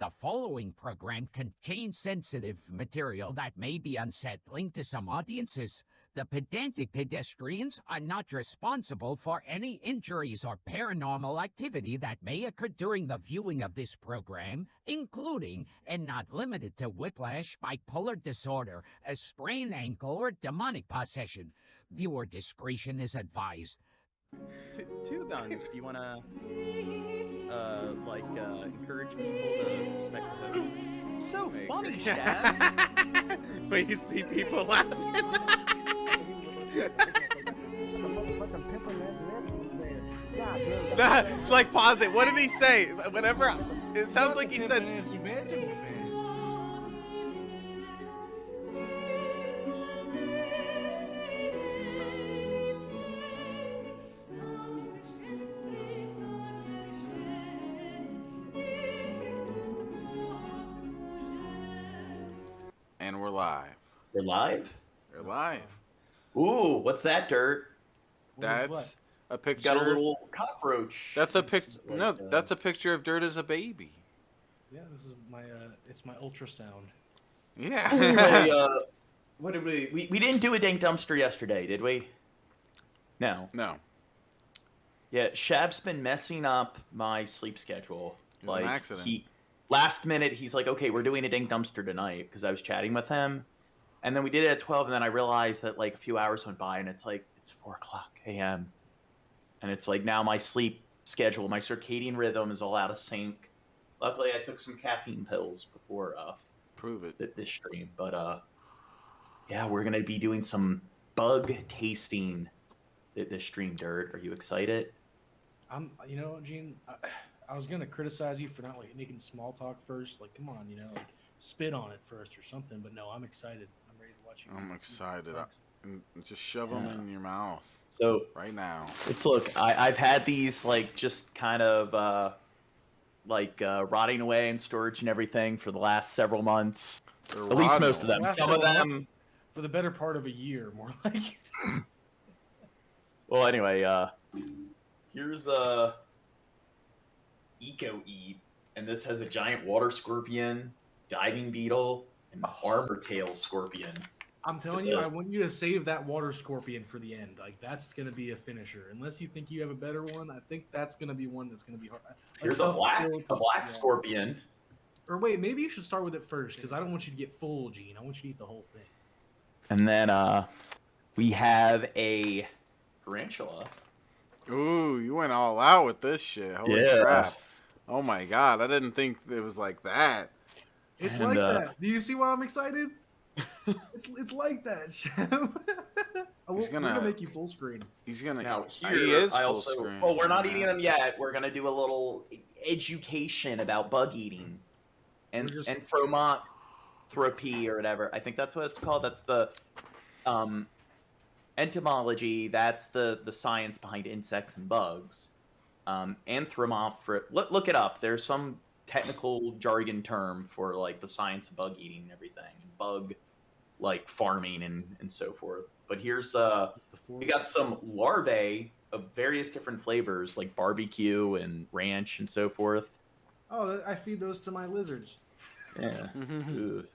The following program contains sensitive material that may be unsettling to some audiences. The pedantic pedestrians are not responsible for any injuries or paranormal activity that may occur during the viewing of this program, including, and not limited to, whiplash, bipolar disorder, a sprained ankle, or demonic possession. Viewer discretion is advised. Two Guns, do you want to, encourage people to respect the host? So funny, Shad! When you see people laughing. Nah, like, pause it. What did he say? Whenever, it sounds like he said... And we're live. We're live? We're live. Ooh, what's that, Dirt? That's a picture. Got a little cockroach. That's a picture. No, that's a picture of Dirt as a baby. Yeah, this is my it's my ultrasound. Yeah. What did we didn't do a dang dumpster yesterday, did we? No. No. Yeah, Shab's been messing up my sleep schedule. It was an accident. Last minute, he's like, okay, we're doing a dang dumpster tonight, because I was chatting with him. And then we did it at 12, and then I realized that, like, a few hours went by, and it's like, it's 4 o'clock a.m. And it's like, now my sleep schedule, my circadian rhythm is all out of sync. Luckily, I took some caffeine pills before Prove it. this stream. But, yeah, we're going to be doing some bug tasting this stream, Dirt. Are you excited? You know, Gene, I was gonna criticize you for not like making small talk first. Like, come on, you know, like spit on it first or something. But no, I'm excited. I'm ready to watch you. I'm excited. Just shove them in your mouth. So right now. I've had these like just kind of rotting away in storage and everything for the last several months. They're At least most of them. Last Some of them for the better part of a year, more like. Well, anyway, here's Eco Eat, and this has a giant water scorpion, diving beetle, and armor tail scorpion. I'm telling you, I want you to save that water scorpion for the end. Like, that's gonna be a finisher. Unless you think you have a better one, I think that's gonna be one that's gonna be hard. Here's a black scorpion. Or wait, maybe you should start with it first, because I don't want you to get full, Gene. I want you to eat the whole thing. And then we have a tarantula. Ooh, you went all out with this shit. Holy crap. Oh my god, I didn't think it was like that. It's like that. Do you see why I'm excited? it's like that, Sham. We're gonna make you full screen. He's gonna. Now here, he is full screen. Well, we're not eating them yet. We're gonna do a little education about bug eating and entomophagy or whatever. I think that's what it's called. That's the entomology. That's the science behind insects and bugs. Look it up. There's some technical jargon term for like the science of bug eating and everything, and bug like farming and so forth. But here's we got some larvae of various different flavors like barbecue and ranch and so forth. Oh, I feed those to my lizards. Yeah. And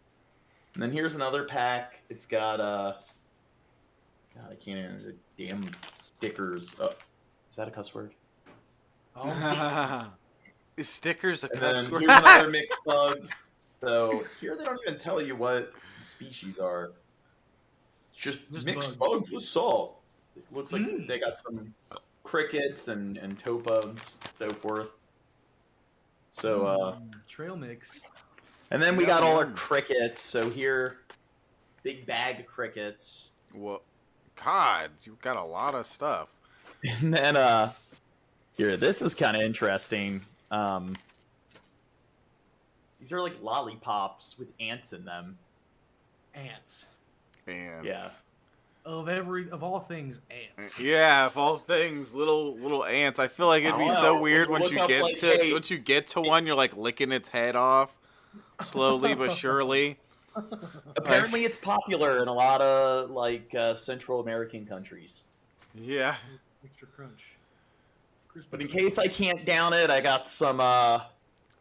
then here's another pack. It's got God, I can't even the damn stickers. Oh, is that a cuss word? Oh. Is stickers a cuss word? Here's another mixed bugs. So here they don't even tell you what the species are. It's just mixed bugs with salt. It looks like they got some crickets and topods, so forth. So trail mix. And then we got all our crickets. So here, big bag of crickets. Well, God, you've got a lot of stuff. And then here, this is kind of interesting. These are like lollipops with ants in them. Ants. Yeah. Of all things, ants. Yeah, of all things, little ants. I feel like it'd be so weird once you get to one, you're like licking its head off, slowly but surely. Apparently, it's popular in a lot of like Central American countries. Yeah. Extra crunch. But in case I can't down it, I got some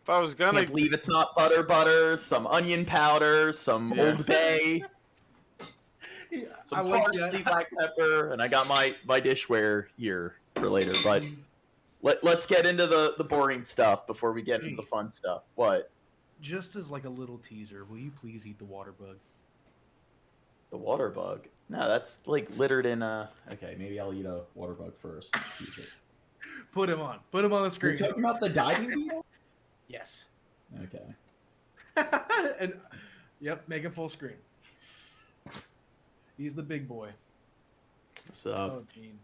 If I was gonna... Can't believe it's not butter, some onion powder, some Old Bay, some parsley, black pepper, and I got my dishware here for later. But let's get into the boring stuff before we get into the fun stuff. What? Just as like a little teaser, will you please eat the water bug? The water bug? No, that's like littered in a... Okay, maybe I'll eat a water bug first. Put him on. Put him on the screen. You're talking about the diving beetle? Yes. Okay. And yep, make him full screen. He's the big boy. So. Oh, Gene.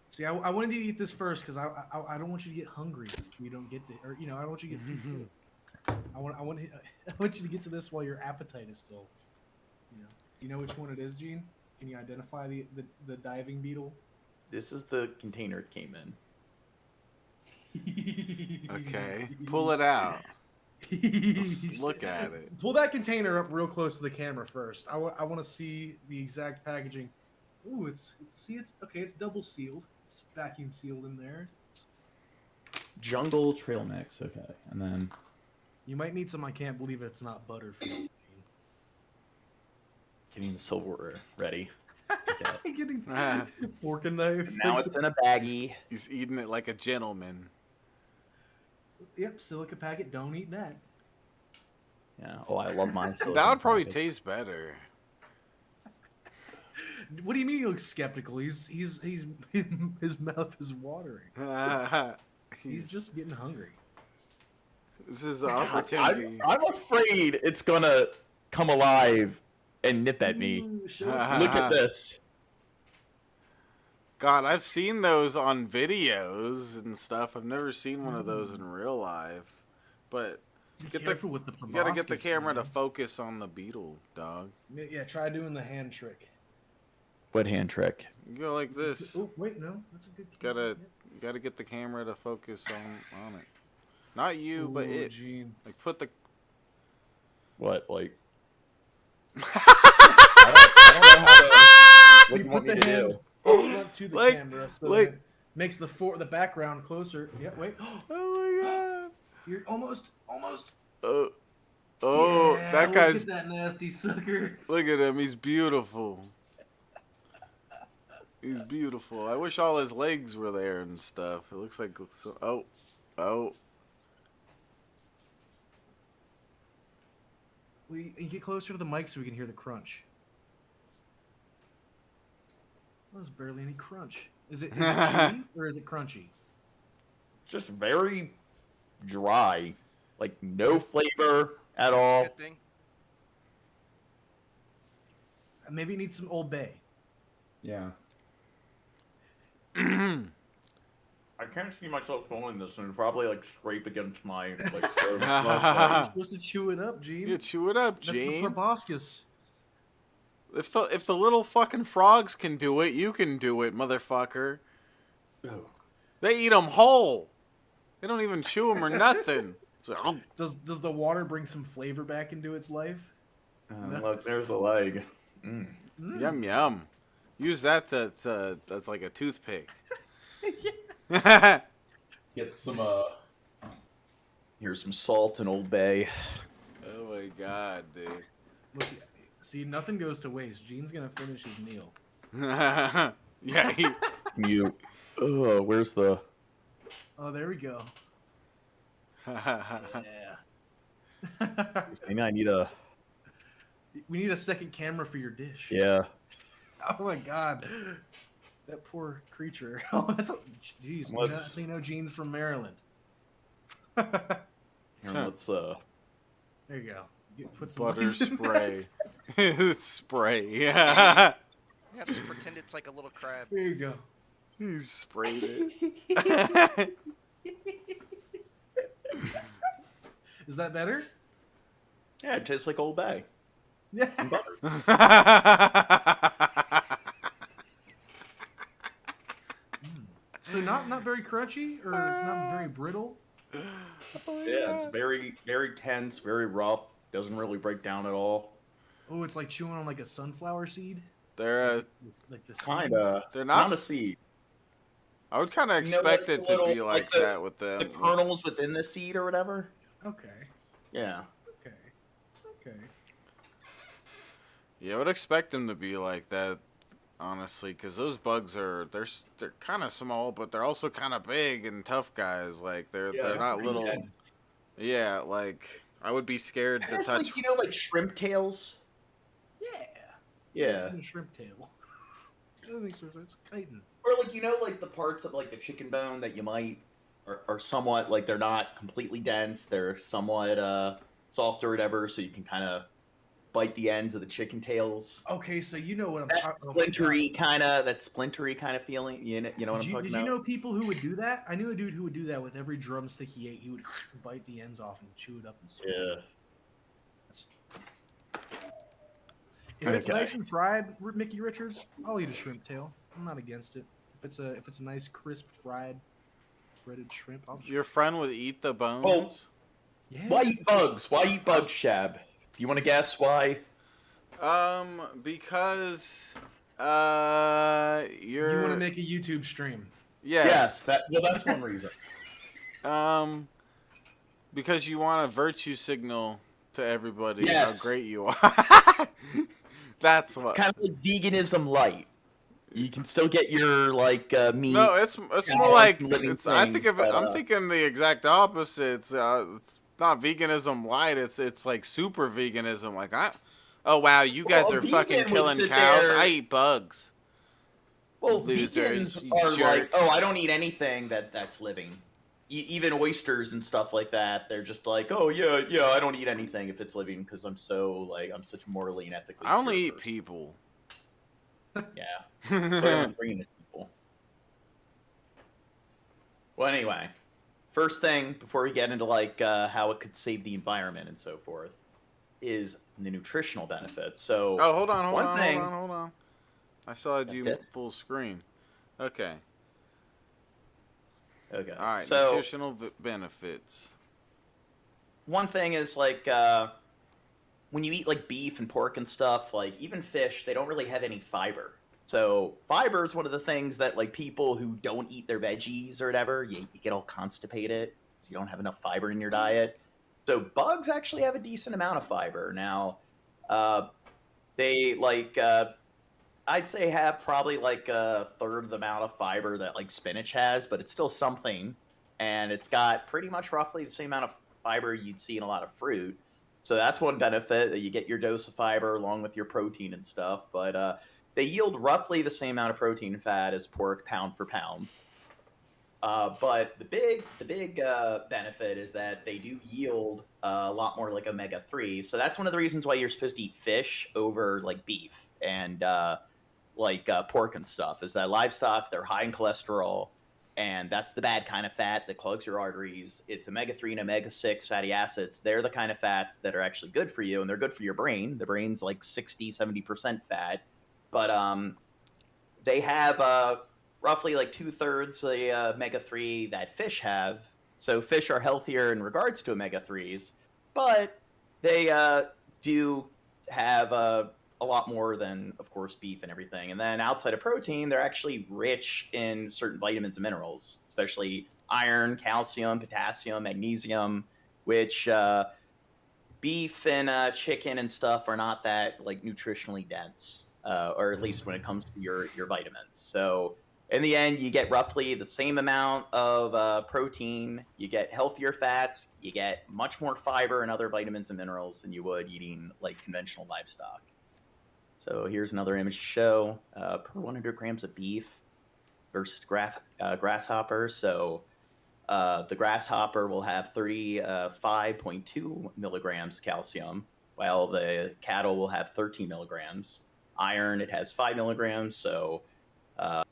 See, I wanted you to eat this first because I don't want you to get hungry. So you don't get to, or I don't want you to get too full. I want you to get to this while your appetite is still. Do you know which one it is, Gene? Can you identify the diving beetle? This is the container it came in. Okay, pull it out. Let's look at it. Pull that container up real close to the camera first. I want to see the exact packaging. Ooh, it's okay. It's double sealed. It's vacuum sealed in there. Jungle trail mix. Okay, and then you might need some. I can't believe it's not butter for you. Getting the silverware ready. Okay. Getting fork and knife. And now it's in a baggie. He's eating it like a gentleman. Yep, silica packet. Don't eat that. Yeah. Oh, I love mine. That would probably taste better. What do you mean he looks skeptical? He's his mouth is watering. He's just getting hungry. This is an opportunity. I'm afraid it's gonna come alive and nip at me. Look at this. God, I've seen those on videos and stuff. I've never seen one of those in real life. But you gotta get the camera to focus on the beetle, dog. Yeah, try doing the hand trick. What hand trick? You go like this. Oh wait, no, that's a good. You gotta get the camera to focus on it. Not you, but it. Gene. Like put the. What like? I don't know how to. What do you want me to do? Front to the camera, so it makes the background closer. Yeah, wait. Oh my god! You're almost. Oh, yeah, that guy's. Look at that nasty sucker. Look at him. He's beautiful. He's beautiful. I wish all his legs were there and stuff. It looks like oh. You get closer to the mic so we can hear the crunch. Well, there's barely any crunch. Is it chewy or is it crunchy? Just very dry, like no flavor at all. Good thing. Maybe it needs some Old Bay. Yeah. I can't see myself going this and probably like scrape against my like. You're supposed to chew it up, Gene. Yeah, chew it up, That's Gene. the proboscis. If the little fucking frogs can do it, you can do it, motherfucker. Oh. They eat them whole. They don't even chew them or nothing. So, Does the water bring some flavor back into its life? Look, there's a leg. Yum yum. Use that that's like a toothpick. Get some here's some salt and Old Bay. Oh my god, dude. Look, see, nothing goes to waste. Gene's gonna finish his meal. Yeah. Where's the? Oh, there we go. Yeah. Maybe I need a. We need a second camera for your dish. Yeah. Oh my god. That poor creature. Oh, that's jeez. So you know Gene's from Maryland. Here, let's There you go. Put some butter leaves in spray. Spray. Yeah. Yeah, just pretend it's like a little crab. There you go. He sprayed it. Is that better? Yeah, it tastes like Old Bay. Yeah. And butter. So not very crunchy or not very brittle. Yeah, it's very, very tense, very rough. Doesn't really break down at all. Oh, it's like chewing on like a sunflower seed. They're Like the seed. Kinda. They're Not not a seed. I would kind of expect it to be like that with them. The kernels within the seed or whatever. Okay. Yeah. Okay. Yeah, I would expect them to be like that, honestly, because those bugs they're kind of small, but they're also kind of big and tough guys. Like they're not little. Intense. Yeah, like I would be scared to touch. Like, you know, like shrimp tails. Yeah. Shrimp tail. That makes sense. It's chitin. Or like, you know, like the parts of like the chicken bone that you might are somewhat like they're not completely dense. They're somewhat soft or whatever, so you can kind of bite the ends of the chicken tails. Okay, so you know what I'm talking about. That splintery kind of feeling. You know what I'm talking about? Did you know people who would do that? I knew a dude who would do that with every drumstick he ate. He would bite the ends off and chew it up and swallow. Yeah. If it's nice and fried, Mickey Richards, I'll eat a shrimp tail. I'm not against it. If it's a nice crisp fried breaded shrimp, I'll. Your friend would eat the bones. Yeah. Why eat bugs? Shab? Do you want to guess why? Because you want to make a YouTube stream. Yeah. Yes. That's one reason. Because you want a virtue signal to everybody how great you are. That's what. It's kind of like veganism light. You can still get your like meat. No, it's more like I'm thinking the exact opposite. It's not veganism light. It's like super veganism. Like oh wow, you guys are fucking killing cows. I eat bugs. Well, losers, vegans are jerks. like, oh, I don't eat anything that's living. Even oysters and stuff like that, they're just like, oh yeah, I don't eat anything if it's living because I'm such morally and ethically. I only eat people. Yeah, so I'm bringing it to people. Well, anyway, first thing before we get into like how it could save the environment and so forth is the nutritional benefits. So, hold on. I saw you full screen. Okay. All right, so, nutritional benefits. One thing is like when you eat like beef and pork and stuff, like even fish, they don't really have any fiber. So fiber is one of the things that like people who don't eat their veggies or whatever, you get all constipated because you don't have enough fiber in your diet. So bugs actually have a decent amount of fiber. Now, they like I'd say have probably like a third of the amount of fiber that like spinach has, but it's still something. And it's got pretty much roughly the same amount of fiber you'd see in a lot of fruit. So that's one benefit, that you get your dose of fiber along with your protein and stuff. But they yield roughly the same amount of protein and fat as pork pound for pound. But the big benefit is that they do yield a lot more like omega-3. So that's one of the reasons why you're supposed to eat fish over like beef and pork and stuff, is that livestock, they're high in cholesterol, and that's the bad kind of fat that clogs your arteries. It's omega-3 and omega-6 fatty acids. They're the kind of fats that are actually good for you, and they're good for your brain. The brain's like 60-70% fat, but they have roughly like 2/3 the omega-3 that fish have. So fish are healthier in regards to omega-3s, but they do have a lot more than, of course, beef and everything. And then outside of protein, they're actually rich in certain vitamins and minerals, especially iron, calcium, potassium, magnesium, which beef and chicken and stuff are not that like nutritionally dense, or at least when it comes to your vitamins. So in the end, you get roughly the same amount of protein, you get healthier fats, you get much more fiber and other vitamins and minerals than you would eating like conventional livestock. So here's another image to show per 100 grams of beef versus grasshopper. So the grasshopper will have 35.2 milligrams calcium, while the cattle will have 13 milligrams. Iron, it has 5 milligrams, so I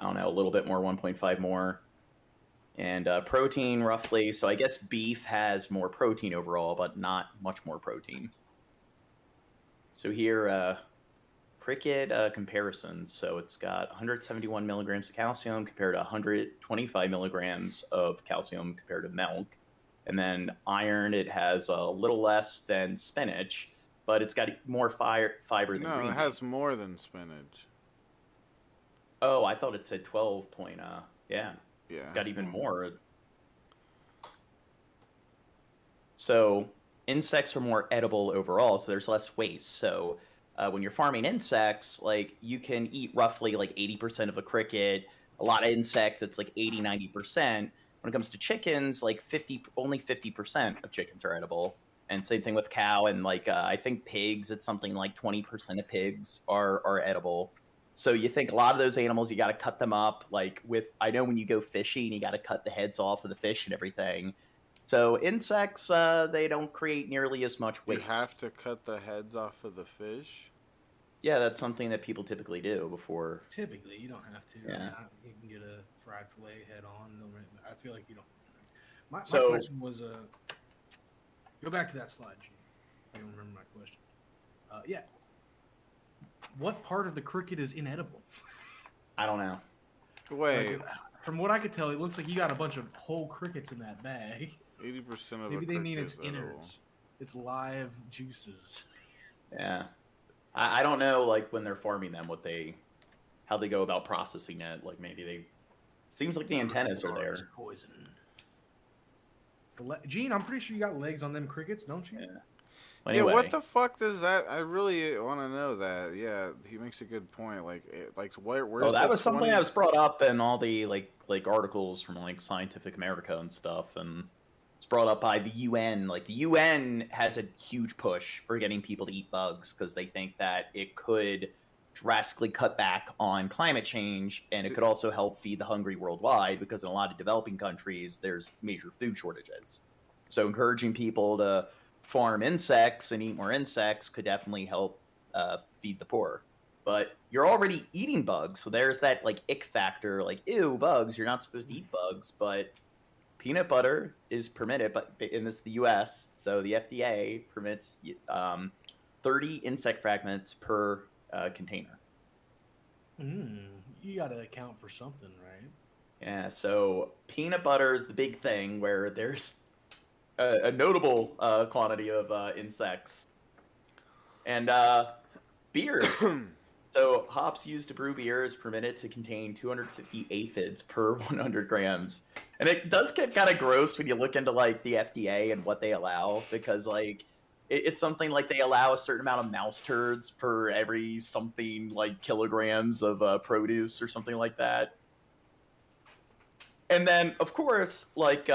don't know, a little bit more, 1.5 more. And protein, roughly, so I guess beef has more protein overall, but not much more protein. So here, cricket comparisons. So it's got 171 milligrams of calcium compared to 125 milligrams of calcium compared to milk. And then iron, it has a little less than spinach, but it's got more fiber than green beans. No, it has more than spinach. Oh, I thought it said 12 point. Yeah. Yeah. It's got even more. So insects are more edible overall, so there's less waste. So when you're farming insects, like you can eat roughly like 80% of a cricket. A lot of insects, it's like 80, 90%. When it comes to chickens, like only 50% of chickens are edible. And same thing with cow and like I think pigs, it's something like 20% of pigs are edible. So you think a lot of those animals, you got to cut them up. Like I know when you go fishing, you got to cut the heads off of the fish and everything. So insects, they don't create nearly as much waste. You have to cut the heads off of the fish? Yeah, that's something that people typically do before. Typically, you don't have to. Yeah. You can get a fried fillet head on. I feel like you don't. My So- question was, go back to that slide, Gene. I don't remember my question. Yeah. What part of the cricket is inedible? I don't know. Wait, Like, from what I could tell, it looks like you got a bunch of whole crickets in that bag. 80% of Maybe a they mean it's cricket is edible. innards. It's live juices. Yeah. I don't know, like, when they're farming them, how they go about processing it. Like, maybe seems like the antennas are there. Poison. Gene, I'm pretty sure you got legs on them crickets, don't you? Yeah. Anyway, Yeah, what the fuck does that? I really want to know that. Yeah, he makes a good point. Like, where's that the was something 20 that was brought up in all the like articles from like Scientific America and stuff, and it's brought up by the UN. Like the UN has a huge push for getting people to eat bugs because they think that it could drastically cut back on climate change, and it could also help feed the hungry worldwide because in a lot of developing countries there's major food shortages. So encouraging people to farm insects and eat more insects could definitely help feed the poor. But you're already eating bugs, so there's that like ick factor, like ew, bugs. You're not supposed to eat bugs, but peanut butter is permitted, but in the U.S., so the FDA permits 30 insect fragments per container. You got to account for something, right? Yeah, so peanut butter is the big thing where there's a notable quantity of insects. And beer. So hops used to brew beer is permitted to contain 250 aphids per 100 grams. And it does get kind of gross when you look into like the FDA and what they allow, because like it's something like they allow a certain amount of mouse turds per every something like kilograms of produce or something like that. And then of course like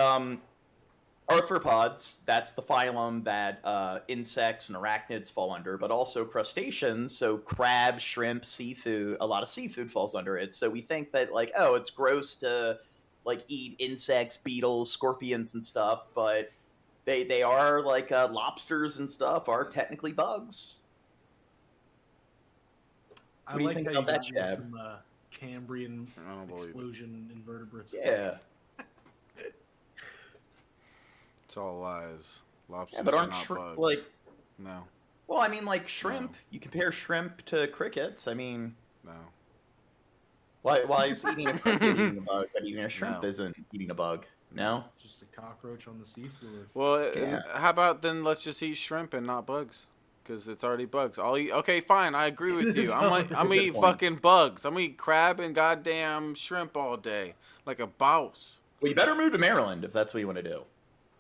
arthropods, that's the phylum that insects and arachnids fall under, but also crustaceans, so crab, shrimp, seafood, a lot of seafood falls under it. So we think that like, oh, it's gross to like eat insects, beetles, scorpions and stuff, but they are like lobsters and stuff are technically bugs. What do you think about that, Chad? Some Cambrian explosion invertebrates. Yeah. It's all lies. Lobsters but are aren't not bugs. like No. Well, I mean, like shrimp. No. You compare shrimp to crickets. I mean, No. why is eating a cricket eating a bug, but eating a shrimp No. isn't eating a bug? No. Just a cockroach on the seafloor. Well, Yeah. how about then let's just eat shrimp and not bugs? Because it's already bugs. I'll eat. Okay, fine. I agree with you. I'm gonna eat fucking bugs. I'm gonna eat crab and goddamn shrimp all day, like a boss. Well, you better move to Maryland if that's what you want to do.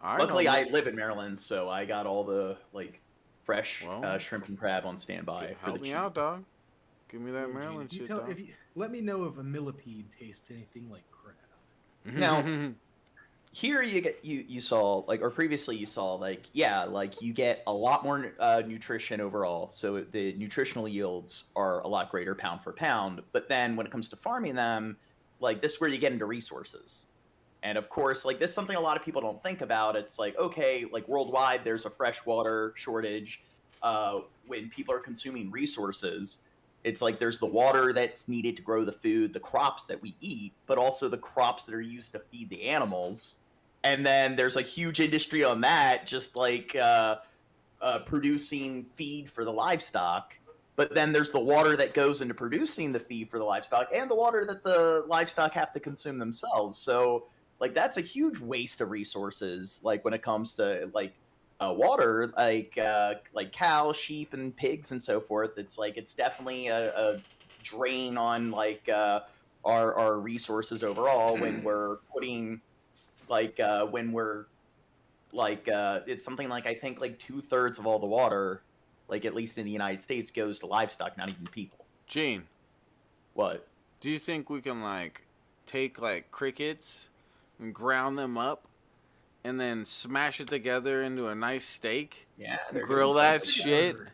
Luckily, know. I live in Maryland, so I got all the like fresh shrimp and crab on standby. Help me out, dog. Give me that Maryland shit, dog. Let me know if a millipede tastes anything like crab. Now, here you saw like, or previously you saw like, yeah, like you get a lot more nutrition overall, so the nutritional yields are a lot greater pound for pound. But then when it comes to farming them, like this is where you get into resources. And of course, like this is something a lot of people don't think about. It's like, okay, like worldwide, there's a freshwater shortage. When people are consuming resources, it's like there's the water that's needed to grow the food, the crops that we eat, but also the crops that are used to feed the animals. And then there's a huge industry on that, just like producing feed for the livestock. But then there's the water that goes into producing the feed for the livestock and the water that the livestock have to consume themselves. So like that's a huge waste of resources. Like when it comes to like water, like cows, sheep, and pigs and so forth, it's like it's definitely a drain on like our resources overall when we're putting it's something like I think like 2/3 of all the water, like at least in the United States, goes to livestock, not even people. Gene, what? Do you think we can like take like crickets and ground them up and then smash it together into a nice steak? Yeah, grill that Cricket shit. burger.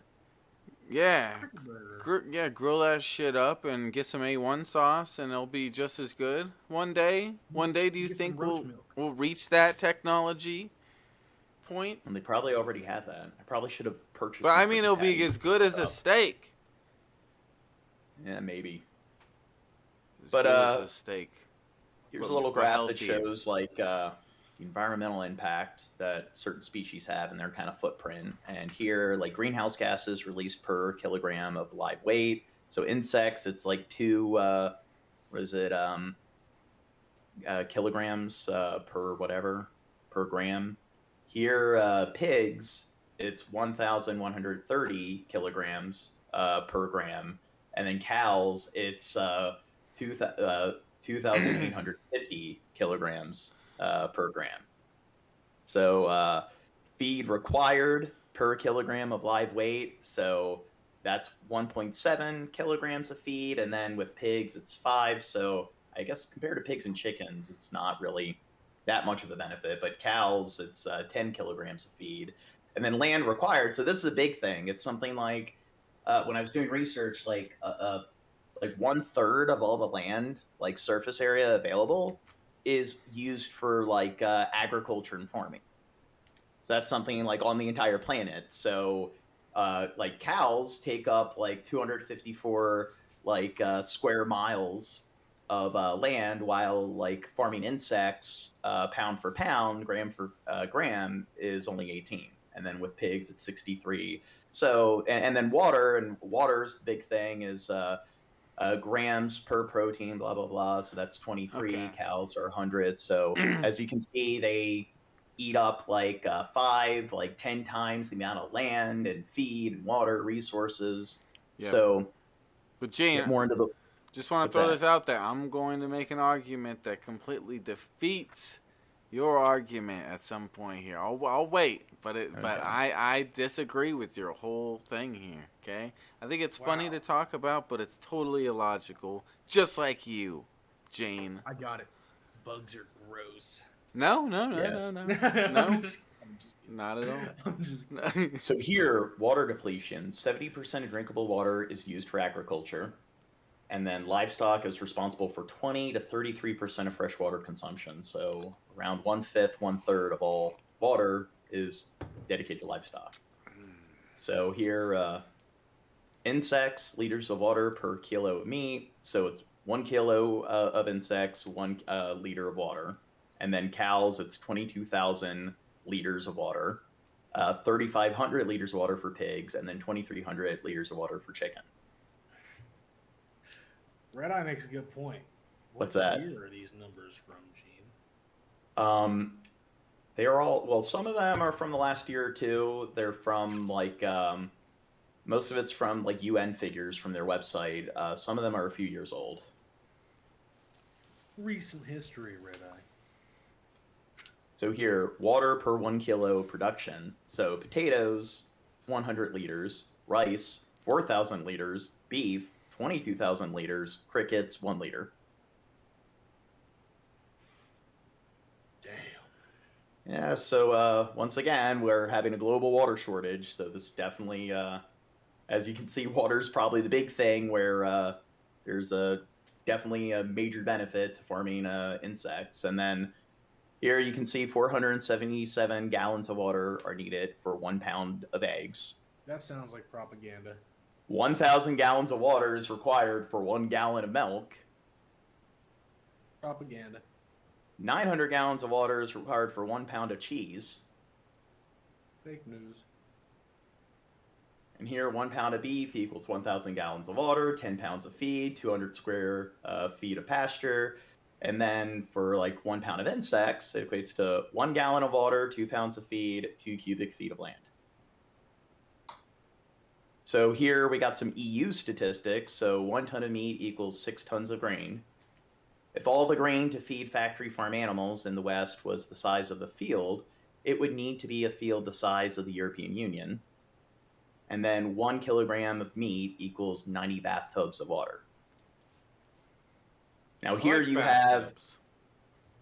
Yeah. Cricket burger. Grill that shit up and get some A1 sauce and it'll be just as good one day. One day, do you Get some think roach milk. we'll reach that technology point? And they probably already have that. I probably should have purchased. But I mean, it'll be as good as a steak. Yeah, maybe. As But good as a steak. Here's a little graph that shows like the environmental impact that certain species have and their kind of footprint. And here, like greenhouse gases released per kilogram of live weight. So insects, it's like 2 kilograms per gram. Here, pigs, it's 1,130 kilograms per gram, and then cows, it's 2,850 kilograms per gram. So feed required per kilogram of live weight, so that's 1.7 kilograms of feed, and then with pigs, it's 5. So I guess compared to pigs and chickens, it's not really that much of a benefit, but cows, it's 10 kilograms of feed. And then land required, so this is a big thing. It's something like, when I was doing research, like 1/3 of all the land, like surface area available, is used for like agriculture and farming. So that's something like on the entire planet. So like cows take up like 254 like square miles of land, while like farming insects, pound for pound, gram for gram, is only 18, and then with pigs it's 63. So and then water's the big thing is grams per protein, blah blah blah. So that's 23. Okay. Cows are 100. So as you can see, they eat up like 10 times the amount of land and feed and water resources. Yep. So, but Jane, more into the. Just want to throw this out there. I'm going to make an argument that completely defeats your argument at some point here. I'll wait, but I disagree with your whole thing here. Okay, I think it's funny to talk about, but it's totally illogical. Just like you, Jane. I got it. Bugs are gross. No. I'm just Not at all. I'm just So here, water depletion. 70% of drinkable water is used for agriculture. And then livestock is responsible for 20 to 33% of freshwater consumption. So around 1/5, 1/3 of all water is dedicated to livestock. So here, insects, liters of water per kilo of meat. So it's 1 kilo of insects, 1 liter of water. And then cows, it's 22,000 liters of water, 3,500 liters of water for pigs, and then 2,300 liters of water for chicken. Red Eye makes a good point. What's that? What year are these numbers from, Gene? They are all, well, some of them are from the last year or two. They're from like, most of it's from like UN figures from their website. Some of them are a few years old. Recent history, Red Eye. So here, water per 1 kilo production. So potatoes, 100 liters, rice, 4,000 liters, beef, 22,000 liters, crickets, 1 liter. Damn. Yeah, so once again, we're having a global water shortage. So this definitely, as you can see, water's probably the big thing where there's definitely a major benefit to farming insects. And then here you can see 477 gallons of water are needed for 1 pound of eggs. That sounds like propaganda. 1,000 gallons of water is required for 1 gallon of milk. Propaganda. 900 gallons of water is required for 1 pound of cheese. Fake news. And here, 1 pound of beef equals 1,000 gallons of water, 10 pounds of feed, 200 square feet of pasture. And then for like 1 pound of insects, it equates to 1 gallon of water, 2 pounds of feed, 2 cubic feet of land. So here we got some EU statistics. So 1 ton of meat equals 6 tons of grain. If all the grain to feed factory farm animals in the West was the size of a field, it would need to be a field the size of the European Union. And then 1 kilogram of meat equals 90 bathtubs of water. Now, here you have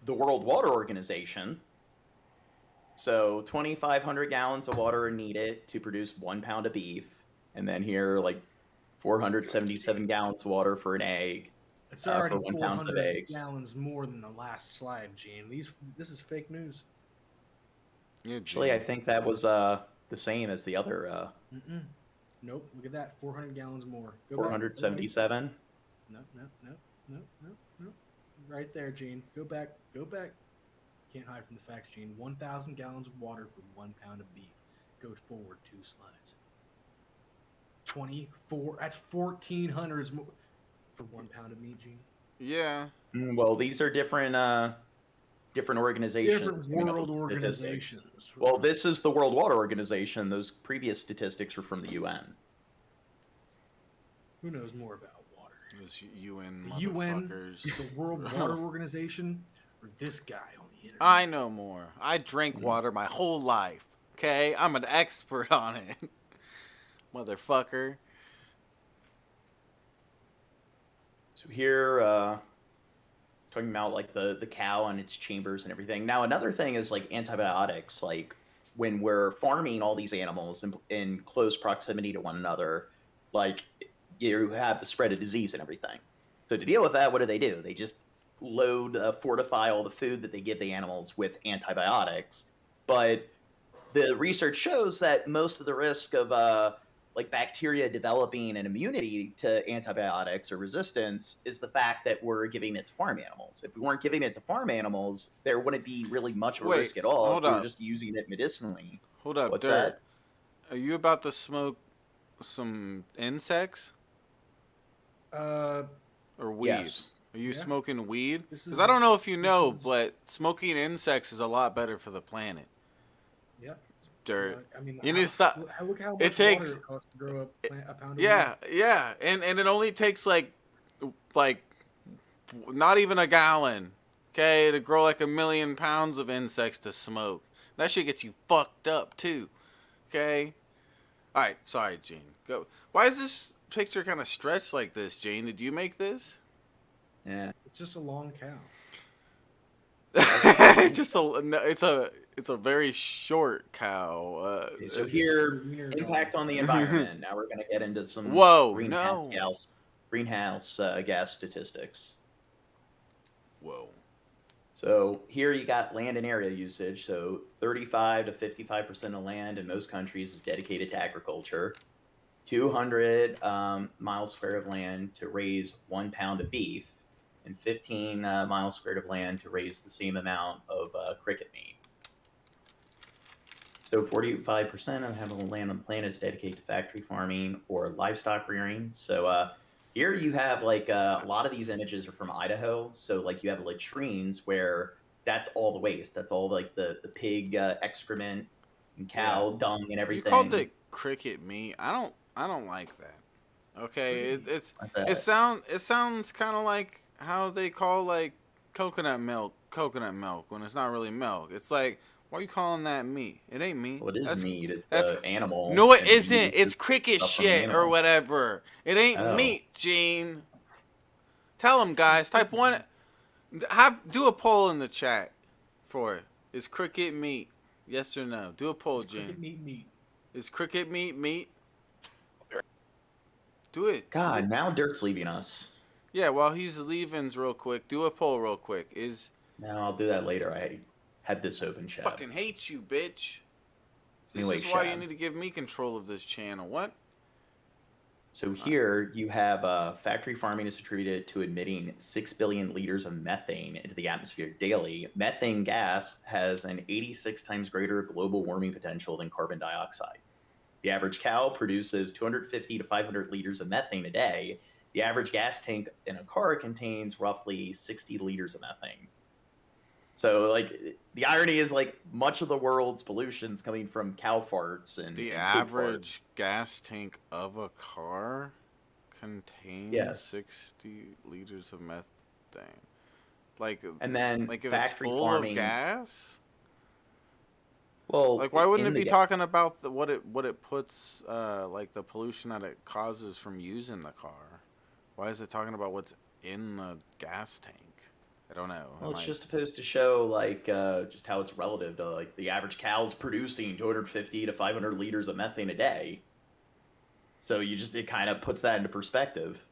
the World Water Organization. So 2,500 gallons of water are needed to produce 1 pound of beef. And then here, like 477 gallons of water for an egg. It's already for 1 pound of eggs. gallons more than the last slide, Gene. This is fake news. Yeah, Actually, I think that was the same as the other. Nope. Look at that. 400 gallons more. 477. No. Right there, Gene. Go back. Can't hide from the facts, Gene. 1,000 gallons of water for 1 pound of beef. Go forward 2 slides. 24. That's 1,400 more for 1 pound of meat, Gene. Yeah. Well, these are different organizations. Different world organizations. Well, this is the World Water Organization. Those previous statistics are from the UN. Who knows more about water? Those UN The UN, motherfuckers. the World Water Organization, or this guy on the internet? I know more. I drank water my whole life. Okay? I'm an expert on it. Motherfucker. So here, talking about like the cow and its chambers and everything. Now, another thing is like antibiotics. Like when we're farming all these animals in close proximity to one another, like you have the spread of disease and everything. So to deal with that, what do? They just fortify all the food that they give the animals with antibiotics. But the research shows that most of the risk of like bacteria developing an immunity to antibiotics or resistance is the fact that we're giving it to farm animals. If we weren't giving it to farm animals, there wouldn't be really much of a risk at all. Hold if we up. were just using it medicinally. Hold up, What's Dirt. that? Are you about to smoke some insects? Uh, Or weed? Yes. Are you Yeah. smoking weed? This is- Because I don't know if you know, this is- but smoking insects is a lot better for the planet. yeah. Dirt. I mean, You need to stop. Look how much It takes- water it costs to grow a pound of Yeah, yeah, and it only takes like not even a gallon, okay, to grow like 1,000,000 pounds of insects to smoke. That shit gets you fucked up too, okay. All right, sorry, Gene. Go. Why is this picture kind of stretched like this, Gene? Did you make this? Yeah. It's just a long cow. It's a very short cow. Okay, so here, impact on the environment. Now we're going to get into some greenhouse gas statistics. Whoa. So here you got land and area usage. So 35 to 55% of land in most countries is dedicated to agriculture. 200 miles square of land to raise 1 pound of beef, and 15 miles squared of land to raise the same amount of cricket meat. So 45% of the land on the planet is dedicated to factory farming or livestock rearing. So here you have like a lot of these images are from Idaho. So like you have latrines where that's all the waste. That's all like the pig excrement and cow dung and everything. You called it cricket meat. I don't like that. Okay, it sounds kind of like how they call like coconut milk when it's not really milk. It's like, why are you calling that meat? It ain't meat. Well, it is meat. It's that's the animal. No, it and isn't. you It's cricket stuff from shit the or animal. whatever. It ain't meat, Gene. Tell them, guys. Type 1. Do a poll in the chat for it. Is cricket meat? Yes or no? Do a poll, Gene. Cricket meat. Is cricket meat? Do it. God, now Dirt's leaving us. Yeah, while he's leaving real quick, do a poll real quick. No, I'll do that later. I had this open chat. Fucking hate you, bitch. This Anyway, is why you Shad. need to give me control of this channel. What? So here you have factory farming is attributed to emitting 6 billion liters of methane into the atmosphere daily. Methane gas has an 86 times greater global warming potential than carbon dioxide. The average cow produces 250 to 500 liters of methane a day. The average gas tank in a car contains roughly 60 liters of methane. So, like, the irony is, like, much of the world's pollution's coming from cow farts and The pig average farts. gas tank of a car contains 60 liters of methane. And then like if it's factory full farming, of gas. well, Like, why wouldn't in it be the talking about what it puts, like the pollution that it causes from using the car? Why is it talking about what's in the gas tank? I don't know. Well, it's just supposed to show like just how it's relative to like the average cow's producing 250 to 500 liters of methane a day. So it kind of puts that into perspective.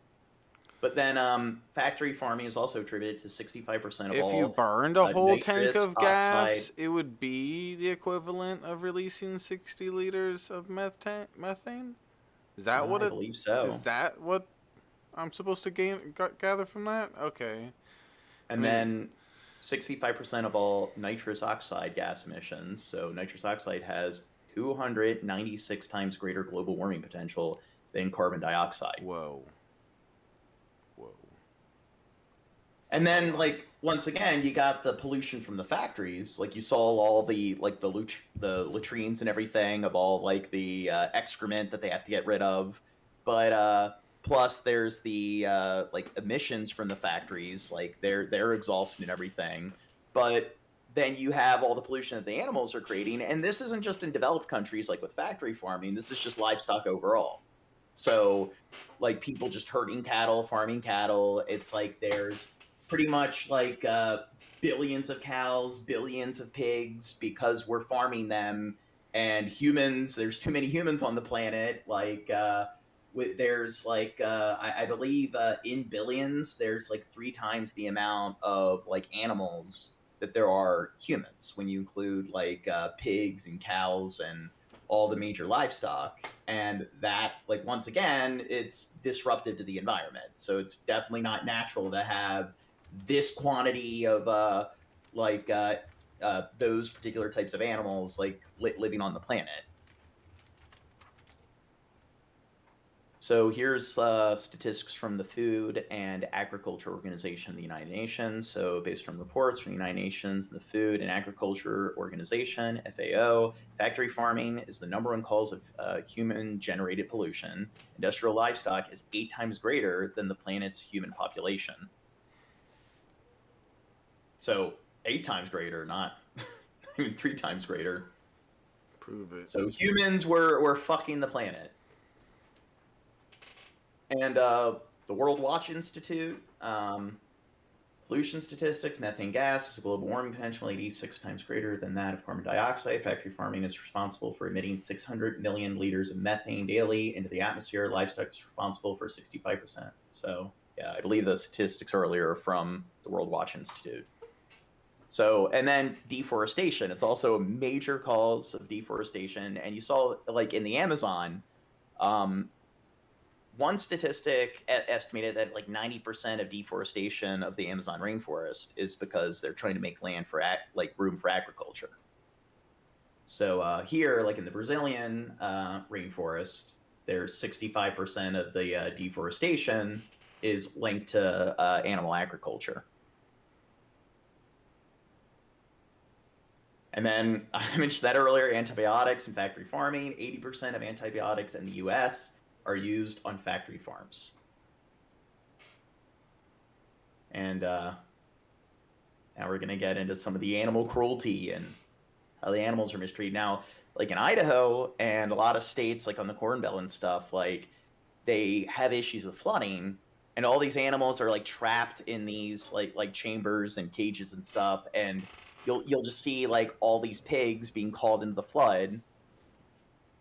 But then factory farming is also attributed to 65% of all. If you burned a whole tank of gas, oxide. it would be the equivalent of releasing 60 liters of methane? Is that what I believe so. Is that what I'm supposed to gather from that? Okay. And then 65% of all nitrous oxide gas emissions. So nitrous oxide has 296 times greater global warming potential than carbon dioxide. Whoa. And then, like, once again, you got the pollution from the factories. Like, you saw all the, like, the latrines and everything of all, like, the excrement that they have to get rid of. But plus there's the, like, emissions from the factories, like, their exhaust and everything. But then you have all the pollution that the animals are creating. And this isn't just in developed countries, like with factory farming. This is just livestock overall. So, like, people just herding cattle, farming cattle. It's like there's pretty much like billions of cows, billions of pigs, because we're farming them. And humans, there's too many humans on the planet. Like there's like I believe in billions there's like 3 times the amount of like animals that there are humans when you include like pigs and cows and all the major livestock. And that, like, once again, it's disruptive to the environment. So it's definitely not natural to have this quantity of those particular types of animals like living on the planet. So here's statistics from the Food and Agriculture Organization of the United Nations. So based on reports from the United Nations, the Food and Agriculture Organization, FAO, factory farming is the #1 cause of human-generated pollution. Industrial livestock is 8 times greater than the planet's human population. So 8 times greater, not even 3 times greater. Prove it. So humans were fucking the planet. And the World Watch Institute, pollution statistics, methane gas is a global warming potential 86 times greater than that of carbon dioxide. Factory farming is responsible for emitting 600 million liters of methane daily into the atmosphere. Livestock is responsible for 65%. So, yeah, I believe the statistics earlier from the World Watch Institute. So, and then deforestation. It's also a major cause of deforestation. And you saw, like, in the Amazon, one statistic estimated that like 90% of deforestation of the Amazon rainforest is because they're trying to make land for room for agriculture. So here, like in the Brazilian rainforest, there's 65% of the deforestation is linked to animal agriculture. And then I mentioned that earlier, antibiotics and factory farming. 80% of antibiotics in the U.S. are used on factory farms. And now we're going to get into some of the animal cruelty and how the animals are mistreated. Now, like in Idaho and a lot of states, like on the Corn Belt and stuff, like they have issues with flooding, and all these animals are like trapped in these like chambers and cages and stuff, and you'll just see like all these pigs being called into the flood.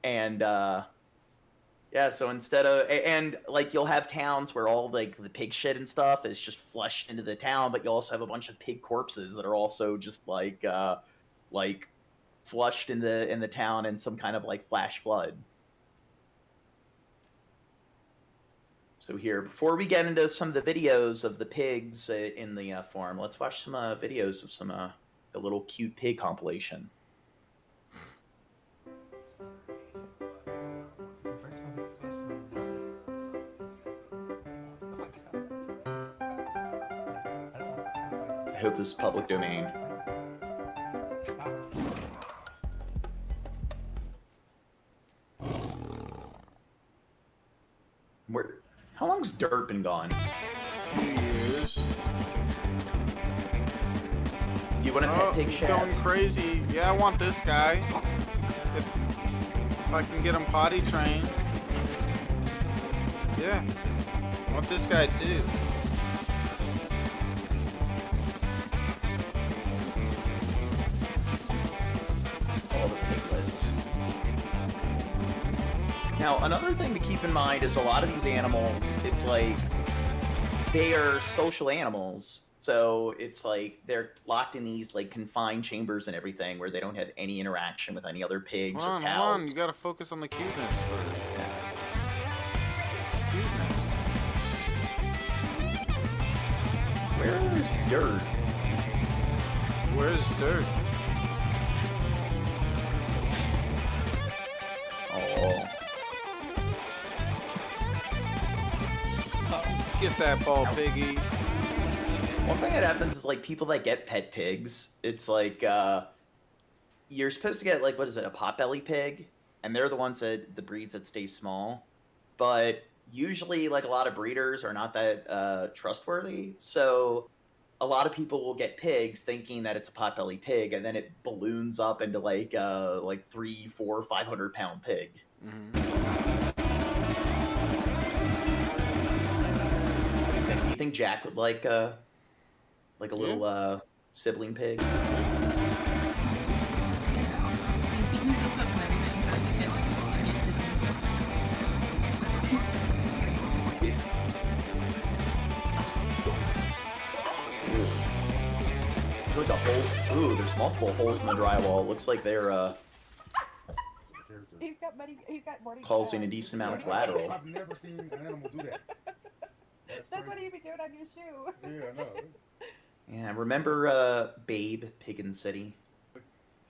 And yeah, so instead of, and like you'll have towns where all like the pig shit and stuff is just flushed into the town, but you also have a bunch of pig corpses that are also just like flushed in the town in some kind of like flash flood. So here, before we get into some of the videos of the pigs in the farm, let's watch some videos of some the little cute pig compilation. I hope this is public domain. How long's dirt been gone? A few years. You want a pet pig he's chat? going crazy. Yeah, I want this guy. If I can get him potty trained. Yeah. I want this guy too. All the piglets. Now, another thing to keep in mind is a lot of these animals, it's like, they are social animals. So it's like they're locked in these like confined chambers and everything where they don't have any interaction with any other pigs or cows. Hold on, you gotta focus on the cuteness first. Cuteness. Where's Dirt? Where's Dirt? Oh. Get that ball, piggy. One thing that happens is like people that get pet pigs, it's like you're supposed to get like, what is it, a potbelly pig, and they're the ones that the breeds that stay small, but usually like a lot of breeders are not that trustworthy, so a lot of people will get pigs thinking that it's a potbelly pig, and then it balloons up into like 300, 400, 500 pound pig. Do you think Jack would like a little sibling pig? Look at the hole. Ooh, there's multiple holes in the drywall. It looks like they're He's got money. He's got money. causing a decent amount of collateral. I've never seen an animal do that. That's what he'd be doing on your shoe. Yeah, I know. Yeah, remember Babe, Pig in the City?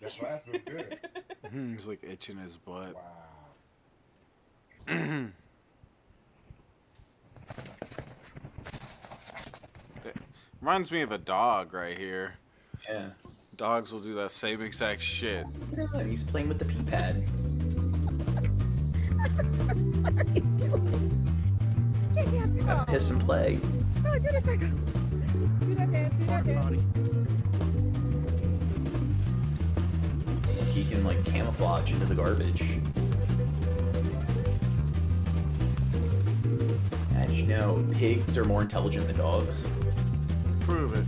That's last was good. He's like itching his butt. Wow. Reminds me of a dog right here. Yeah. Dogs will do that same exact shit. Look at him, he's playing with the pee pad. What are you doing? Get dancing. Gotta piss and play. No, do the circus. Do that dance. Do that dance. He can like camouflage into the garbage. And did you know pigs are more intelligent than dogs? Prove it.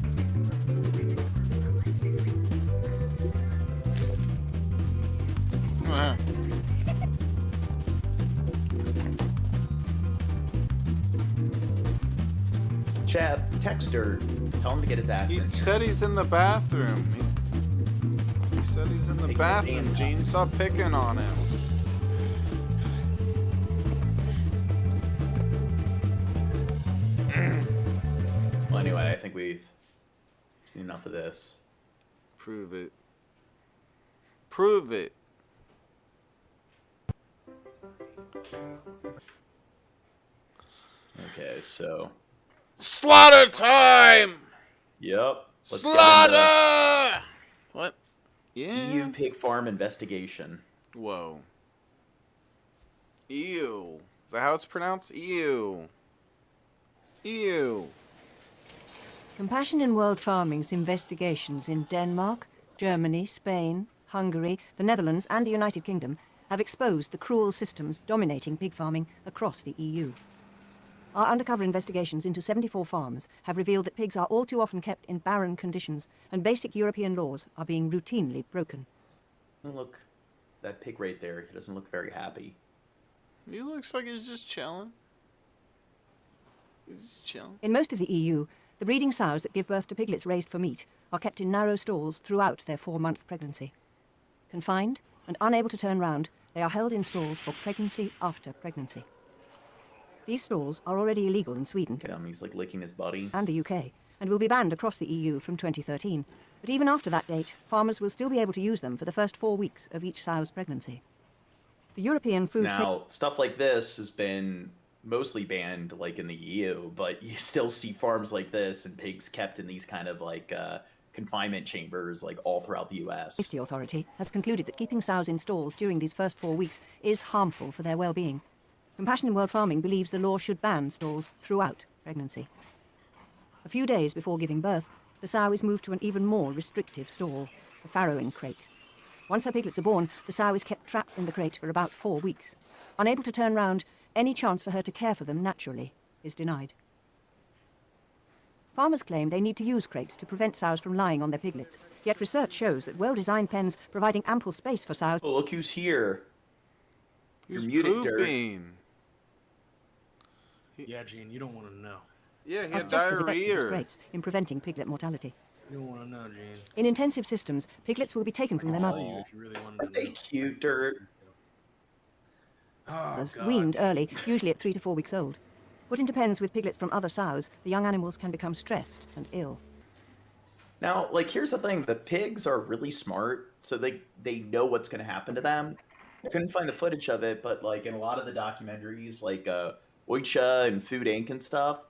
Chap, text her. Tell him to get his ass He in here. said he's in the bathroom. He said he's in the Take bathroom, your Gene. Stop picking on him. Well, anyway, I think we've seen enough of this. Prove it. Prove it. Okay, so. Slaughter time! Yep. Let's get Slaughter! What? into Yeah. EU pig farm investigation. Whoa. Ew. Is that how it's pronounced? Ew. Ew. Compassion in World Farming's investigations in Denmark, Germany, Spain, Hungary, the Netherlands, and the United Kingdom have exposed the cruel systems dominating pig farming across the EU. Our undercover investigations into 74 farms have revealed that pigs are all too often kept in barren conditions, and basic European laws are being routinely broken. Look, that pig right there, he doesn't look very happy. He looks like he's just chilling. He's just chilling. In most of the EU, the breeding sows that give birth to piglets raised for meat are kept in narrow stalls throughout their 4-month pregnancy. Confined and unable to turn round, they are held in stalls for pregnancy after pregnancy. These stalls are already illegal in Sweden Look at him, he's like licking his buddy. and the UK, and will be banned across the EU from 2013. But even after that date, farmers will still be able to use them for the first 4 weeks of each sow's pregnancy. The European Food Now, stuff like this has been mostly banned like in the EU, but you still see farms like this and pigs kept in these kind of like confinement chambers like all throughout the US. Safety Authority has concluded that keeping sows in stalls during these first 4 weeks is harmful for their well-being. Compassion in World Farming believes the law should ban stalls throughout pregnancy. A few days before giving birth, the sow is moved to an even more restrictive stall, the farrowing crate. Once her piglets are born, the sow is kept trapped in the crate for about 4 weeks. Unable to turn round, any chance for her to care for them naturally is denied. Farmers claim they need to use crates to prevent sows from lying on their piglets, yet research shows that well-designed pens providing ample space for sows... Oh, look who's here. Who's You're muted, pooping? Yeah, Gene, you don't want to know. Yeah, he are had just as effective as diarrhea. crates in preventing piglet mortality. You don't want to know, Gene. In intensive systems, piglets will be taken from their Tell mother. you if you really wanted Aren't to they know. cute, Dirt? Oh, Mothers, God. weaned early, usually at 3 to 4 weeks old. Put into pens with piglets from other sows, the young animals can become stressed and ill. Now, like, here's the thing. The pigs are really smart, so they know what's going to happen to them. I couldn't find the footage of it, but, like, in a lot of the documentaries, like Oicha and Food Inc. and stuff,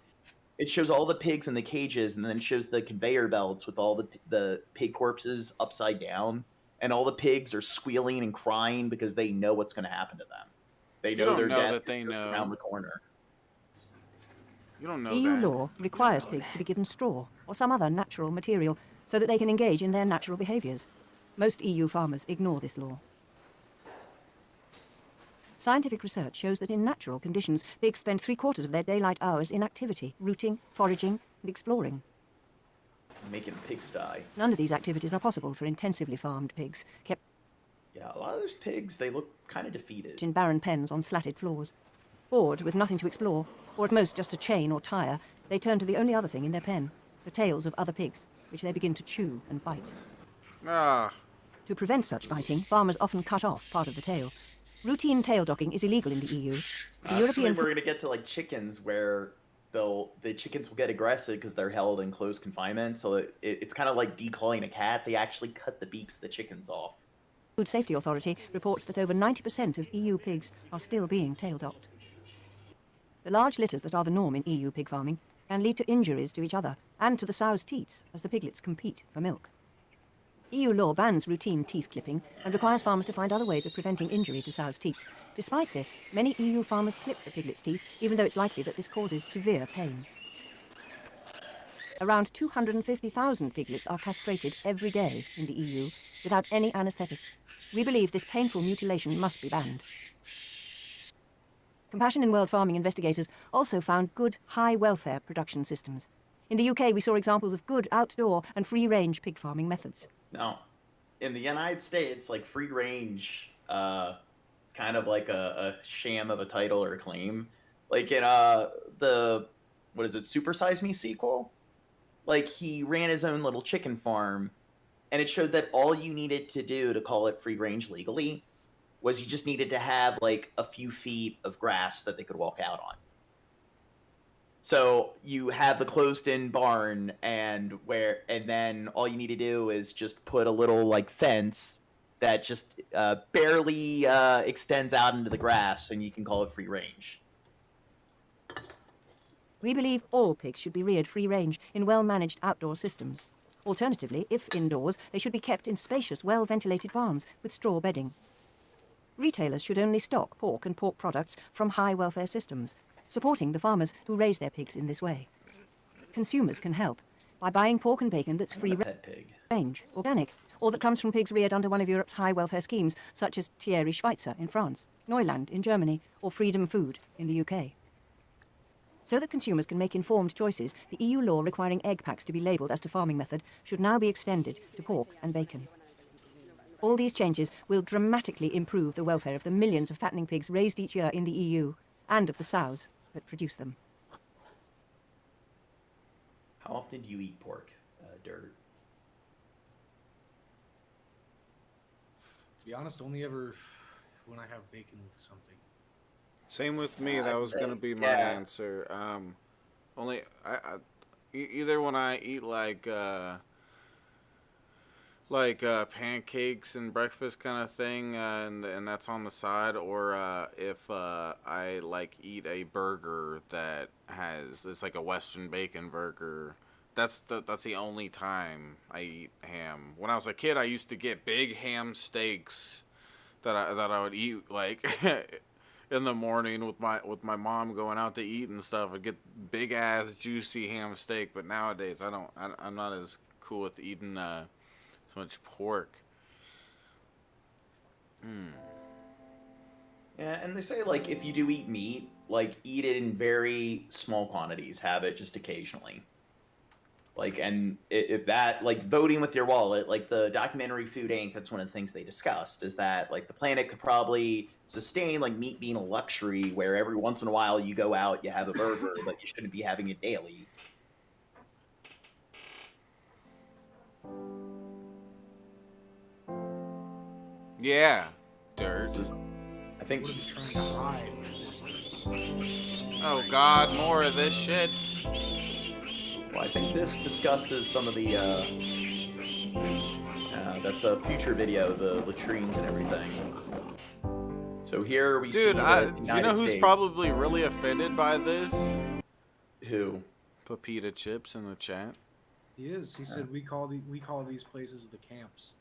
it shows all the pigs in the cages, and then it shows the conveyor belts with all the pig corpses upside down, and all the pigs are squealing and crying because they know what's going to happen to them. They know don't their know death that they is just know. around the corner. You don't know EU that. law requires pigs to be given straw or some other natural material so that they can engage in their natural behaviours. Most EU farmers ignore this law. Scientific research shows that in natural conditions, pigs spend 3/4 of their daylight hours in activity, rooting, foraging, and exploring. Making a pigsty. None of these activities are possible for intensively farmed pigs, kept Yeah, a lot of those pigs, they look kind of defeated. in barren pens on slatted floors. Bored with nothing to explore, or at most just a chain or tyre, they turn to the only other thing in their pen, the tails of other pigs, which they begin to chew and bite. Ah, To prevent such biting, farmers often cut off part of the tail. Routine tail docking is illegal in the EU. The European We're going to get to, like, chickens where the chickens will get aggressive because they're held in closed confinement. So it's kind of like declawing a cat. They actually cut the beaks of the chickens off. Food Safety Authority reports that over 90% of EU pigs are still being tail docked. The large litters that are the norm in EU pig farming can lead to injuries to each other and to the sows' teats as the piglets compete for milk. EU law bans routine teeth clipping and requires farmers to find other ways of preventing injury to sows' teats. Despite this, many EU farmers clip the piglets' teeth, even though it's likely that this causes severe pain. Around 250,000 piglets are castrated every day in the EU without any anaesthetic. We believe this painful mutilation must be banned. Compassion in World Farming investigators also found good high welfare production systems. In the UK, we saw examples of good outdoor and free-range pig farming methods. Now, in the United States, like, free range, kind of like a sham of a title or a claim. Like in the, what is it, Super Size Me sequel? Like, he ran his own little chicken farm, and it showed that all you needed to do to call it free range legally was you just needed to have, like, a few feet of grass that they could walk out on. So you have the closed-in barn, and then all you need to do is just put a little, like, fence that just barely extends out into the grass, and you can call it free range. We believe all pigs should be reared free-range in well-managed outdoor systems. Alternatively, if indoors, they should be kept in spacious, well-ventilated barns with straw bedding. Retailers should only stock pork and pork products from high-welfare systems, supporting the farmers who raise their pigs in this way. Consumers can help by buying pork and bacon that's free-range, organic, or that comes from pigs reared under one of Europe's high-welfare schemes, such as Thierry Schweitzer in France, Neuland in Germany, or Freedom Food in the UK. So that consumers can make informed choices, the EU law requiring egg packs to be labelled as to farming method should now be extended to pork and bacon. All these changes will dramatically improve the welfare of the millions of fattening pigs raised each year in the EU, and of the sows that produce them. How often do you eat pork, Dirt? To be honest, only ever when I have bacon with something. same with me. That was gonna be my answer. Only either when I eat like pancakes and breakfast kind of thing, and that's on the side, or if I like eat a burger that it's like a Western bacon burger. That's the only time I eat ham. When I was a kid, I used to get big ham steaks that I would eat like in the morning with my mom going out to eat and stuff. I'd get big ass juicy ham steak, but nowadays I'm not as cool with eating so much pork. Yeah, and they say like if you do eat meat, like eat it in very small quantities. Have it just occasionally. Like, and if that, like, voting with your wallet, like the documentary Food Inc., that's one of the things they discussed, is that, like, the planet could probably sustain, like, meat being a luxury, where every once in a while you go out, you have a burger, but you shouldn't be having it daily. Yeah, dirt. I think. Oh God, more of this shit. Well, I think this discusses some of the, that's a future video, the latrines and everything. So here we see Dude, the you know who's States. probably really offended by this? Who? Papita Chips in the chat. He is. He said we call these places the camps.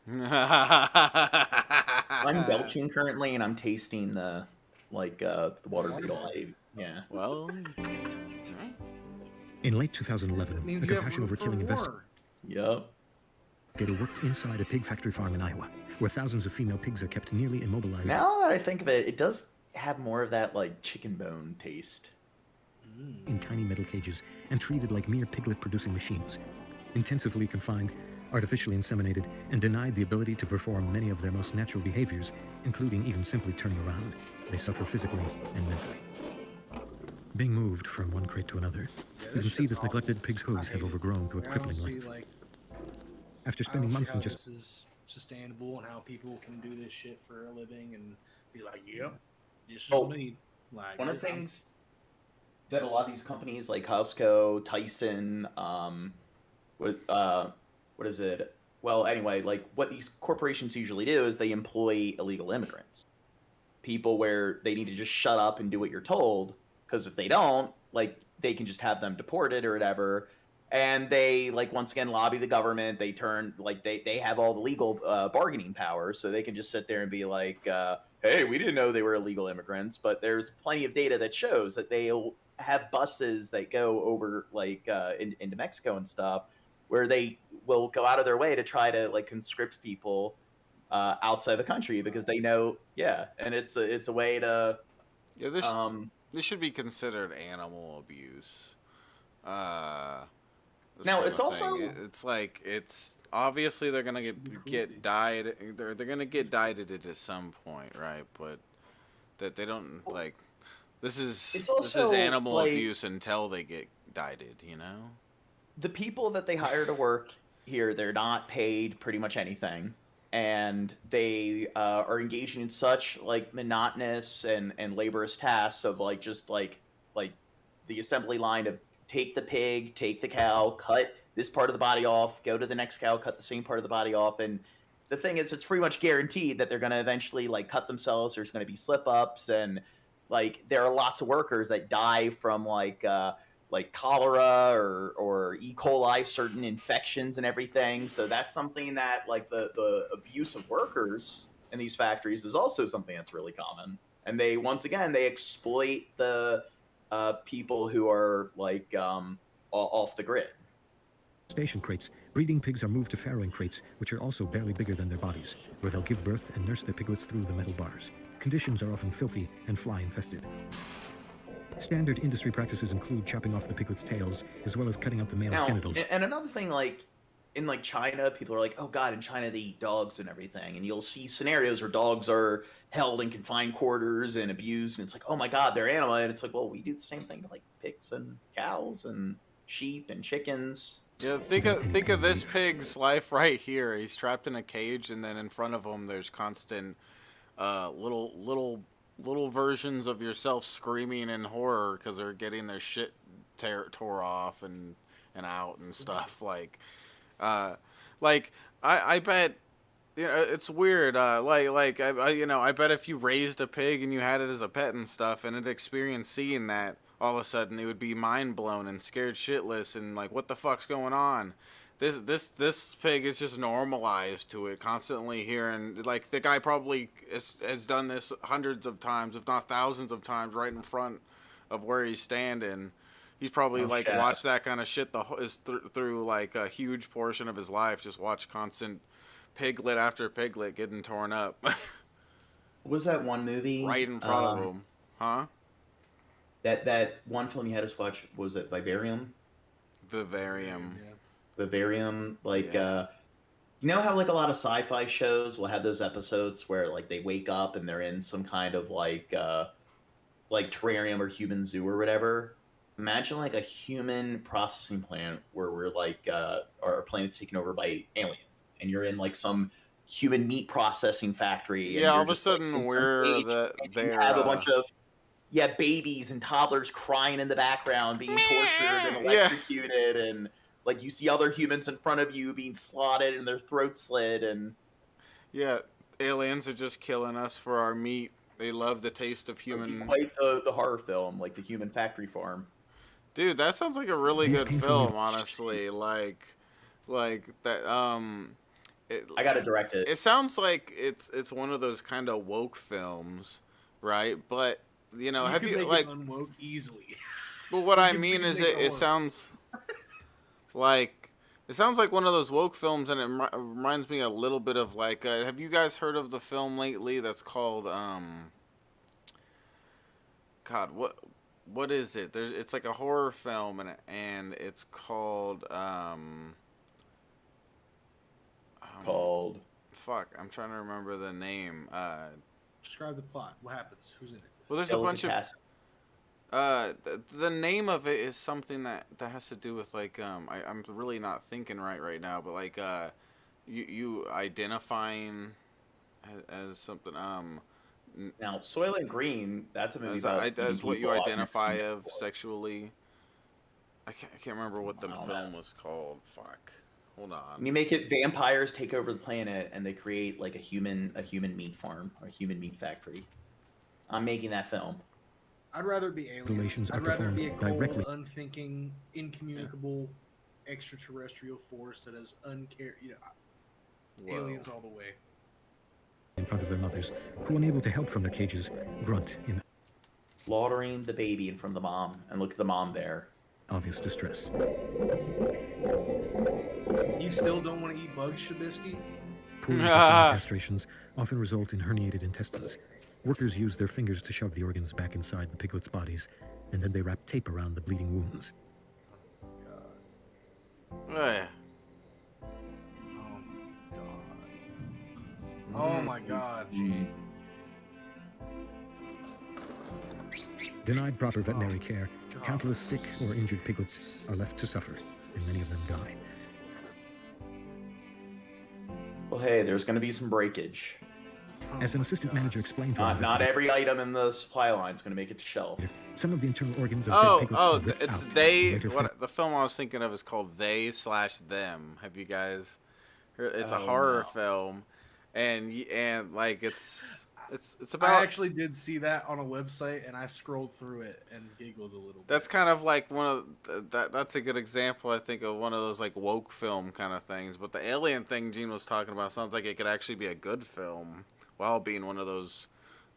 I'm belching currently, and I'm tasting the, like, the water beetle. Yeah. Well... In late 2011, the compassion over killing investigator worked inside a pig factory farm in Iowa, where thousands of female pigs are kept nearly immobilized. Now that I think of it, it does have more of that, like, chicken bone taste. In tiny metal cages and treated like mere piglet-producing machines. Intensively confined, artificially inseminated, and denied the ability to perform many of their most natural behaviors, including even simply turning around. They suffer physically and mentally. Being moved from one crate to another, you can see this neglected pig's hooves have overgrown to a crippling length. After spending months in just... This is sustainable and how people can do this shit for a living and be like, yep, this is me. Like, one of the things that a lot of these companies like Costco, Tyson, what is it? Well, anyway, like what these corporations usually do is they employ illegal immigrants. People where they need to just shut up and do what you're told. Because if they don't, like, they can just have them deported or whatever. And they, like, once again, lobby the government. They turn, like, they have all the legal bargaining power. So they can just sit there and be like, hey, we didn't know they were illegal immigrants. But there's plenty of data that shows that they'll have buses that go over, like, into Mexico and stuff, where they will go out of their way to try to, like, conscript people outside the country because they know, and it's a way to... Yeah, this should be considered animal abuse. Now it's also it's like it's obviously they're gonna get dyed. They're gonna get dieted at some point, right? But that they don't like. This is animal abuse until they get dieted. You know. The people that they hire to work here, they're not paid pretty much anything. And they are engaging in such like monotonous and laborious tasks of like just like the assembly line of take the pig, take the cow, cut this part of the body off, go to the next cow, cut the same part of the body off. And the thing is, it's pretty much guaranteed that they're going to eventually like cut themselves. There's going to be slip ups, and like there are lots of workers that die from like cholera or E. coli, certain infections and everything. So that's something that like the abuse of workers in these factories is also something that's really common. And they, once again, they exploit the people who are like off the grid. Station crates, breeding pigs are moved to farrowing crates, which are also barely bigger than their bodies, where they'll give birth and nurse their piglets through the metal bars. Conditions are often filthy and fly-infested. Standard industry practices include chopping off the piglet's tails, as well as cutting out the male's genitals. And another thing, like, in, like, China, people are like, oh, God, in China they eat dogs and everything. And you'll see scenarios where dogs are held in confined quarters and abused, and it's like, oh, my God, they're animal. And it's like, well, we do the same thing to, like, pigs and cows and sheep and chickens. Yeah, think of this pig's life right here. He's trapped in a cage, and then in front of him there's constant little versions of yourself screaming in horror because they're getting their shit tore off and out and stuff. I bet, you know, it's weird. I bet if you raised a pig and you had it as a pet and stuff, and it experienced seeing that, all of a sudden it would be mind blown and scared shitless and like, what the fuck's going on? This pig is just normalized to it, constantly hearing, like, the guy probably has done this hundreds of times, if not thousands of times, right in front of where he's standing. He's probably watched that kind of shit through like a huge portion of his life. Just watch constant piglet after piglet getting torn up. What was that one movie? Right in front of him, huh? That one film you had us watch, was it Vivarium? Vivarium. Yeah. Vivarium, like you know how like a lot of sci-fi shows will have those episodes where like they wake up and they're in some kind of like terrarium or human zoo or whatever. Imagine like a human processing plant where we're like our planet's taken over by aliens, and you're in like some human meat processing factory. Yeah, all of a sudden like, we're have a bunch of babies and toddlers crying in the background, being tortured and electrocuted, and like you see other humans in front of you being slotted and their throats slit, and aliens are just killing us for our meat. They love the taste of human. Quite the horror film, like the Human Factory Farm. Dude, that sounds like a really good film, honestly. Like that. I gotta direct it. It sounds like it's one of those kind of woke films, right? But have you like unwoke easily? Well, what I mean is it sounds like one of those woke films, and it reminds me a little bit of like. Have you guys heard of the film lately that's called God, what is it? It's like a horror film, and it's called called. Fuck, I'm trying to remember the name. Describe the plot. What happens? Who's in it? Well, there's a bunch of. The name of it is something that has to do with like I'm really not thinking right now, but like you identifying as something Now, Soylent Green, that's a movie that's what you identify of sexually. I can't remember what the film was called. Fuck. Hold on. You make it vampires take over the planet, and they create like a human meat farm or a human meat factory. I'm making that film. I'd rather it be aliens. Relations are I'd rather it performed be a cold, directly. unthinking, incommunicable extraterrestrial force that is aliens all the way. In front of their mothers, who, unable to help from their cages, grunt in Slaughtering the baby in front of the mom, and look at the mom there. obvious distress. You still don't want to eat bugs, Shabisky? Poor castrations often result in herniated intestines. Workers use their fingers to shove the organs back inside the piglets' bodies, and then they wrap tape around the bleeding wounds. Oh my god, G. Denied proper veterinary care, countless sick or injured piglets are left to suffer, and many of them die. Well, hey, there's going to be some breakage. As an assistant manager explained to Not every item in the supply line is going to make it to shelf. some of the internal organs of dead piglets are ripped it's out. they. The film I was thinking of is called They/Them. Have you guys heard? It's a horror film, and like it's about. I actually did see that on a website, and I scrolled through it and giggled a little bit. That's kind of like one of that's a good example, I think, of one of those like woke film kind of things. But the alien thing Gene was talking about sounds like it could actually be a good film while being one of those.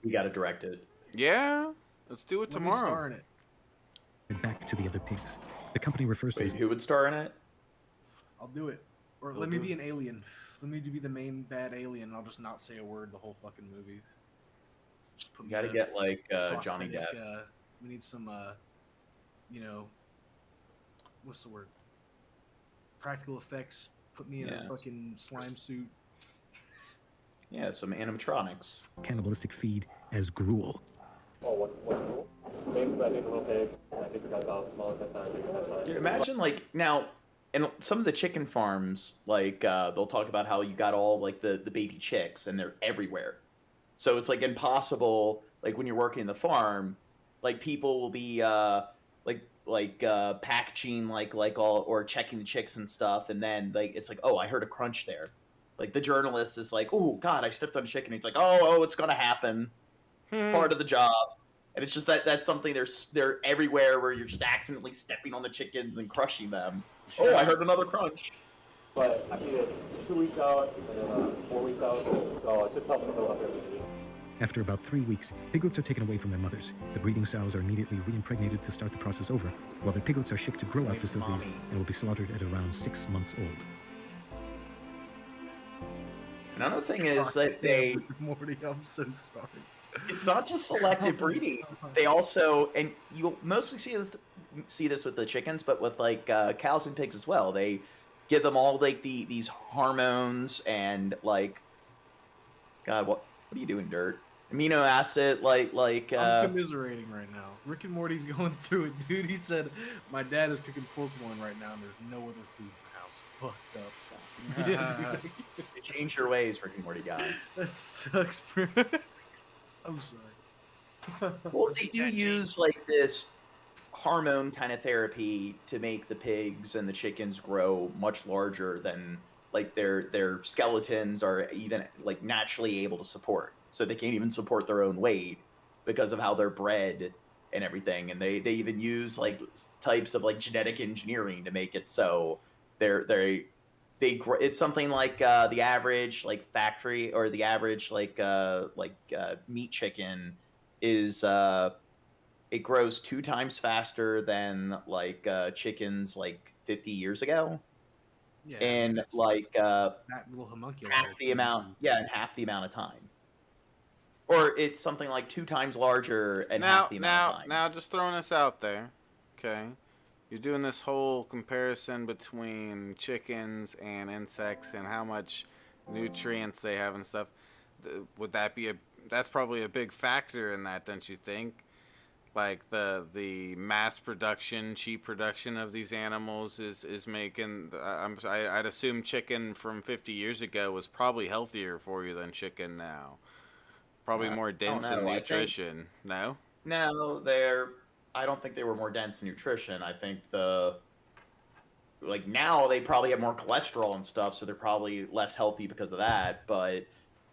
We got to direct it. Yeah, let's do it tomorrow. Let me star in it. Back to the other pigs. The company refers to Wait, this. who would star in it? I'll do it. Or let me be an alien. Let me be the main bad alien, and I'll just not say a word the whole fucking movie. Just put You got to get like Johnny prosthetic, Depp. We need some, what's the word? Practical effects. Put me in a fucking slime suit. Yeah, some animatronics. Cannibalistic feed as gruel. Oh, what's cool? Basically, I think the little pigs, I think we got about small intestine, big intestine. Dude, imagine like now, in some of the chicken farms, like they'll talk about how you got all like the baby chicks and they're everywhere. So it's like impossible. Like when you're working in the farm, like people will be packaging like all or checking the chicks and stuff, and then like it's like, oh, I heard a crunch there. Like the journalist is like, oh God, I stepped on a chicken. He's like, oh, it's gonna happen. Part of the job. And it's just that's something they're everywhere where you're just accidentally stepping on the chickens and crushing them. Oh, I heard another crunch. but I feed it 2 weeks out and then 4 weeks out. So it's just helping build up everything. After about 3 weeks, piglets are taken away from their mothers. The breeding sows are immediately re-impregnated to start the process over, while the piglets are shipped to grow-out facilities and will be slaughtered at around 6 months old. Another thing is that they... Morty, I'm so sorry. It's not just selective breeding. They also, and you'll mostly see this with the chickens, but with like cows and pigs as well. They give them all like these hormones and like, God, what are you doing, Dirt? Amino acid, like. I'm commiserating right now. Rick and Morty's going through it, dude. He said, "My dad is cooking pork loin right now, and there's no other food in the house." Fucked up. Yeah, change your ways, Rick and Morty guy. That sucks, bro. I'm sorry. Well, they do use like this hormone kind of therapy to make the pigs and the chickens grow much larger than like their skeletons are even like naturally able to support. So they can't even support their own weight because of how they're bred and everything. And they even use like types of like genetic engineering to make it so they it's something like the average like factory or the average like meat chicken is it grows 2 times faster than like chickens like 50 years ago. Yeah, and like that little homunculus half the amount, in half the amount of time. Or it's something like 2 times larger and half the amount of time. Now, just throwing this out there, okay? You're doing this whole comparison between chickens and insects and how much nutrients they have and stuff. Would that be that's probably a big factor in that, don't you think? Like the mass production, cheap production of these animals is making. I'd assume chicken from 50 years ago was probably healthier for you than chicken now. Probably more dense in nutrition. No? No, I don't think they were more dense in nutrition. I think now they probably have more cholesterol and stuff, so they're probably less healthy because of that. But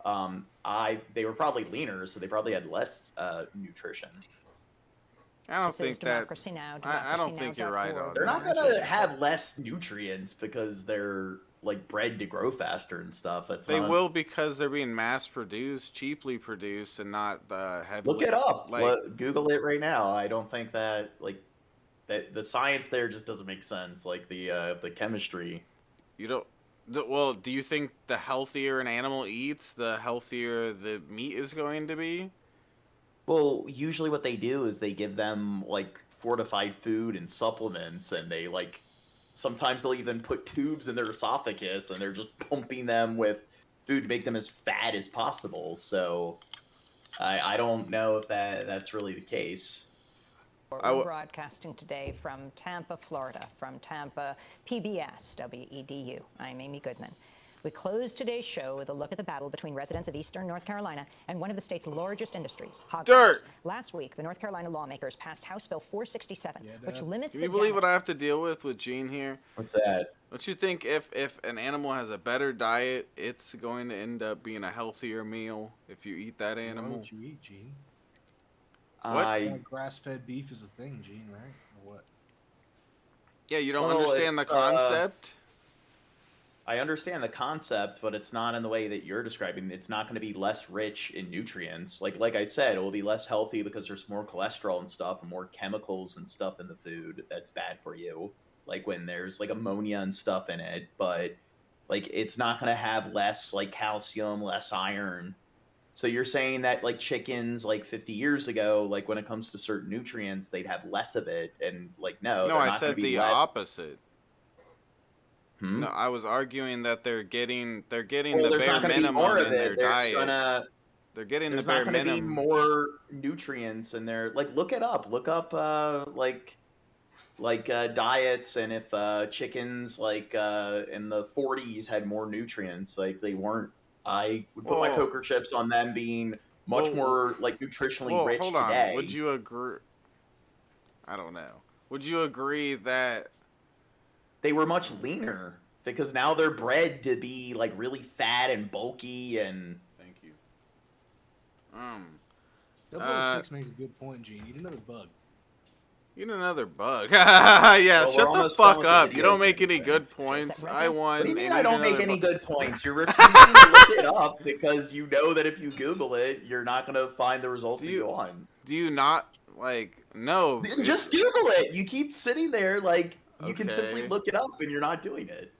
they were probably leaner, so they probably had less nutrition. I don't think that. I don't think you're right on that. They're not gonna have less nutrients because they're like bred to grow faster and stuff. They will because they're being mass produced, cheaply produced, and not heavily. Look it up. Google it right now. I don't think that the science there just doesn't make sense. Like the chemistry. You don't. Well, do you think the healthier an animal eats, the healthier the meat is going to be? Well, usually what they do is they give them like fortified food and supplements, and they sometimes they'll even put tubes in their esophagus, and they're just pumping them with food to make them as fat as possible. So I don't know if that's really the case. We're broadcasting today from Tampa, Florida, from Tampa PBS WEDU. I'm Amy Goodman. We close today's show with a look at the battle between residents of eastern North Carolina and one of the state's largest industries, hog farms. Last week, the North Carolina lawmakers passed House Bill 467, which limits. Can you believe what I have to deal with Gene here? What's that? Don't you think if an animal has a better diet, it's going to end up being a healthier meal if you eat that animal? What you eat, Gene? What? Grass-fed beef is a thing, Gene, right? Or what? Yeah, you don't understand the concept? I understand the concept, but it's not in the way that you're describing. It's not going to be less rich in nutrients. Like I said, it will be less healthy because there's more cholesterol and stuff and more chemicals and stuff in the food that's bad for you. Like when there's like ammonia and stuff in it, but like it's not going to have less like calcium, less iron. So you're saying that like chickens like 50 years ago, like when it comes to certain nutrients, they'd have less of it, and like no, I said the opposite. Hmm? No, I was arguing that they're getting the bare minimum in their diet. They're getting the bare minimum. There's not going to be more nutrients in there. Like look it up. Look up diets, and if chickens like in the 40s had more nutrients, like they weren't. I would put my poker chips on them being much more like nutritionally rich hold today. On. Would you agree? I don't know. Would you agree that they were much leaner because now they're bred to be like really fat and bulky and. Thank you. 006 makes a good point, Gene. Eat another bug. Eat another bug. Yeah, Well, shut the fuck up. You don't make any good points. I won. What do you mean and I eat don't make another any bug. good points? You're refusing to look it up because you know that if you Google it, you're not going to find the results that you want. Do you not, like, no. Just Google it. You keep sitting there like you can simply Okay. look it up and you're not doing it.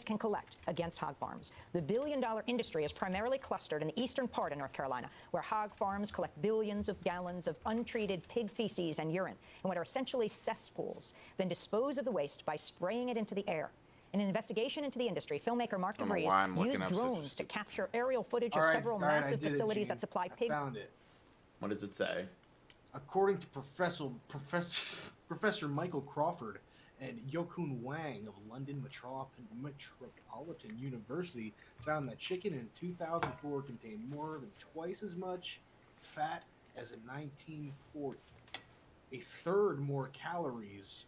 Can collect against hog farms. The billion-dollar industry is primarily clustered in the eastern part of North Carolina, where hog farms collect billions of gallons of untreated pig feces and urine in what are essentially cesspools, then dispose of the waste by spraying it into the air. In an investigation into the industry, filmmaker Mark DeVries used drones to capture aerial footage of several massive facilities that supply pig. I found it. What does it say? According to Professor Michael Crawford and Yokun Wang of London Metropolitan University, found that chicken in 2004 contained more than twice as much fat as in 1940, a third more calories,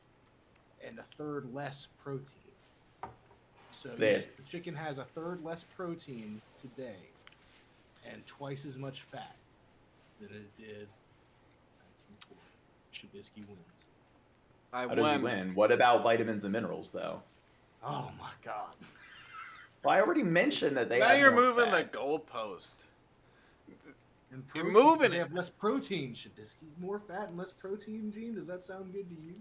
and a third less protein. So yes, the chicken has a third less protein today and twice as much fat than it did in 1940. Trubisky wins. How does he win? What about vitamins and minerals, though? Oh my god. Well, I already mentioned that they Now have you're more moving fat. the goalpost. You're moving they it. have less protein. Trubisky, more fat and less protein, Gene? Does that sound good to you?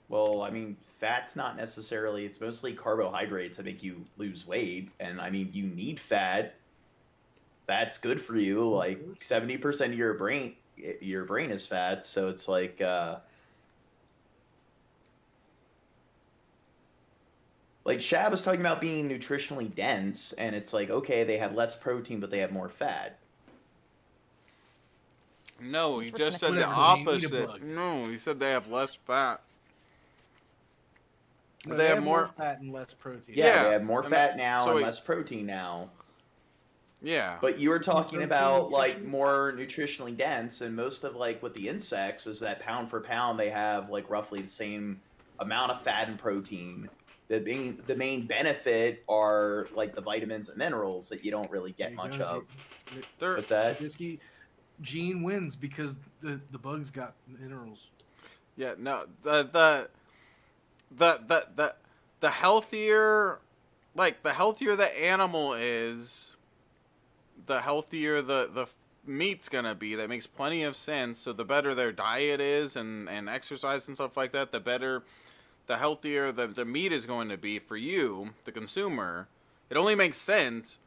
Well, I mean, fat's not necessarily, it's mostly carbohydrates that make you lose weight. And I mean, you need fat. Fat's good for you. Like 70% of your brain is fat. So it's like, Shab was talking about being nutritionally dense, and it's like, okay, they have less protein, but they have more fat. No, he just said the opposite. No, he said they have less fat. No, they have more fat and less protein. Yeah, they have more fat now and less protein now. Yeah. But you were talking about like more nutritionally dense, and most of like with the insects is that pound for pound they have like roughly the same amount of fat and protein. The main benefit are like the vitamins and minerals that you don't really get much of. What's that? Gene wins because the bugs got minerals. Yeah, no, the healthier, like the healthier the animal is, the healthier the meat's gonna be. That makes plenty of sense. So the better their diet is and exercise and stuff like that, the healthier the meat is going to be for you, the consumer. It only makes sense.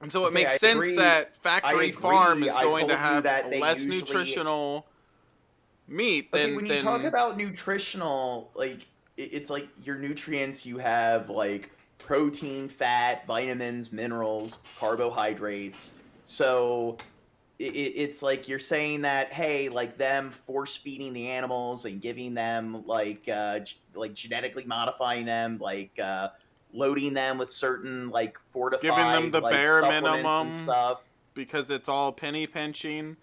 And so it makes sense that factory farm is going to have less nutritional meat than... when you talk about nutritional, like, it's like your nutrients, you have, like, protein, fat, vitamins, minerals, carbohydrates. So it's like you're saying that, hey, like them force feeding the animals and giving them like genetically modifying them, like loading them with certain like fortified, giving them the like, bare supplements minimum and stuff, because it's all penny pinching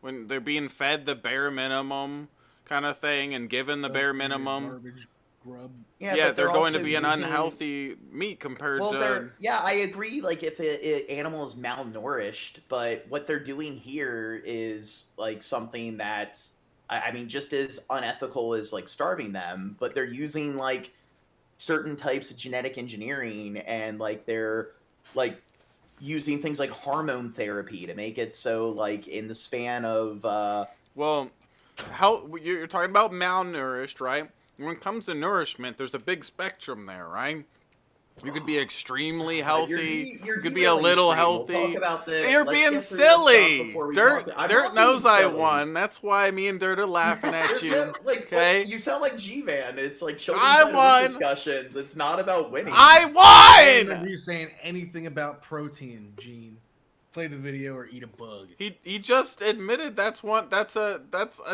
when they're being fed the bare minimum kind of thing and given the bare minimum. Garbage, grub. Yeah, they're going to be an unhealthy meat compared to... Yeah, I agree, like, if an animal is malnourished, but what they're doing here is, like, something that's, I mean, just as unethical as, like, starving them, but they're using, like, certain types of genetic engineering, and, like, they're, like, using things like hormone therapy to make it so, like, in the span of... Well, how you're talking about malnourished, right? When it comes to nourishment, there's a big spectrum there, right? You could be extremely healthy. You could be a little healthy. We'll talk about this. You're being silly. Dirt knows I silly. won. That's why me and Dirt are laughing at you. Okay? You sound like G-Man. It's like children's discussions. It's not about winning. I won! I don't remember you saying anything about protein, Gene. Play the video or eat a bug. He just admitted that's a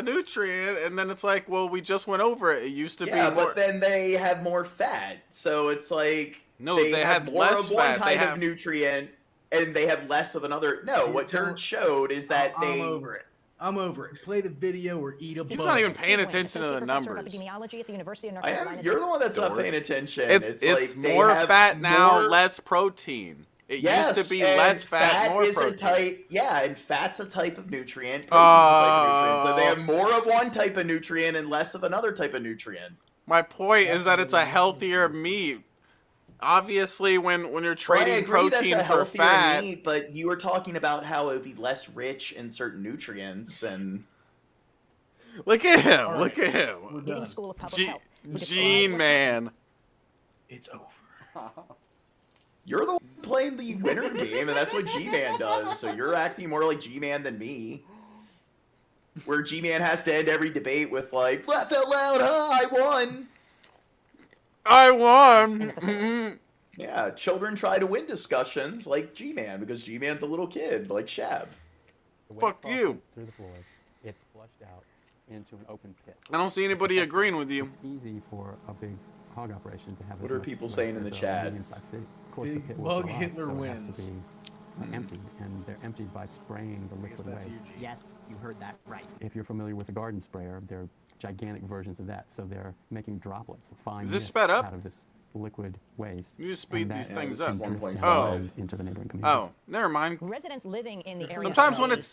nutrient, and then it's like, well, we just went over it. It used to be more... but then they have more fat, so it's like they have more less of one fat. kind of nutrient, and they have less of another. No, what Dirt showed is that I'm over it. I'm over it. Play the video or eat a bug. He's not even paying attention to the numbers. I am. You're the one that's not paying attention. It's more fat now, less protein. It used to be less fat, more protein. And fat's a type of nutrient. Protein's a type of nutrient. So they have more of one type of nutrient and less of another type of nutrient. My point is that it's a healthier meat. Obviously, when you're trading protein for fat, meat, but you were talking about how it would be less rich in certain nutrients, and look at him, look at him, Gene man. It's over. You're the one playing the winner game, and that's what G-Man does. So you're acting more like G-Man than me. Where G-Man has to end every debate with like, laugh out loud, huh? I won. I won. Yeah, children try to win discussions like G-Man because G-Man's a little kid, like Shab. Fuck you. Through the floors, it's flushed out into an open pit. I don't see anybody agreeing with you. It's easy for a big hog operation to have. What are people saying in the chat? Big Bug Hitler wins. Emptied, and they're emptied by spraying the liquid waste. Yes, you heard that right. If you're familiar with a garden sprayer, they're gigantic versions of that, so they're making droplets of fine Is this mist sped up? out of this liquid waste. You just speed these things up. Into the neighboring communities. Oh, never mind. Residents living in the area sometimes when it's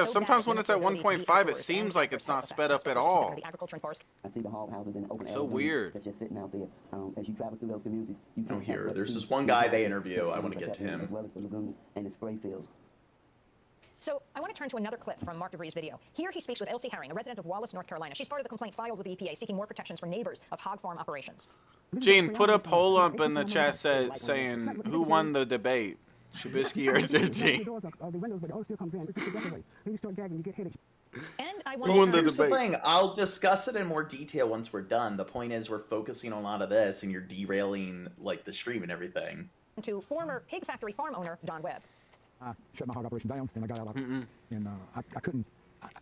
sometimes when it's at 1.5, it seems like it's not sped up at all. I see the hog houses in the open. It's so weird. That's just sitting out there. As you travel through those communities, you Oh, here, there's this one guy they interview. I want to get to him. As well as the lagoons and the spray fields. So I want to turn to another clip from Mark DeVries' video. Here he speaks with Elsie Herring, a resident of Wallace, North Carolina. She's part of the complaint filed with the EPA seeking more protections for neighbors of hog farm operations. Gene, put a poll up in the chat saying who won the debate, Trubisky or Gene. And I want Here's the thing. I'll discuss it in more detail once we're done. The point is we're focusing on a lot of this, and you're derailing like the stream and everything. To former pig factory farm owner Don Webb. I shut my hog operation down, and I got out of it. And I couldn't.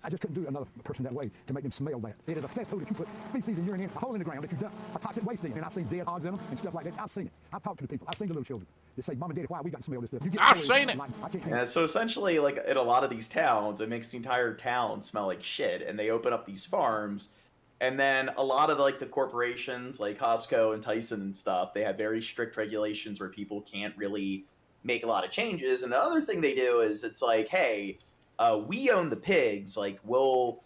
I just couldn't do another person that way to make them smell bad. It is a cesspool that you put feces and urine in, a hole in the ground that you dump a toxic waste in. And I've seen dead hogs in them and stuff like that. I've seen it. I've talked to the people. I've seen the little children. They say, Mom and Daddy, why we got to smell this stuff? I've seen it. Yeah, so essentially, like in a lot of these towns, it makes the entire town smell like shit. And they open up these farms. And then a lot of like the corporations like Costco and Tyson and stuff, they have very strict regulations where people can't really make a lot of changes. And the other thing they do is it's like, hey, we own the pigs. Like, we'll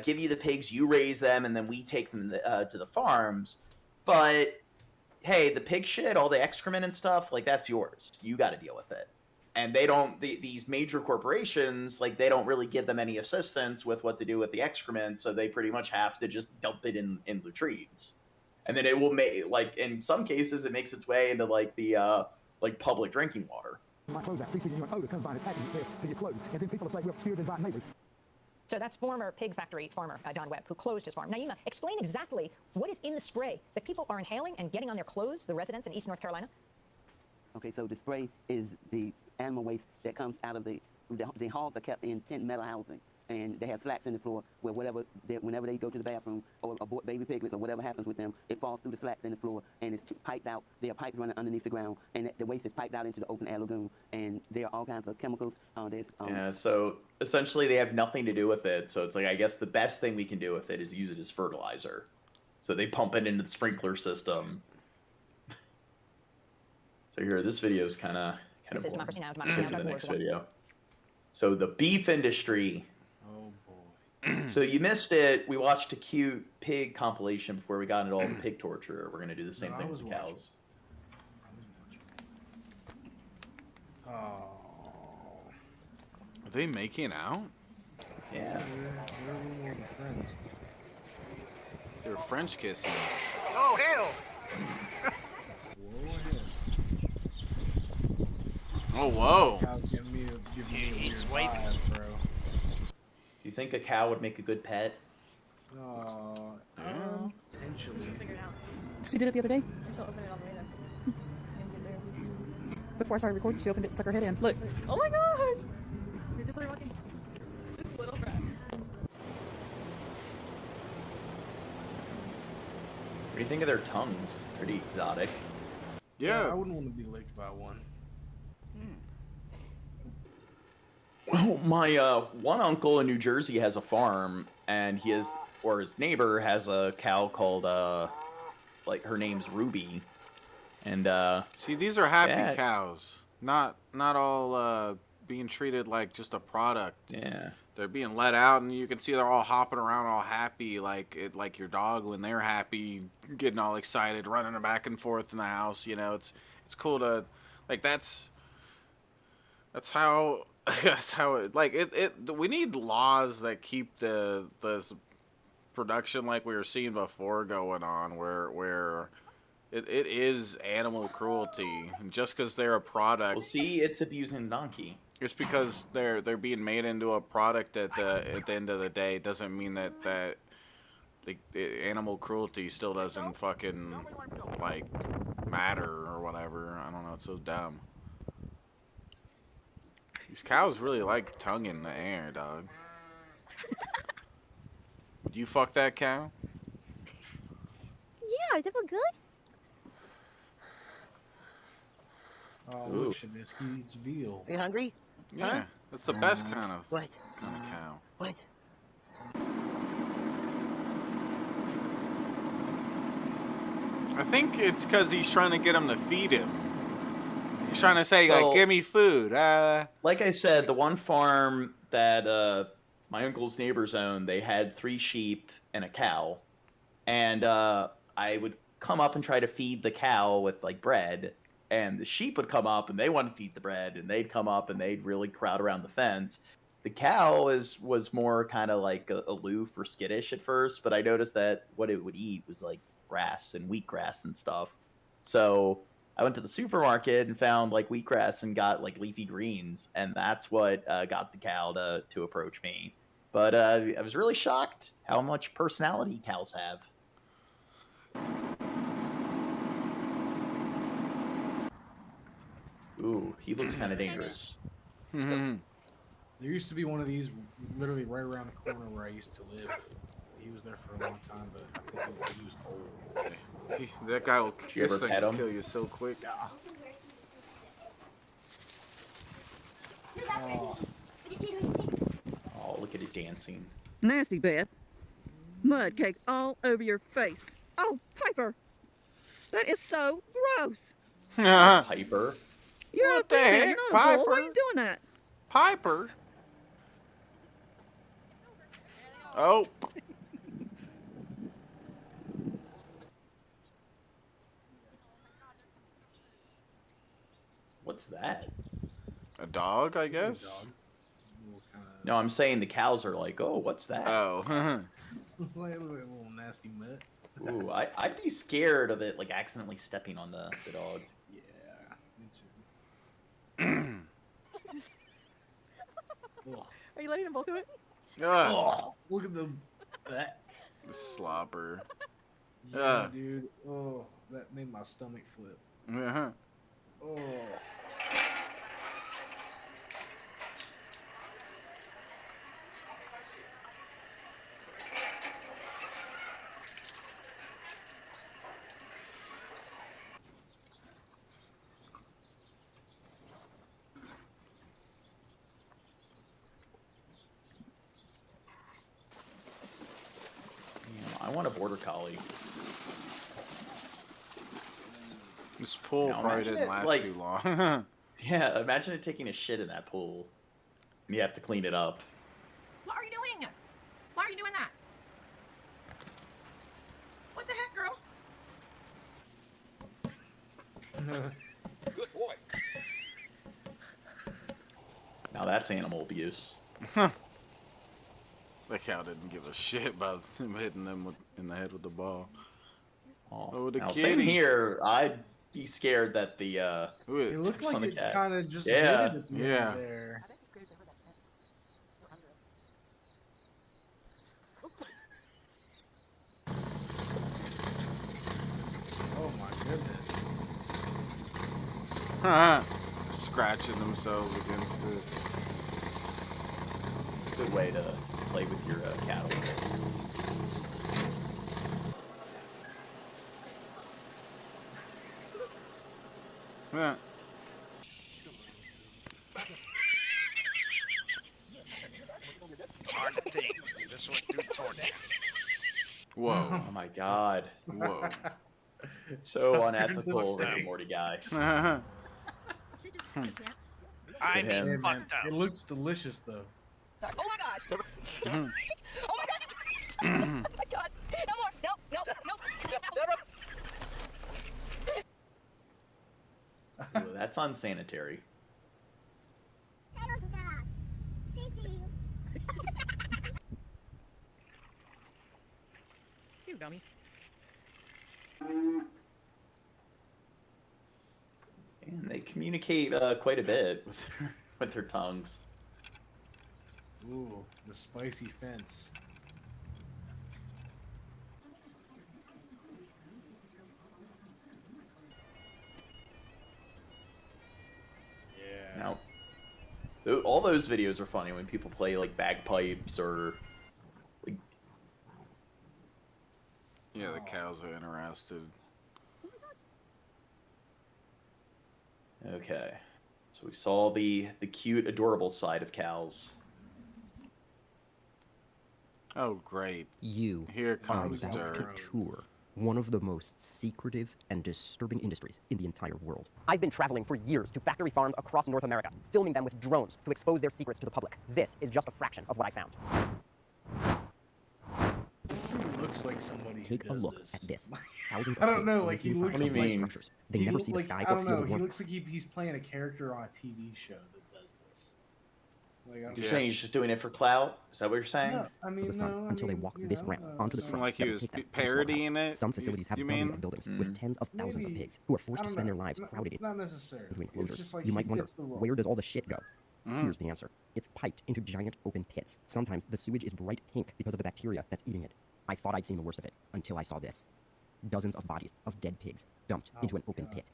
give you the pigs, you raise them, and then we take them to the farms. But, hey, the pig shit, all the excrement and stuff, like, that's yours. You got to deal with it. And they don't, these major corporations, like, they don't really give them any assistance with what to do with the excrement, so they pretty much have to just dump it in latrines. And then it will make, like, in some cases, it makes its way into, like, the, like, public drinking water. My clothes out, feces and urine odor comes by and package it to your clothes. And then people will say, we're scared to invite neighbors. So that's former pig factory farmer Don Webb, who closed his farm. Naima, explain exactly what is in the spray that people are inhaling and getting on their clothes, the residents in East North Carolina? Okay, so the spray is the animal waste that comes out of the hogs are kept in tent metal housing. And they have slats in the floor where whenever they go to the bathroom or abort baby piglets or whatever happens with them, it falls through the slats in the floor and it's piped out. There are pipes running underneath the ground, and the waste is piped out into the open air lagoon. And there are all kinds of chemicals. Yeah, so essentially they have nothing to do with it. So it's like, I guess the best thing we can do with it is use it as fertilizer. So they pump it into the sprinkler system. So here, this video is kind of boring. Let's get to the next video. So the beef industry. So you missed it. We watched a cute pig compilation before we got into all the pig torture. We're going to do the same thing with the cows. Are they making out? Yeah. They're French kissing. Oh, hell! Oh, whoa. He's waving. Do you think a cow would make a good pet? Potentially. She did it the other day. She'll open it on the way there. Before I started recording, she opened it, stuck her head in. Look. Oh my gosh! You're just like walking. This little brat. What do you think of their tongues? Pretty exotic. Yeah. I wouldn't want to be licked by one. Well, my one uncle in New Jersey has a farm, and his neighbor has a cow called, like, her name's Ruby, And see, these are happy yeah. cows, not all being treated like just a product. Yeah. They're being let out, and you can see they're all hopping around, all happy, like your dog when they're happy, getting all excited, running back and forth in the house. You know, it's cool to, like, that's how it, like it. We need laws that keep the production like we were seeing before going on, where it is animal cruelty, and just because they're a product. Well, see, it's abusing donkey. It's because they're being made into a product at the end of the day. Doesn't mean that the animal cruelty still doesn't fucking like matter or whatever. I don't know. It's so dumb. These cows really like tongue in the air, dog. Would you fuck that cow? Yeah, that look good. Oh, look, Shabisky eats veal. Are you hungry? Yeah, huh? That's the best kind of What? cow. What? I think it's because he's trying to get him to feed him. He's trying to say, Well, like, give me food. Like I said, the one farm that my uncle's neighbors owned, they had 3 sheep and a cow. And I would come up and try to feed the cow with, like, bread. And the sheep would come up and they wanted to eat the bread. And they'd come up and they'd really crowd around the fence. The cow was more kind of like aloof or skittish at first. But I noticed that what it would eat was, like, grass and wheatgrass and stuff. So I went to the supermarket and found like wheatgrass and got like leafy greens, and that's what got the cow to approach me. But I was really shocked how much personality cows have. Ooh, he looks kind of dangerous. There used to be one of these literally right around the corner where I used to live. He was there for a long time, but I think he was old. That guy will You ever pet him? kill you so quick. Oh, look at it dancing. Nasty, Beth. Mud cake all over your face. Oh, Piper. That is so gross. Piper? You're What a the female, heck, you're not a boy. Why are Piper? you doing that? Piper? Oh. What's that? A dog, I guess? No, I'm saying the cows are like, oh, what's that? Oh. It's like a little nasty mutt. Ooh, I'd be scared of it, like, accidentally stepping on the dog. Yeah, me too. Are you letting them both do it? Oh, look at the slobber. Yeah, dude. Oh, that made my stomach flip. Uh-huh. Oh. I want a border collie. This pool Now, probably imagine didn't it, last like- too long. Yeah, imagine it taking a shit in that pool. And you have to clean it up. What are you doing? Why are you doing that? What the heck, girl? Good boy. Now that's animal abuse. The cow didn't give a shit about him hitting them in the head with the ball. Oh, the Now, kitty. same here. I'd be scared that the It looked steps on like the it cat. kind of just Yeah. did it at the end Yeah. there. Oh my goodness. Scratching themselves against it. It's a good way to play with your cattle. Yeah. It's hard to think. This went through torture. Whoa. Oh my god. Whoa. So unethical, Rick and Morty guy. I mean, him. fucked up. It looks delicious though. Oh my gosh! Oh my god! Oh my god! No more! No! Ooh, that's unsanitary. You dummy. And they communicate quite a bit with their tongues. Ooh, the spicy fence. Yeah. Now, all those videos are funny when people play like bagpipes or like. Yeah, the cows are interested. Okay, so we saw the cute, adorable side of cows. Oh, great. You Here are comes about to dirt. tour one of the most secretive and disturbing industries in the entire world. I've been traveling for years to factory farms across North America, filming them with drones to expose their secrets to the public. This is just a fraction of what I found. This dude looks like somebody. Take a look at this. Thousands I of don't pigs know, live like he inside looks complex like structures. They he never look see the like, sky I or don't feel know. the He warmth. looks like he's playing a character on a TV show that does this. Like, I don't You're saying he's just doing it for clout? Is that what you're saying? No, I mean, For the sun no, I until they mean, walk you this know, ramp onto the Seemed track like he that will was take them to the parodying slaughterhouse. it. Some facilities have You dozens mean? of buildings with tens of thousands of Maybe- pigs who are forced I to don't spend their know. lives Not- crowded Not necessarily. into It's enclosures. just like You he might wonder, fits the role. where does all the shit go? Mm. Here's the answer. It's piped into giant open pits. Sometimes the sewage is bright pink because of the bacteria that's eating it. I thought I'd seen the worst of it until I saw this. Dozens of bodies of dead pigs dumped into an open pit.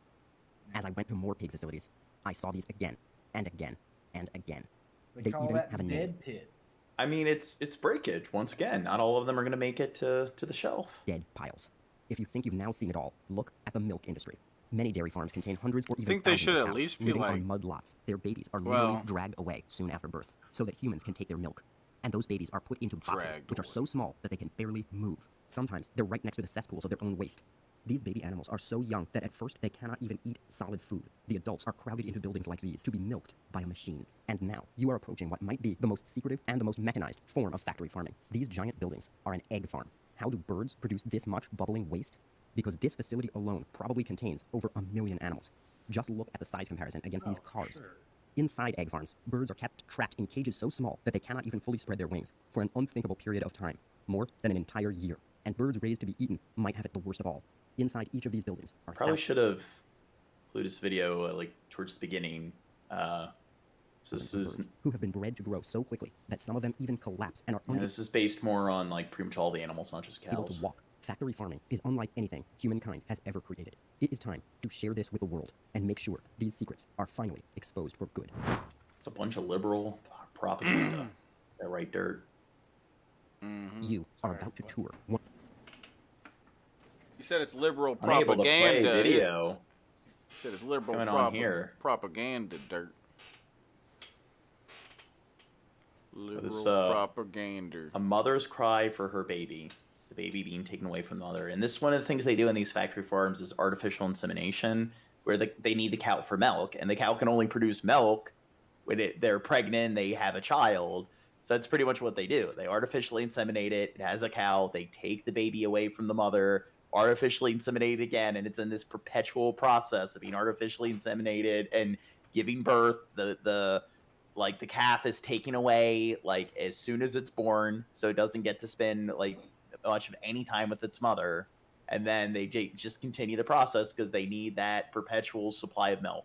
As I went to more pig facilities, I saw these again and again and again. They They call even that have a name. dead pit. I mean, it's breakage. Once again, not all of them are going to make it to the shelf. Dead piles. If you think you've now seen it all, look at the milk industry. Many dairy farms contain hundreds or even think they thousands should of at cows least be living like- on mud lots. Their babies are literally Well- dragged away soon after birth so that humans can take their milk. And those babies are put into boxes, Dragged which are so small that they can barely move. Sometimes they're right next to the cesspools of their own waste. These baby animals are so young that at first they cannot even eat solid food. The adults are crowded into buildings like these to be milked by a machine. And now you are approaching what might be the most secretive and the most mechanized form of factory farming. These giant buildings are an egg farm. How do birds produce this much bubbling waste? Because this facility alone probably contains over 1 million animals. Just look at the size comparison against these cars. Sure. Inside egg farms, birds are kept trapped in cages so small that they cannot even fully spread their wings for an unthinkable period of time, more than an entire year. And birds raised to be eaten might have it the worst of all. Inside each of these buildings are Probably thousands should have included this video like towards the beginning. So this of is birds who have been bred to grow so quickly that some of them even collapse and are yeah, this is based more on like pretty much all the animals, not just unable cows. to walk. Factory farming is unlike anything humankind has ever created. It is time to share this with the world and make sure these secrets are finally exposed for good. It's a bunch of liberal propaganda. That right dirt. You are about to tour one. He said it's liberal Unable to play propaganda. video. He said it's liberal What's going on here? propaganda dirt. Liberal This, propaganda. A mother's cry for her baby. The baby being taken away from the mother. And this is one of the things they do in these factory farms is artificial insemination, where they need the cow for milk, and the cow can only produce milk when they're pregnant, they have a child. So that's pretty much what they do. They artificially inseminate it. It has a cow. They take the baby away from the mother, artificially inseminate it again, and it's in this perpetual process of being artificially inseminated and giving birth. The calf is taken away like as soon as it's born, so it doesn't get to spend like much of any time with its mother, and then they just continue the process because they need that perpetual supply of milk.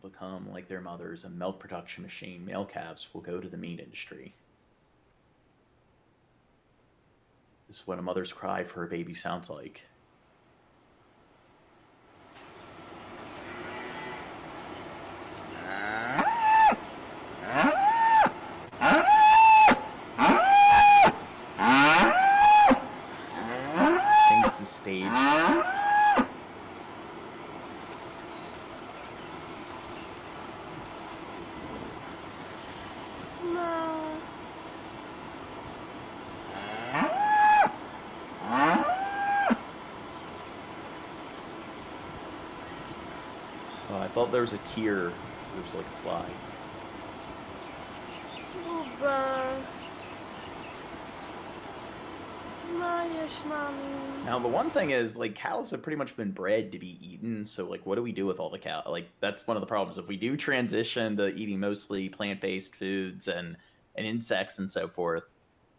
Become like their mothers, a milk production machine. Male calves will go to the meat industry. This is what a mother's cry for her baby sounds like. I think it's the stage. Oh, I thought there was a tear. It was like a fly. Booba. Mayash, mommy. Now, the one thing is, like, cows have pretty much been bred to be eaten, so, like, what do we do with all the cow? Like, that's one of the problems. If we do transition to eating mostly plant-based foods and insects and so forth,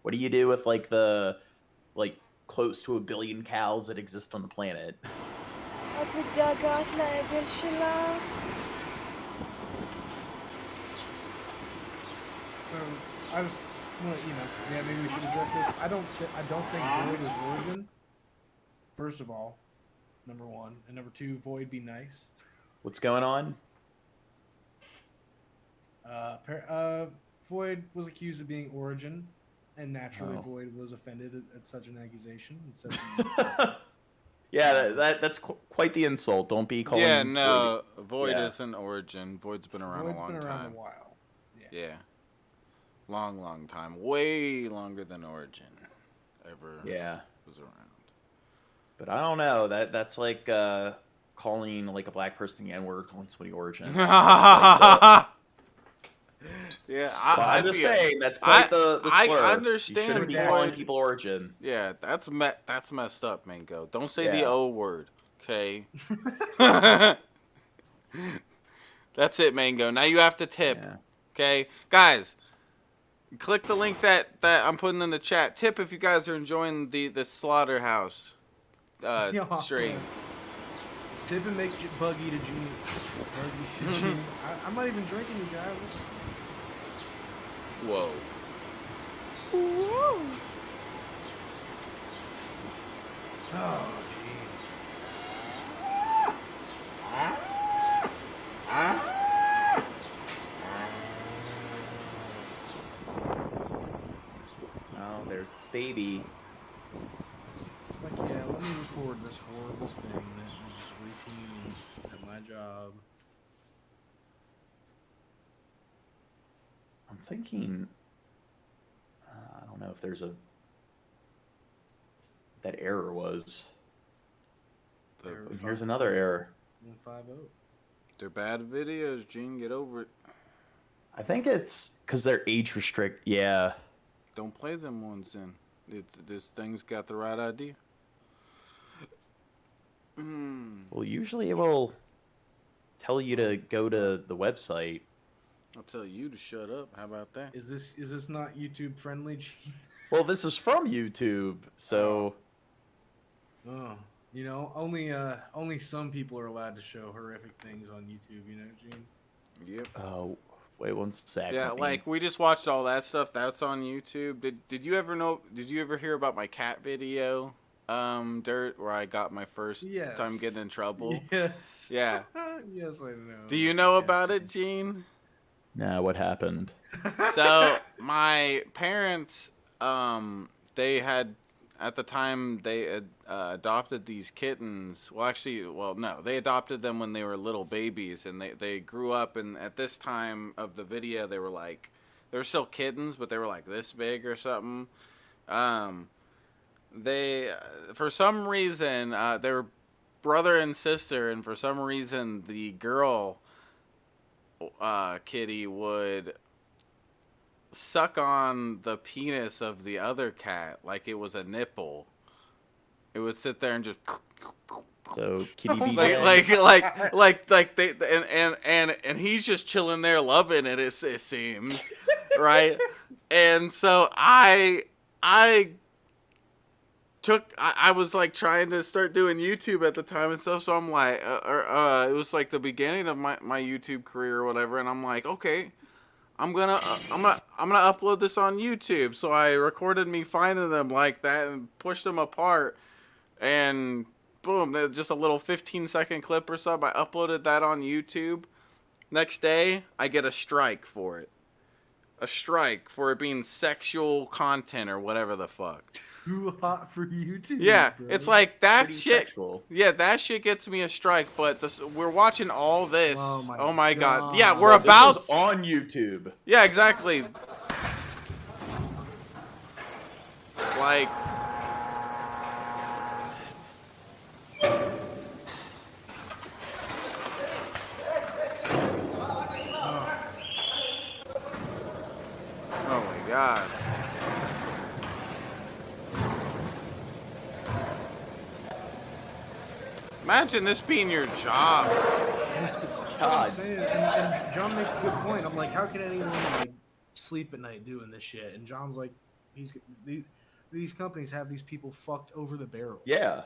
what do you do with, like, the, like, close to 1 billion cows that exist on the planet? I just want to, yeah, maybe we should address this. I don't think Void is origin. First of all, number one, and number two, Void be nice. What's going on? Void was accused of being origin, and naturally, Oh. Void was offended at such an accusation. And said, Yeah, that's quite the insult. Don't be calling. Yeah, no, Void. Void isn't origin. Void's been around Void's a long been around time. a while. Yeah. Long time. Way longer than Origin ever was around. But I don't know. That's like calling like a black person the N-word, calling somebody Origin. Yeah, I'm just saying that's quite the slur. I understand. You shouldn't be calling people Origin. Yeah, that's messed up, Mango. Don't say Yeah. the O word, okay? That's it, Mango. Now you have to tip, okay? Guys, click the link that I'm putting in the chat. Tip if you guys are enjoying the slaughterhouse stream. Tip and make Buggy to Gene. Buggy to Gene. I'm not even drinking, you guys. Whoa. Whoa. Oh, Oh, there's this baby. Like, yeah, let me record this horrible thing that is just routine at my job. I'm thinking. I don't know if there's a. That error was. Here's another error. 150. They're bad videos, Gene. Get over it. I think it's because they're age restricted. Yeah. Don't play them ones then. This thing's got the right idea. Well, usually it will tell you to go to the website. I'll tell you to shut up. How about that? Is this not YouTube friendly, Gene? Well, this is from YouTube, so. Oh, you know, only some people are allowed to show horrific things on YouTube. You know, Gene. Yep. Oh, wait 1 second. Yeah, like we just watched all that stuff. That's on YouTube. Did you ever know? Did you ever hear about my cat video, Dirt, where I got my first time getting in trouble? Yes. Yeah. Yes, I know. Do you know about it, Gene? Nah, what happened? So my parents, they had at the time they adopted these kittens. Well, actually, no, they adopted them when they were little babies, and they grew up. And at this time of the video, they were still kittens, but they were like this big or something. They, for some reason, they were brother and sister, and for some reason, the girl kitty would suck on the penis of the other cat like it was a nipple. It would sit there and just so kitty be like they and he's just chilling there loving it. It seems right, and so I was like trying to start doing YouTube at the time and stuff, so I'm like, it was like the beginning of my YouTube career or whatever, and I'm like, okay, I'm gonna upload this on YouTube. So I recorded me finding them like that and pushed them apart, and boom, just a little 15-second clip or something. I uploaded that on YouTube. Next day, I get a strike for it. A strike for it being sexual content or whatever the fuck. Too hot for YouTube. Yeah, bro. it's like that Pretty shit. sexual. Yeah, that shit gets me a strike. But we're watching all this. Oh my god. Yeah, Well, we're about this is on YouTube. Yeah, exactly. Like. god. Imagine this being your job. God. And John makes a good point. I'm like, how can anyone like sleep at night doing this shit? And John's like, these companies have these people fucked over the barrel. Yeah.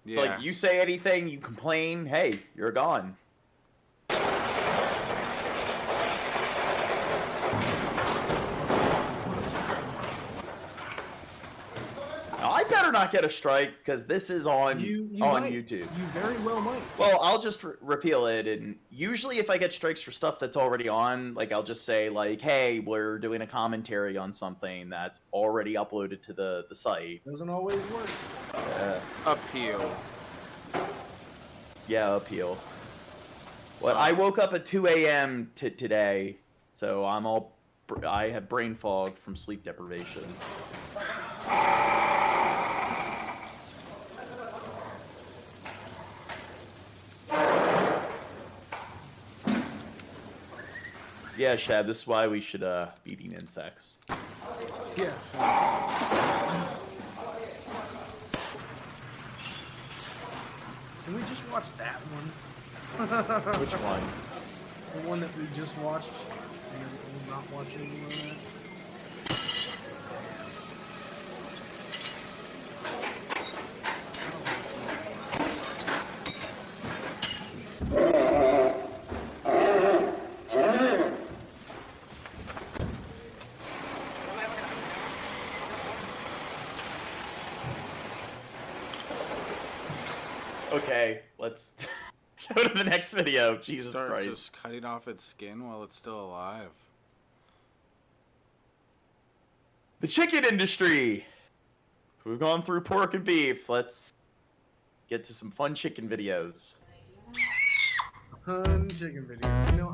It's like, you say anything, you complain, hey, you're gone. I better not get a strike because this is on YouTube. You very well might. Well, I'll just repeal it, and usually if I get strikes for stuff that's already on, like I'll just say like, "Hey, we're doing a commentary on something that's already uploaded to the site." Doesn't always work. Appeal. Yeah, appeal. Well, I woke up at 2 a.m. today, so I have brain fog from sleep deprivation. Yeah, Shab, this is why we should be eating insects. Yes. Can we just watch that one? Which one? The one that we just watched. And we're not watching anymore. Okay, let's go to the next video. Jesus Christ. Just cutting off its skin while it's still alive. The chicken industry. We've gone through pork and beef. Let's get to some fun chicken videos. Fun chicken videos. You know,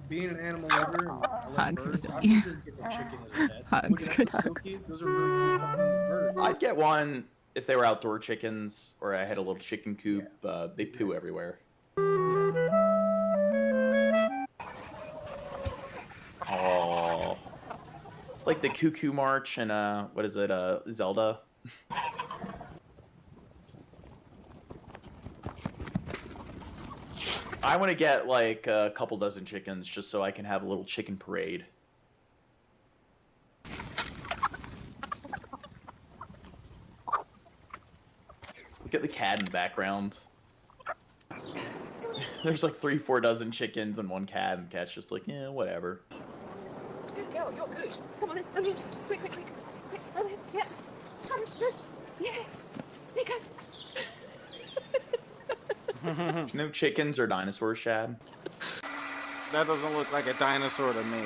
being an animal lover, I love birds. I'm sure to get the chicken as a pet. Look at that, silky. Those are really cool fucking birds. I'd get one if they were outdoor chickens, or I had a little chicken coop. They poo everywhere. Oh, it's like the Cuckoo March and what is it? Zelda. I want to get like a couple dozen chickens just so I can have a little chicken parade. Look at the cat in the background. There's like 3-4 dozen chickens and one cat, and the cat's just like, yeah, whatever. Good girl, you're good. Come on, over here. Quick, quick, quick. Quick, over here. Yeah. Come on. Yeah. Nick us. No chickens or dinosaurs, Shad? That doesn't look like a dinosaur to me.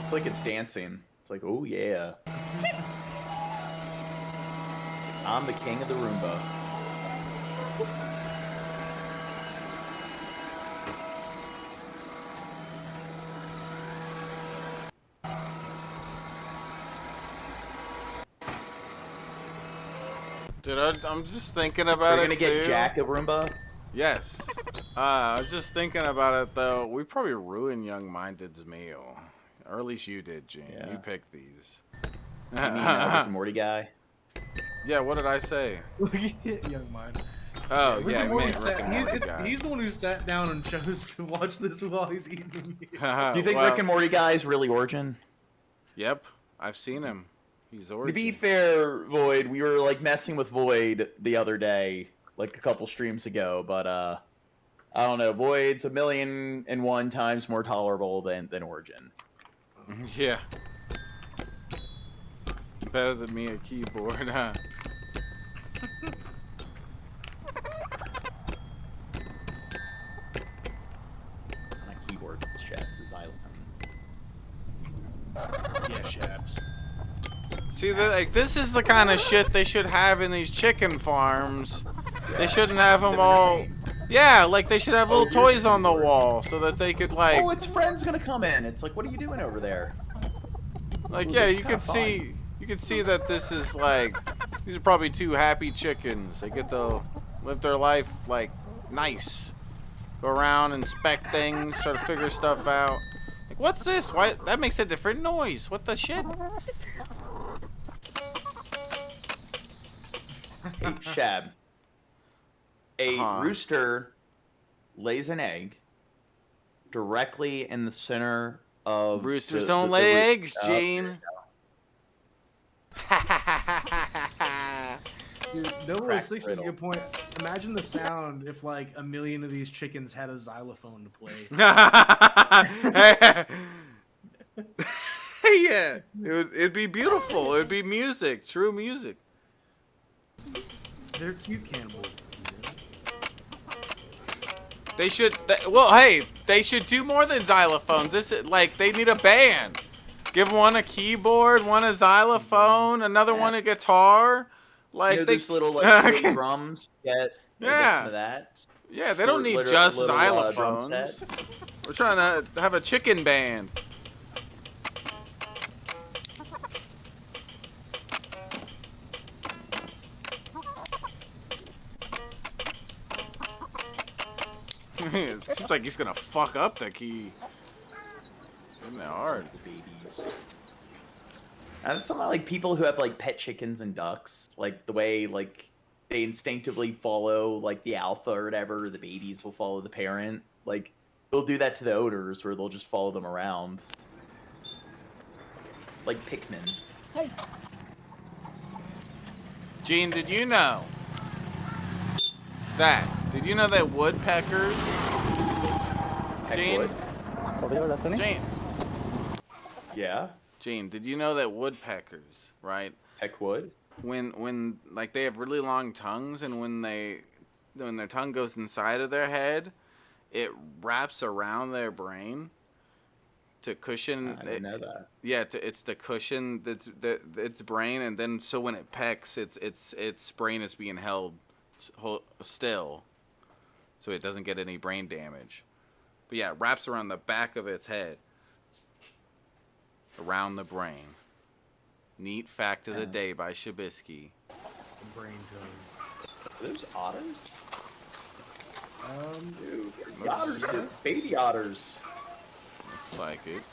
It's like it's dancing. It's like, oh yeah. I'm the king of the Roomba. Dude, I'm just thinking about it. We're gonna get Jack a Roomba? Yes. I was just thinking about it though. We probably ruined Young Minded's meal. Or at least you did, Gene. Yeah. You picked these. You mean Rick and Morty guy? Yeah, what did I say? Young Mind. Oh, yeah, I meant Rick and Morty guy. He's the one who sat down and chose to watch this while he's eating the meal. Do you think Rick and Morty guy is really Origin? Yep, I've seen him. He's Origin. To be fair, Void, we were like messing with Void the other day, like a couple streams ago, but I don't know. Void's 1,000,001 times more tolerable than Origin. Yeah. Better than me at keyboard, huh? Not keyboard, it's Shabs, it's xylophone. Yeah, Shabs. See, like this is the kind of shit they should have in these chicken farms. They shouldn't have them all Yeah, like they should have little toys on the wall so that they could like. Oh, its friend's gonna come in. It's like, what are you doing over there? Like, Ooh, yeah, this is you kinda can see, that this is like, these are probably two happy chickens. They get to live their life like nice, go around, inspect things, try to figure stuff out. Like, what's this? Why that makes a different noise? What the shit? Hey, Shab. A rooster lays an egg directly in the center of. Roosters don't lay eggs, Gene. Dude, Noble 6 was a good point. Imagine the sound if like 1 million of these chickens had a xylophone to play. Yeah, it'd be beautiful. It'd be music, true music. They're cute cannibals. They should. Well, hey, they should do more than xylophones. This is like they need a band. Give one a keyboard, one a xylophone, another one a guitar. Like they little like drums. Get yeah. To that. Yeah, they don't need just xylophones. We're trying to have a chicken band. It seems like he's gonna fuck up the key. Isn't that hard? Babies. And it's something like people who have like pet chickens and ducks, like the way like they instinctively follow like the alpha or whatever, the babies will follow the parent. Like they'll do that to the owners, where they'll just follow them around, like Pikmin. Hey. Gene, did you know that? Did you know that woodpeckers? Gene? Gene. Yeah. Gene, did you know that woodpeckers, right? Peck wood? When like they have really long tongues, and when their tongue goes inside of their head, it wraps around their brain to cushion. I didn't know that. Yeah, it's the cushion that's its brain, and then so when it pecks, its brain is being held still, so it doesn't get any brain damage. But yeah, it wraps around the back of its head, around the brain. Neat fact of the day by Shabisky. Brain code. Are those otters? Dude, the otters, they're baby otters. Looks like it.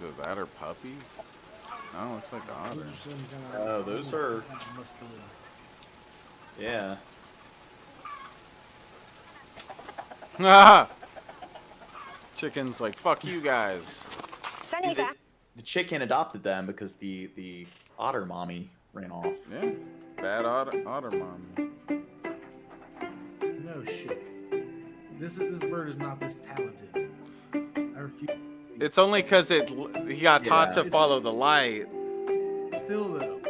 Either that or puppies. No, looks like otters. Oh, those are. Yeah. Chicken's like, fuck you guys. The chicken adopted them because the otter mommy ran off. Yeah, bad otter mommy. No shit. This bird is not this talented. I refuse. It's only because he got taught to follow the light. Still though.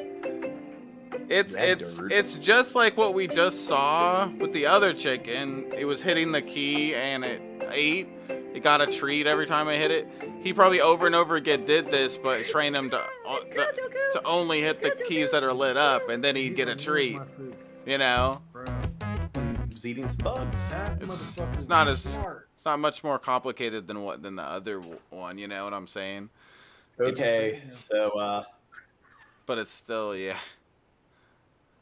It's just like what we just saw with the other chicken. It was hitting the key and it ate. It got a treat every time I hit it. He probably over and over again did this, but trained him to only hit the keys that are lit up, and then he'd get a treat. You know? He was eating some bugs. It's not much more complicated than the other one. You know what I'm saying? Okay, so. But it's still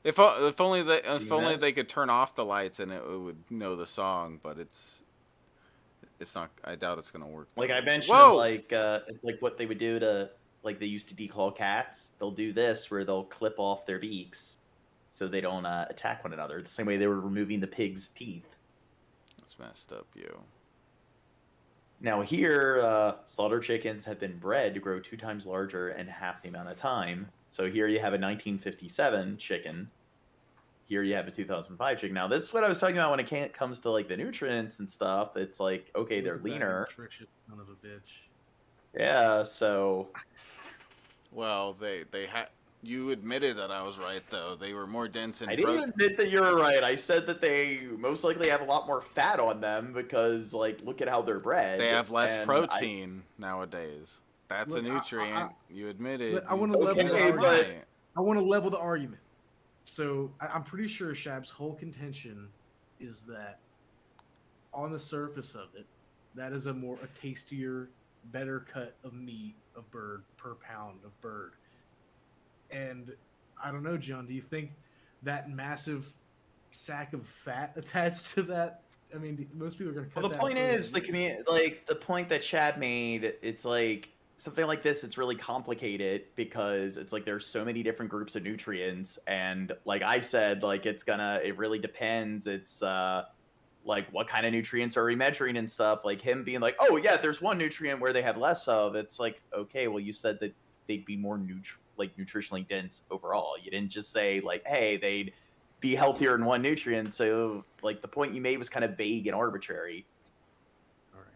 If only they could turn off the lights and it would know the song, but it's not. I doubt it's gonna work. Like I mentioned, it's like what they would do to like they used to declaw cats. They'll do this where they'll clip off their beaks so they don't attack one another. The same way they were removing the pig's teeth. That's messed up, yo. Now here, slaughter chickens have been bred to grow 2 times larger in half the amount of time. So here you have a 1957 chicken. Here you have a 2005 chicken. Now this is what I was talking about when it comes to like the nutrients and stuff. It's like, okay, they're leaner. Nutritious son of a bitch. Yeah, so. Well, they had. You admitted that I was right, though. They were more dense in I didn't admit that you were right. I said that they most likely have a lot more fat on them because, like, look at how they're bred. They have less protein nowadays. That's a nutrient. You admitted. I want to level the argument. I want to level the argument. So I'm pretty sure Shab's whole contention is that on the surface of it, that is a tastier, better cut of meat of bird per pound of bird. And I don't know, John, do you think that massive sack of fat attached to that? I mean, most people are going to cut Well, the that point out for is, the point that Chad made, it's like something like this, it's really complicated because it's like there's so many different groups of nutrients, and like I said, like it really depends. It's like what kind of nutrients are we measuring and stuff. Like him being like, oh yeah, there's one nutrient where they have less of. It's like, okay, well you said that they'd be more nutritionally dense overall. You didn't just say like, hey, they'd be healthier in one nutrient. So like the point you made was kind of vague and arbitrary. All right.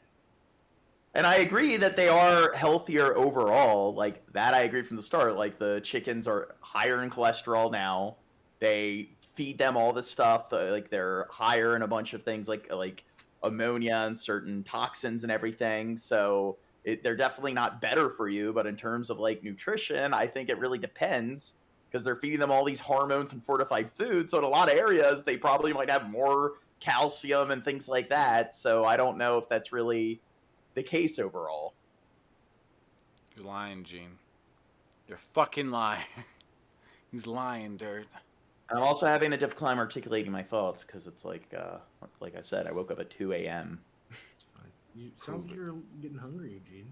And I agree that they are healthier overall. Like that I agree from the start. Like the chickens are higher in cholesterol now. They feed them all this stuff. Like they're higher in a bunch of things like ammonia and certain toxins and everything. So they're definitely not better for you. But in terms of like nutrition, I think it really depends because they're feeding them all these hormones and fortified foods. So in a lot of areas, they probably might have more calcium and things like that. So I don't know if that's really the case overall. You're lying, Gene. You're fucking lying. He's lying, Dirt. I'm also having a difficult time articulating my thoughts because it's like I said, I woke up at 2 a.m. Sounds like you're getting hungry, Gene.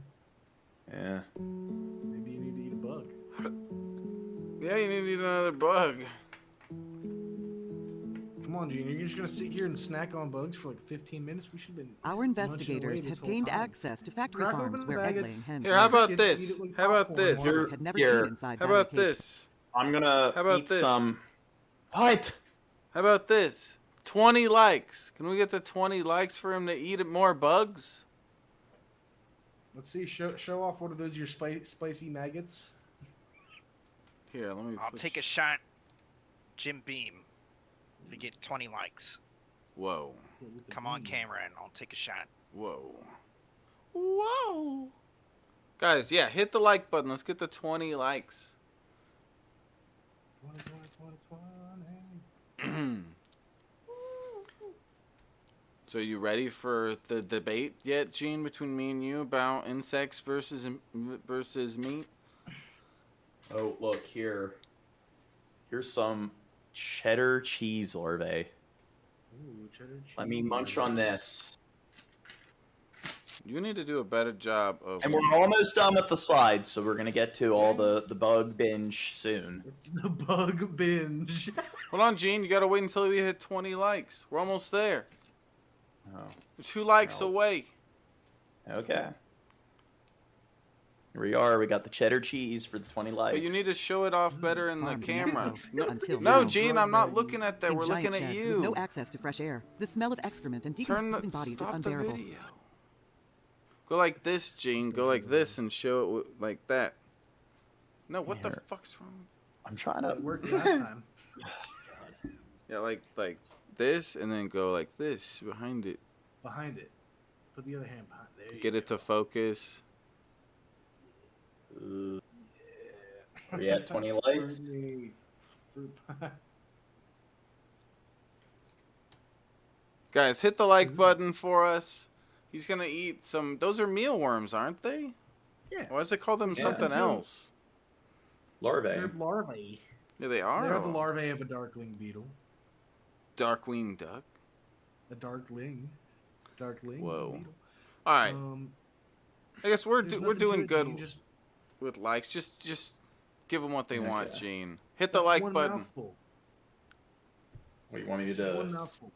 Yeah. Maybe you need to eat a bug. Yeah, you need to eat another bug. Come on, Gene. You're just gonna sit here and snack on bugs for like 15 minutes? We should have been. Our investigators have gained access to factory farms where egg-laying hens. Here, how about this? How about this? How about this? I'm gonna eat some. What? How about this? 20 likes. Can we get the 20 likes for him to eat more bugs? Let's see. Show off one of those your spicy maggots. Here, let me. I'll take a shot. Jim Beam. If we get 20 likes. Whoa. Come on camera and I'll take a shot. Whoa. Whoa. Guys, yeah, hit the like button. Let's get the 20 likes. 20. So you ready for the debate yet, Gene, between me and you about insects versus meat? Oh, look here. Here's some cheddar cheese larvae. Ooh, cheddar cheese. Let me munch on this. You need to do a better job of. And we're almost done with the slides, so we're gonna get to all the bug binge soon. The bug binge. Hold on, Gene. You gotta wait until we hit 20 likes. We're almost there. Oh. We're 2 likes away. Okay. Here we are. We got the cheddar cheese for the 20 likes. But you need to show it off better in the camera. Until No, now. Gene, I'm not looking at that. In We're giant looking at sheds you. with no access to fresh air. The smell of excrement and decomposing bodies is Stop the unbearable. video. Go like this, Gene. Go like this and show it like that. No, what the fuck's wrong? I'm trying to work last time. Yeah, like this, and then go like this behind it. Behind it. Put the other hand behind. There you Get it to focus. Are you at 20 likes? Guys, hit the like button for us. He's gonna eat some. Those are mealworms, aren't they? Yeah. Why does it call them something else? Larvae. They're larvae. Yeah, they are. They're the larvae of a dark-winged beetle. Dark-winged duck. A darkling. Darkling. Whoa. Beetle. All right. I guess we're there's we're nothing to doing it, good Gene, just with likes. Just give them what they want, Gene. Hit the like one button. mouthful. What, you want me Just to one mouthful.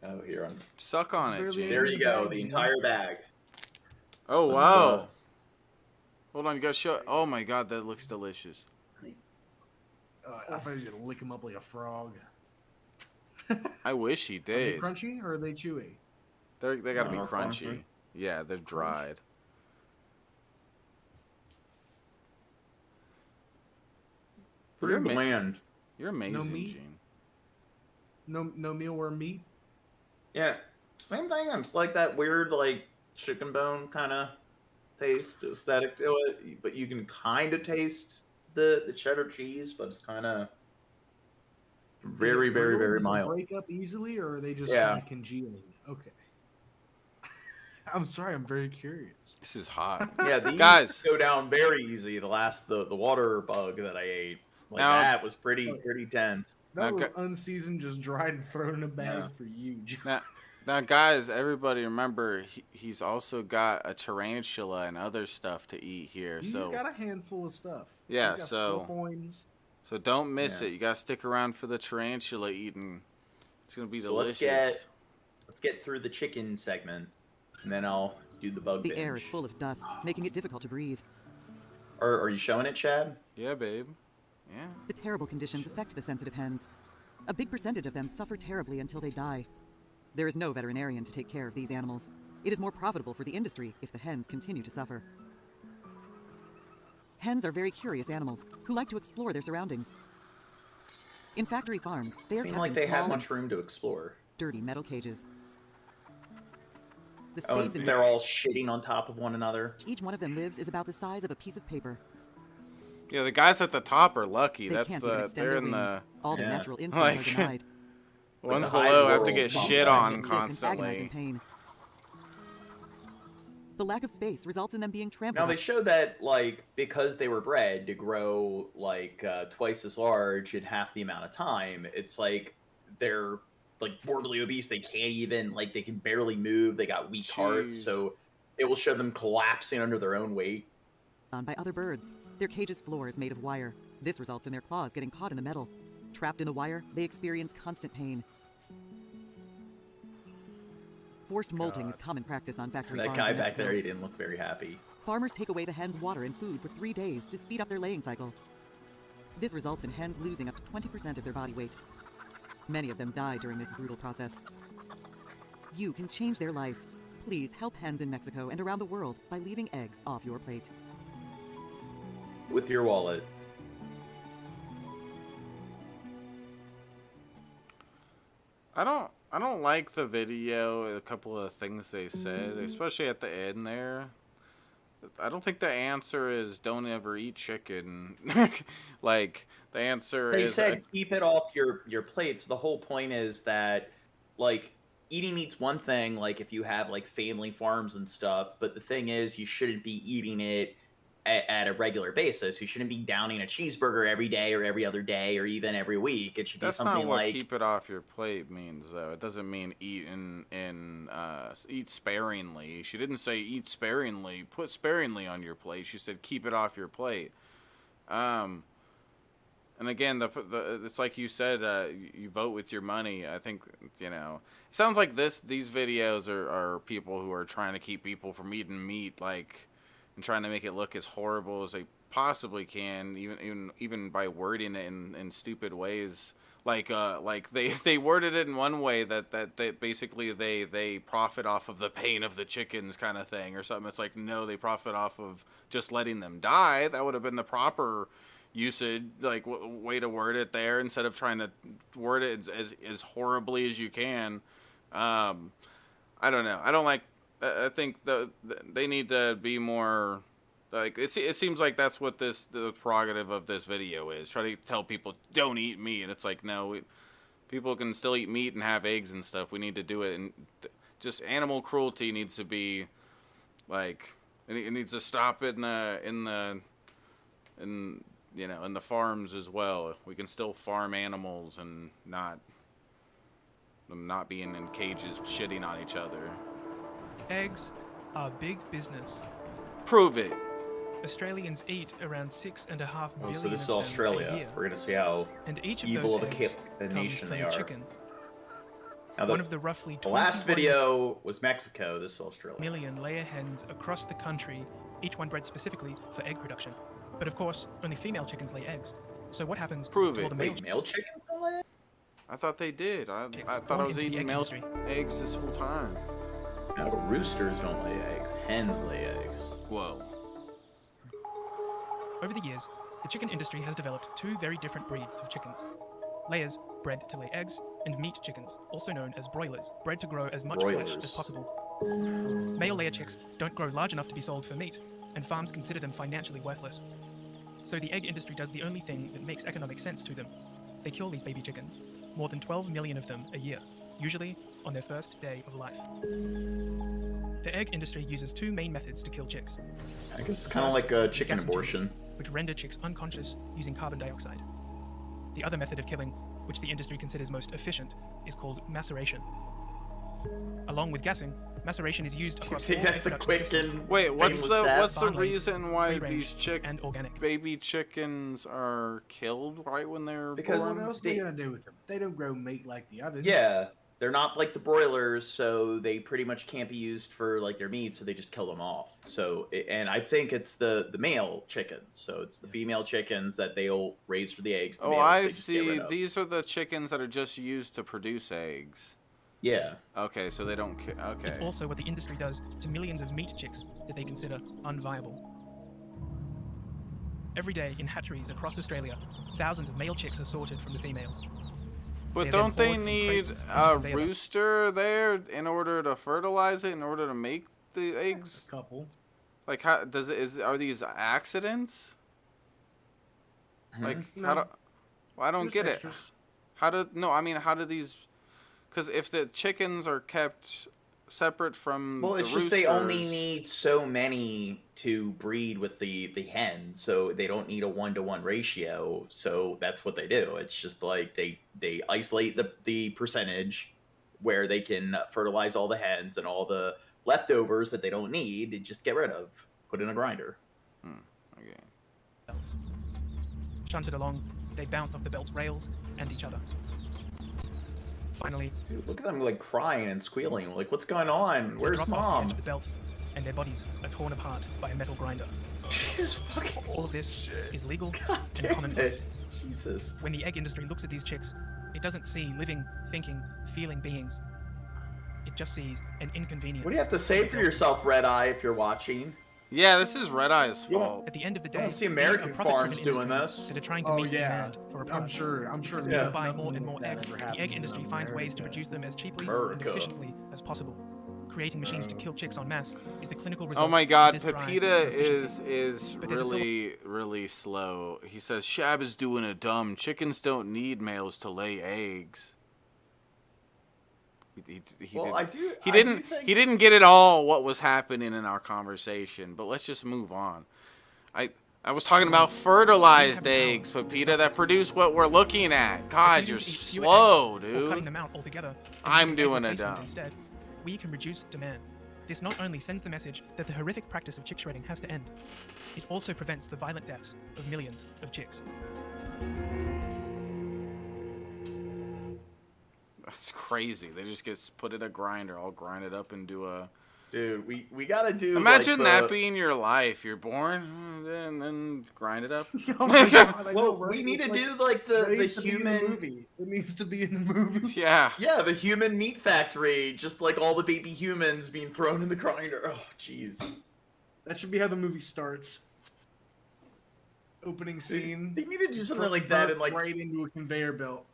Oh, here. Suck on it, barely Gene. There you go. The entire bag. Oh, wow. Hold on, you gotta show. Oh my god, that looks delicious. I thought he was gonna lick him up like a frog. I wish he Are they did. crunchy or are they chewy? They gotta be No, crunchy. crunchy. Yeah, they're dried. Pretty bland. You're amazing, meat? Gene. No mealworm meat. Yeah, same thing. It's like that weird, like chicken bone kind of taste, aesthetic to it. But you can kind of taste the cheddar cheese, but it's kind of very, very, very Does it mild. break up easily, or are they just Yeah. kind of congealing? Okay. I'm sorry. I'm very curious. This is hot. Yeah, these guys go down very easy. The water bug that I ate, like Now- that was pretty tense. That was unseasoned, just dried and thrown in a bag for you, John. Now, guys, everybody remember he's also got a tarantula and other stuff to eat here. He's got a handful of stuff. Yeah, He's got so scorpions. so don't miss Yeah. it. You gotta stick around for the tarantula eating. It's gonna be So delicious. let's get through the chicken segment, and then I'll do the bug. The air is full of dust, making it difficult to breathe. Are you showing it, Chad? Yeah, babe. Yeah. The terrible conditions affect the sensitive hens. A big percentage of them suffer terribly until they die. There is no veterinarian to take care of these animals. It is more profitable for the industry if the hens continue to suffer. Hens are very curious animals who like to explore their surroundings. In factory farms, they are Seem kept like in they have small, much room to explore. dirty metal cages. The Oh, space and in they're all shitting on top of one another. which each one of them lives is about the size of a piece of paper. Yeah, the guys at the top are lucky. They That's can't even extend they're their in wings. the All their natural instincts like, are denied. ones the high below have to world get bump shit backs on Sick and agonizing constantly. pain. The lack of space results in them being trampled. Now they showed that like because they were bred to grow like twice as large in half the amount of time, it's like they're like morbidly obese. They can't even like they can barely move. They got weak hearts, Jeez. so it will show them collapsing under their own weight. on by other birds. Their cage's floor is made of wire. This results in their claws getting caught in the metal. Trapped in the wire, they experience constant pain. Forced molting is common practice on factory That farms guy in back Mexico. there, he didn't look very happy. Farmers take away the hens' water and food for 3 days to speed up their laying cycle. This results in hens losing up to 20% of their body weight. Many of them die during this brutal process. You can change their life. Please help hens in Mexico and around the world by leaving eggs off your plate. With your wallet. I don't like the video. A couple of things they said, especially at the end there. I don't think the answer is don't ever eat chicken. Like the answer They is said keep it off your plates. The whole point is that like eating meat's one thing, like if you have like family farms and stuff, but the thing is you shouldn't be eating it at a regular basis. You shouldn't be downing a cheeseburger every day or every other day or even every week. It should that's be something not what like keep it off your plate means though. It doesn't mean eat eat sparingly. She didn't say eat sparingly. Put sparingly on your plate. She said keep it off your plate. And again, it's like you said, you vote with your money. I think, you know, it sounds like these videos are people who are trying to keep people from eating meat, like, and trying to make it look as horrible as they possibly can, even by wording it in stupid ways. Like they worded it in one way that they basically they profit off of the pain of the chickens kind of thing or something. It's like, no, they profit off of just letting them die. That would have been the proper usage, like way to word it there, instead of trying to word it as horribly as you can. I don't know. I don't like. I think they need to be more. Like it seems like that's what the prerogative of this video is. Try to tell people don't eat meat, and it's like no, people can still eat meat and have eggs and stuff. We need to do it, and just animal cruelty needs to be like it needs to stop in the farms as well. We can still farm animals and not being in cages shitting on each other. Eggs are big business. Prove it. Australians eat around 6.5 billion so this is of them a Australia. year, We're gonna see how and each of evil those of eggs a comes nation from they a are. chicken. Now, One of the roughly the last 21 video was Mexico. This is Australia. million layer hens across the country, each one bred specifically for egg production. But of course, only female chickens lay eggs. So what happens Prove to it. all the male Wait, male chickens don't lay eggs? I thought they did. I thought I was into the eating egg male industry. eggs this whole time. No, roosters don't lay eggs. Hens lay eggs. Whoa. Over the years, the chicken industry has developed two very different breeds of chickens. Layers, bred to lay eggs, and meat chickens, also known as broilers, bred to grow as much flesh Broilers. as possible. Male layer chicks don't grow large enough to be sold for meat, and farms consider them financially worthless. So the egg industry does the only thing that makes economic sense to them. They kill these baby chickens, more than 12 million of them a year, usually on their first day of life. The egg industry uses two main methods to kill chicks. I guess it's kind of like a chicken abortion. Which render chicks unconscious using carbon dioxide. The other method of killing, which the industry considers most efficient, is called maceration. Along with gassing, maceration is used across all that's a reproductive quick systems. and Wait, what's the barn reason why free-range, these and organic. baby chickens are killed right when they're Because born? What else are they gonna do with them? They don't grow meat like the others. Yeah, they're not like the broilers, so they pretty much can't be used for like their meat, so they just kill them off. So, and I think it's the male chickens, so it's the female chickens that they'll raise for the eggs. The Oh, males, I they just get see. rid of. These are the chickens that are just used to produce eggs. Yeah. Okay, so they don't. Okay. It's also what the industry does to millions of meat chicks that they consider unviable. Every day in hatcheries across Australia, thousands of male chicks are sorted from the females. But They're don't then they poured from need crates a onto conveyor rooster there in order to fertilize it, in order to make the eggs? A couple. Like, how does it? Are these accidents? Like, how do? Well, I don't Just get it. extras. How do? No, I mean, how do these? Because if the chickens are kept separate from Well, the it's just they only roosters- need so many to breed with the hen, so they don't need a 1-to-1 ratio. So that's what they do. It's just like they isolate the percentage where they can fertilize all the hens, and all the leftovers that they don't need, they just get rid of, put in a grinder. Okay. belts. Shunted along, they bounce off the belt's rails and each other. Finally, Dude, look at them like crying and squealing. Like, what's going on? they Where's drop off the mom? edge of the belt, and their bodies are torn apart by a metal grinder. All of this is legal and commonplace. Jesus. When the egg industry looks at these chicks, it doesn't see living, thinking, feeling beings. It just sees an inconvenience. What do you have to say for yourself, Red Eye, if you're watching? Yeah, this is Red Eye's fault. At the end of the I day, don't see these are American profit-driven farms doing industries this. that are trying to Oh, meet the yeah. demand for a product. I'm sure As yeah. people buy more and more eggs, the egg industry finds ways to produce them as cheaply and America. efficiently as possible. Creating machines to kill chicks en masse is the clinical result. Oh my of God, this drive Pepita for efficiency. is But there's a silver- really slow. He says Shab is doing it dumb. Chickens don't need males to lay eggs. Well, I do think- He didn't get it all what was happening in our conversation. But let's just move on. I was talking about fertilized eggs, Pepita, that produce what we're looking at. God, you're Choosing to eat fewer slow, eggs or cutting dude. them out altogether and I'm using egg doing it replacements dumb. Instead, we can reduce demand. This not only sends the message that the horrific practice of chick shredding has to end, it also prevents the violent deaths of millions of chicks. That's crazy. They just get put in a grinder, all grinded up into a... Dude, we gotta do. Imagine like, that being your life. You're born, and then grind it up. Oh my God, I know, Well, right? we need It's to like- do like the it needs to be in the human. movie. It needs to be in the movie. Yeah. Yeah, the human meat factory. Just like all the baby humans being thrown in the grinder. Oh, jeez. That should be how the movie starts. Opening scene. They need to do something like that, and like right into a conveyor belt.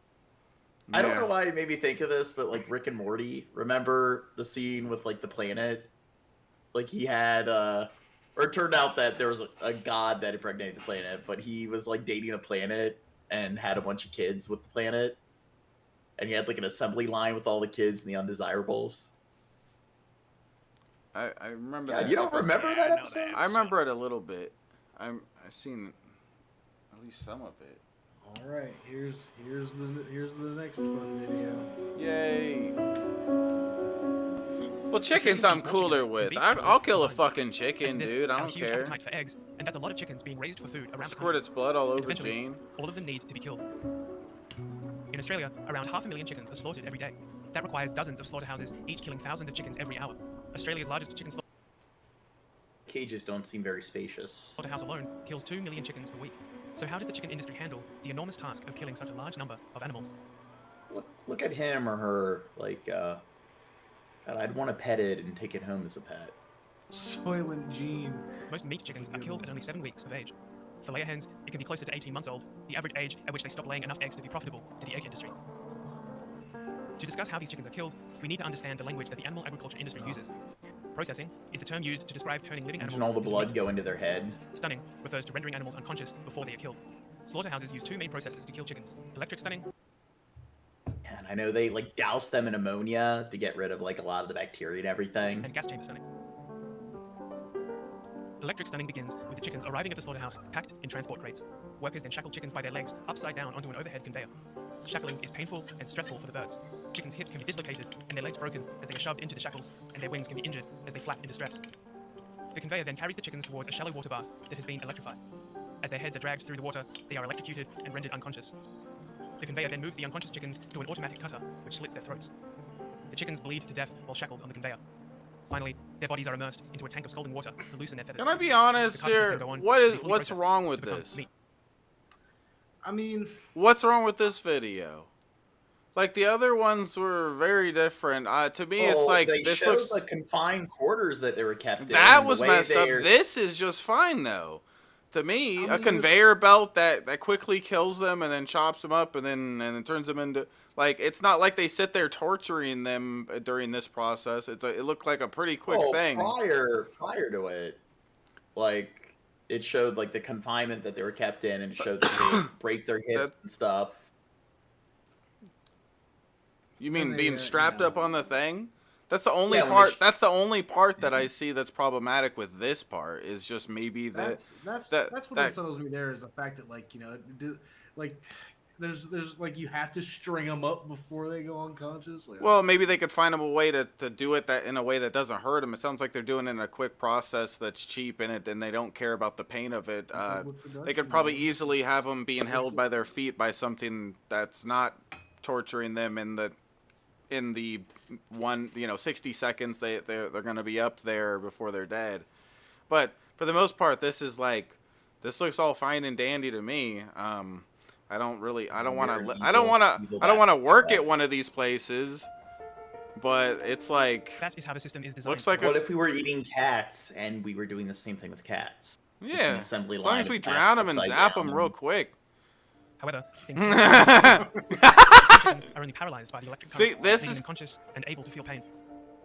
I don't know why it made me think of this, but like Rick and Morty, remember the scene with like the planet? Like he had, or it turned out that there was a god that impregnated the planet, but he was like dating a planet and had a bunch of kids with the planet. And he had like an assembly line with all the kids and the undesirables. I remember Yeah, that. you don't remember that I know episode? I remember it a little bit. I've seen at least some of it. All right, here's the next fun video. Yay. Well, chickens I'm cooler with. I'll kill a fucking chicken, This dude. I have a don't huge care. appetite for eggs, and that's a lot of chickens being raised for food around the Squirt country. its blood all And over eventually, Jane. all of them need to be killed. In Australia, around 500,000 chickens are slaughtered every day. That requires dozens of slaughterhouses, each killing thousands of chickens every hour. Australia's largest chicken Cages don't seem very spacious. slaughterhouse alone kills 2 million chickens a week. So how does the chicken industry handle the enormous task of killing such a large number of animals? Look at him or her. Like, God, I'd want to pet it and take it home as a pet. Soylent Gene. Most meat chickens are killed at only 7 weeks of age. For layer hens, it can be closer to 18 months old, the average age at which they stop laying enough eggs to be profitable to the egg industry. To discuss how these chickens are killed, we need to understand the language that the animal agriculture industry uses. Processing is the term used to describe turning living Imagine animals all the into blood meat. go into their head. Stunning refers to rendering animals unconscious before they are killed. Slaughterhouses use 2 main processes to kill chickens: electric stunning Man, I know they like douse them in ammonia to get rid of like a lot of the bacteria and everything. And gas chamber stunning. Electric stunning begins with the chickens arriving at the slaughterhouse, packed in transport crates. Workers then shackle chickens by their legs upside down onto an overhead conveyor. Shackling is painful and stressful for the birds. Chickens' hips can be dislocated and their legs broken as they are shoved into the shackles, and their wings can be injured as they flap in distress. The conveyor then carries the chickens towards a shallow water bath that has been electrified. As their heads are dragged through the water, they are electrocuted and rendered unconscious. The conveyor then moves the unconscious chickens to an automatic cutter, which slits their throats. The chickens bleed to death while shackled on the conveyor. Finally, their bodies are immersed into a tank of scalding water to loosen their feathers. Can I be honest here? What's wrong with this? I mean, what's wrong with this video? Like the other ones were very different. To me, it's like this looks like confined quarters that they were kept in. That was messed up. This is just fine though. To me, a conveyor belt that quickly kills them and then chops them up and then turns them into like it's not like they sit there torturing them during this process. It looked like a pretty quick thing. Prior to it, like it showed like the confinement that they were kept in, and it showed that they break their hips and stuff. You mean being strapped up on the thing? That's the only part. That's the only part that I see that's problematic with this part. Is just maybe that's what unsettles me. There is the fact that like there's like you have to string them up before they go unconscious. Like, well, maybe they could find them a way to do it that in a way that doesn't hurt them. It sounds like they're doing it in a quick process that's cheap in it, and they don't care about the pain of it. They could probably easily have them being held by their feet by something that's not torturing them in the 60 seconds they're going to be up there before they're dead. But for the most part, this looks all fine and dandy to me. I don't want to work at one of these places, but it's like that is how the system is designed. Looks like what if we were eating cats and we were doing the same thing with cats? Yeah, as long as we drown them and zap them real quick. However, things are only paralyzed by the electric current, leaving them conscious and able to feel pain.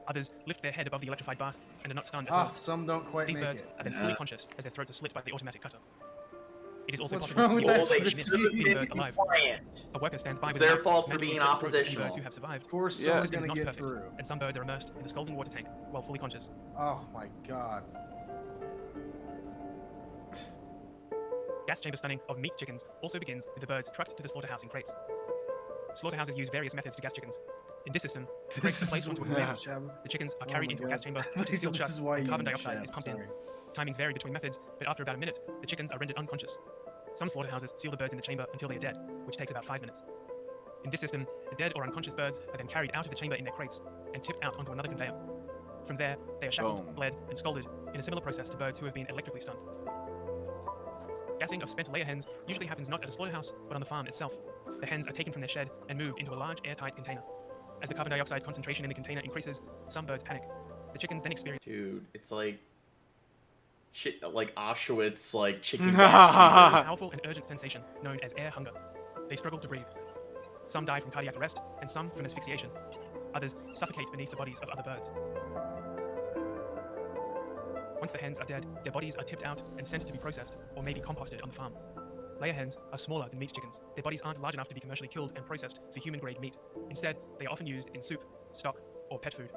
Others lift their head above the electrified bath and are not stunned at all. Some don't quite These make birds it. are then fully conscious as their throats are slit by the automatic cutter. It is also What's possible wrong that with the that? birds alive. A worker stands by It's with a their knife, fault for manually being slit the throats of any oppositional. birds who have survived. Of course, The someone's system is gonna not get perfect, through. and some birds are immersed in the scalding water tank while fully conscious. Oh my god. Gas chamber stunning of meat chickens also begins with the birds trucked to the slaughterhouse in crates. Slaughterhouses use various methods to gas chickens. In this system, the crates are placed onto a conveyor. The chickens are carried into a gas chamber, which is sealed shut, and carbon dioxide is pumped in. Timings vary between methods, but after about a minute, the chickens are rendered unconscious. Some slaughterhouses seal the birds in the chamber until they are dead, which takes about 5 minutes. In this system, the dead or unconscious birds are then carried out of the chamber in their crates and tipped out onto another conveyor. From there, they are shackled, bled, and scalded in a similar process to birds who have been electrically stunned. Gassing of spent layer hens usually happens not at a slaughterhouse, but on the farm itself. The hens are taken from their shed and moved into a large airtight container. As the carbon dioxide concentration in the container increases, some birds panic. The chickens then experience... Dude, it's like... shit, like Auschwitz, like chicken... a powerful and urgent sensation known as air hunger. They struggle to breathe. Some die from cardiac arrest, and some from asphyxiation. Others suffocate beneath the bodies of other birds. Once the hens are dead, their bodies are tipped out and sent to be processed, or maybe composted on the farm. Layer hens are smaller than meat chickens. Their bodies aren't large enough to be commercially killed and processed for human-grade meat. Instead, they are often used in soup, stock, or pet food.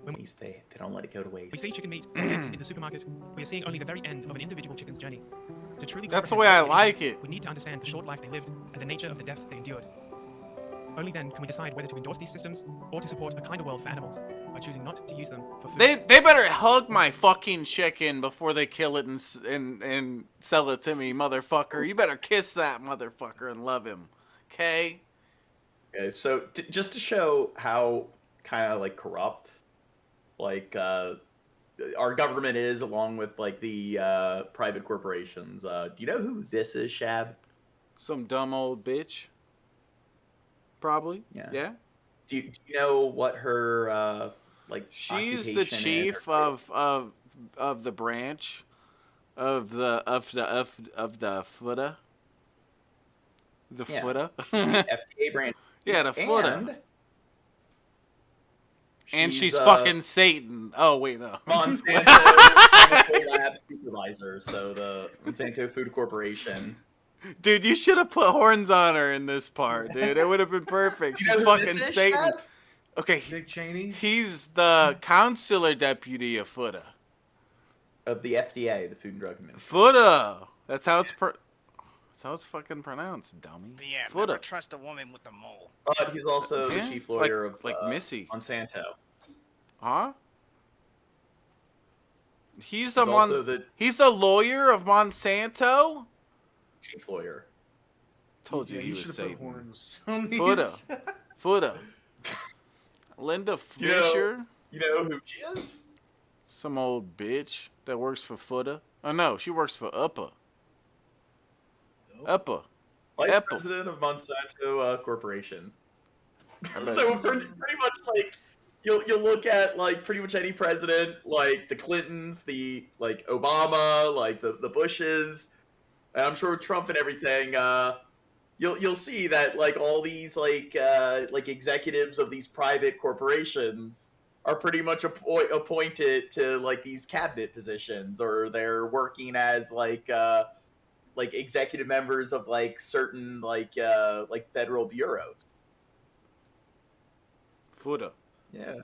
When they don't let it go to waste. We see chicken meat or eggs in the supermarket, we are seeing only the very end of an individual chicken's journey. To truly That's the comprehend way I their like condition, it. We need to understand the short life they lived and the nature of the death they endured. Only then can we decide whether to endorse these systems or to support a kinder world for animals by choosing not to use them for food. They better hug my fucking chicken before they kill it and sell it to me, motherfucker. You better kiss that motherfucker and love him, okay? Okay, so just to show how kind of like corrupt, like our government is, along with like the private corporations. Do you know who this is, Shab? Some dumb old bitch. Probably. Yeah. Yeah. Do you know what her like? She's the occupation chief of the branch of the footer. The Yeah. footer. FDA branch. Yeah, the footer. And And she's she's, fucking Satan. Oh wait, no. Monsanto Chemical Lab supervisor, so the Monsanto Food Corporation. Dude, you should have put horns on her in this part, dude. It would have been perfect. She's fucking Satan. Okay. Dick Cheney? He's the consular deputy of FUTA. Of the FDA, the Food and Drug Administration. FUTA. That's how it's fucking pronounced, dummy. But yeah, FUTA. never trust a woman with a mole. But he's also the chief lawyer of Missy Monsanto. Huh? He's a lawyer of Monsanto? Chief lawyer. Told you Yeah, he was should've put Satan. horns on these. FUTA. Linda Fisher. You know who she is? Some old bitch that works for FUTA. Oh no, she works for UPPA. UPPA. Vice president of Monsanto Corporation. So pretty much like you'll look at like pretty much any president, like the Clintons, the like Obama, like the Bushes, and I'm sure Trump and everything. You'll see that like all these like executives of these private corporations are pretty much appointed to like these cabinet positions, or they're working as like executive members of like certain like federal bureaus. FUTA. Yeah.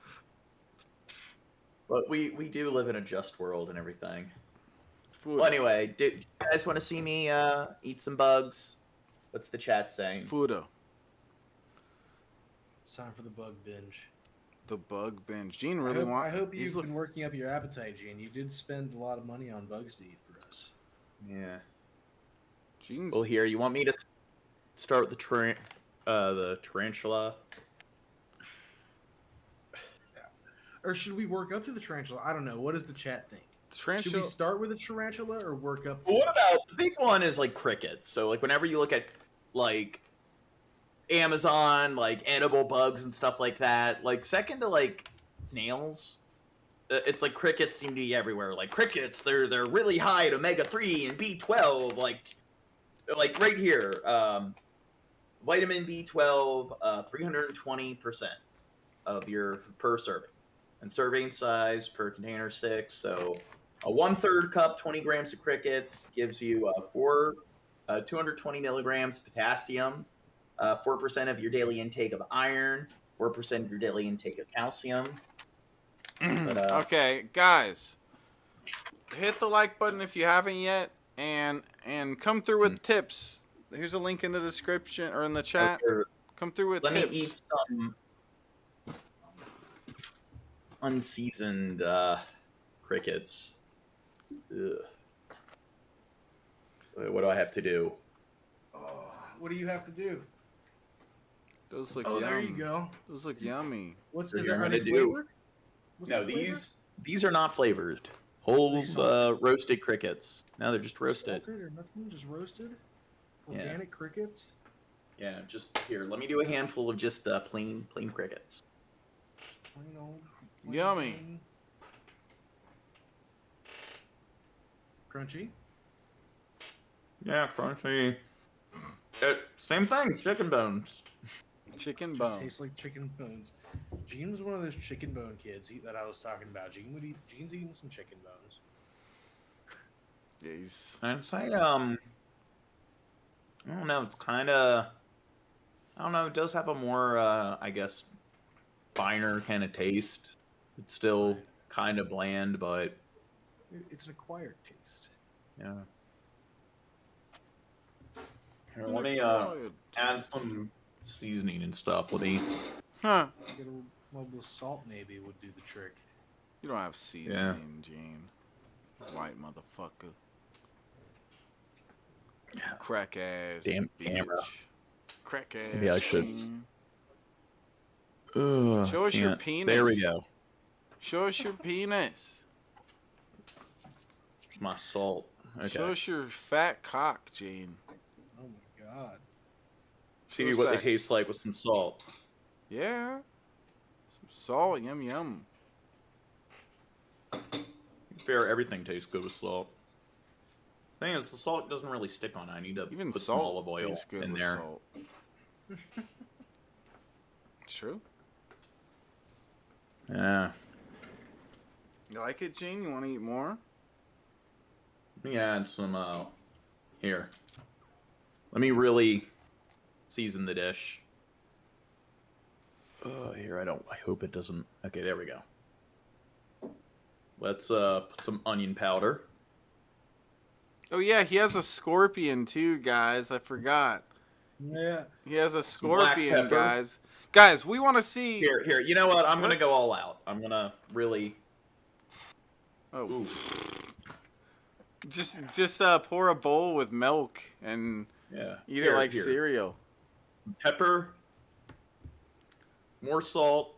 But we do live in a just world and everything. FUTA. Well, anyway, do you guys want to see me eat some bugs? What's the chat saying? FUTA. It's time for the bug binge. The bug binge. Gene really I hope you've been working up your appetite, Gene. You did spend a lot of money on bugs to eat for us. Yeah. Gene's... Well, here, you want me to start with the tarantula? Or should we work up to the tarantula? I don't know. What does the chat think? Tarantula. Should we start with a tarantula or work up? Well, what about the big one is like crickets? So like whenever you look at like Amazon, like edible bugs and stuff like that, like second to like snails, it's like crickets seem to be everywhere. Like crickets, they're really high in omega-3 and B12. Like right here, vitamin B12, 320% of your per serving. And serving size per container 6. So a 1/3 cup, 20 grams of crickets gives you 220 milligrams potassium, 4% of your daily intake of iron, 4% of your daily intake of calcium. But, okay, guys, hit the like button if you haven't yet, and come through with tips. Here's a link in the description or in the chat. Okay. Come through with Let tips. me eat some unseasoned crickets. Ugh. What do I have to do? Oh, what do you have to do? Those look yummy. yum. There you go. Those look yummy. Are do. they flavored? No, these are not flavored. Whole roasted crickets. No, they're just roasted. Salted or nothing? Just roasted? Yeah. Organic crickets? Yeah, just here. Let me do a handful of just plain crickets. Plain old. Yummy. Crunchy? Yeah, crunchy. Same thing, chicken bones. Chicken bones. Tastes like chicken bones. Gene was one of those chicken bone kids that I was talking about. Gene's eating some chicken bones. Yeah, he's... I'd say, I don't know, it's kind of, I don't know, it does have a more, I guess, finer kind of taste. It's still kind of bland, but... It's an acquired taste. Yeah. Here, let me add some seasoning and stuff. Let me... Huh. Get a little salt maybe would do the trick. You don't have seasoning, Gene. White motherfucker. Crack ass. Damn bitch. camera. Crack ass. Maybe I should. Show us your penis. There we go. Show us your penis. Here's my salt. Okay. Show us your fat cock, Gene. Oh my god. See what they taste like with some salt. Yeah. Some salt. Yum yum. Fair, everything tastes good with salt. Thing is, the salt doesn't really stick on it. I need to put some olive oil tastes good in with there. Salt. True. Yeah. You like it, Gene? You want to eat more? Let me add some, here. Let me really season the dish. Here, I hope it doesn't. Okay, there we go. Let's put some onion powder. Oh yeah, he has a scorpion too, guys. I forgot. Yeah. He has a Some black scorpion, pepper. guys. Guys, we want to see. Here. You know what? I'm gonna go all out. I'm gonna really. Oh. Ooh. Just pour a bowl with milk and eat it like cereal. Pepper. More salt.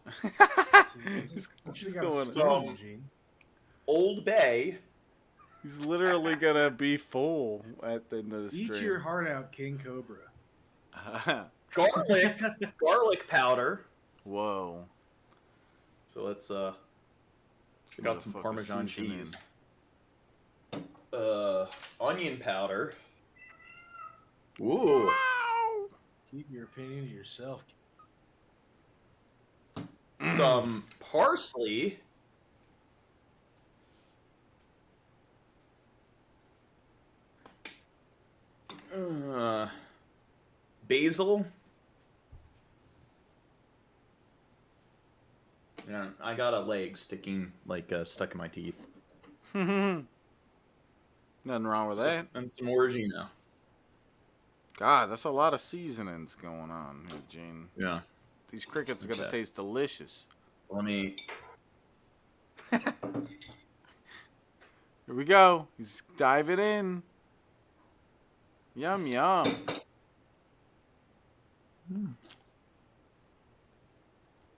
What's going some on? Old Bay. He's literally gonna be full at the end of the stream. Eat your heart out, King Cobra. Garlic powder. Whoa. So let's check out some Parmesan cheese. Onion powder. Ooh. Keep your opinion to yourself. Some parsley. Basil. Yeah, I got a leg sticking stuck in my teeth. Nothing wrong with that. And some oregano. God, that's a lot of seasonings going on here, Gene. Yeah. These crickets are gonna taste delicious. Let me. Here we go. He's diving in. Yum yum.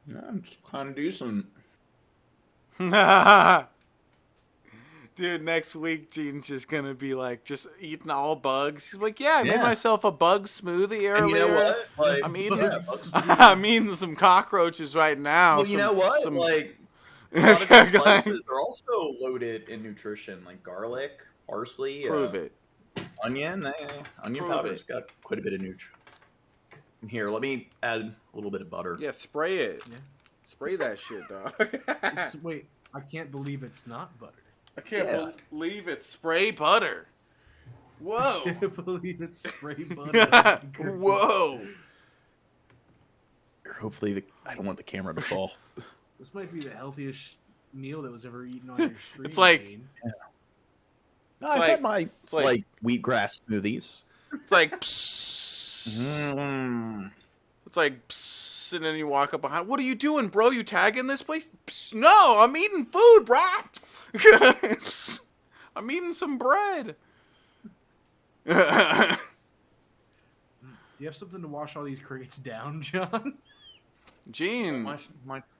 Yeah, I'm just kind of decent. Dude, next week Gene's just gonna be like just eating all bugs. He's like, yeah, I made myself a bug smoothie earlier. And you know what? I'm eating I'm eating some cockroaches right now. Well, you know what? Some... A lot of these spices are also loaded in nutrition, like garlic, parsley. Prove it. Onion. Onion powder's got quite a bit of nutrition. Here, let me add a little bit of butter. Yeah, spray it. Yeah. Spray that shit, dog. Wait, I can't believe it's not butter. I can't believe it's spray butter. Whoa. I can't believe it's spray butter. Whoa. Hopefully, I don't want the camera to fall. This might be the healthiest meal that was ever eaten on your stream. It's like... Yeah. No, I've had my wheatgrass smoothies. It's like... Psst. It's like... Psst, and then you walk up behind... What are you doing, bro? You tagging this place? Psst, no, I'm eating food, bro. I'm eating some bread. Do you have something to wash all these crickets down, John? Gene,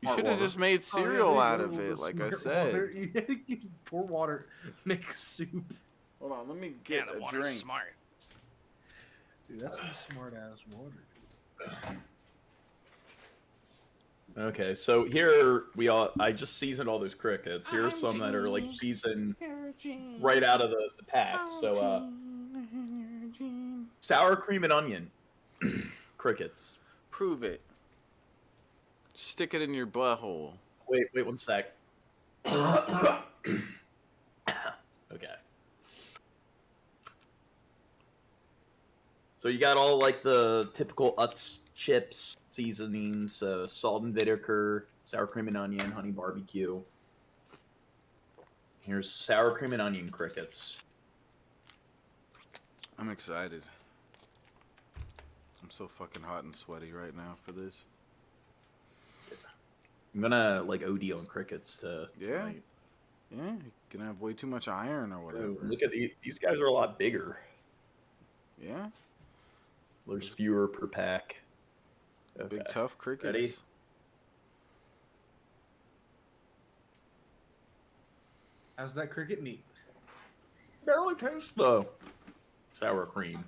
you should have just made cereal out of it, like I said. You pour water, make soup. Hold on, let me get the a water's drink. smart. Dude, that's some smart ass water. Okay, so here I just seasoned all those crickets. Here's some that are like seasoned right out of the pack. So sour cream and onion crickets. Prove it. Stick it in your butthole. Wait 1 sec. Okay. So you got all like the typical Utz chips, seasonings, salt and vinegar, sour cream and onion, honey barbecue. Here's sour cream and onion crickets. I'm excited. I'm so fucking hot and sweaty right now for this. I'm gonna like OD on crickets tonight. Yeah, you're gonna have way too much iron or whatever. Look at these guys are a lot bigger. Yeah. There's fewer per pack. Okay. Big tough crickets. Ready? How's that cricket meat? Barely tastes the sour cream.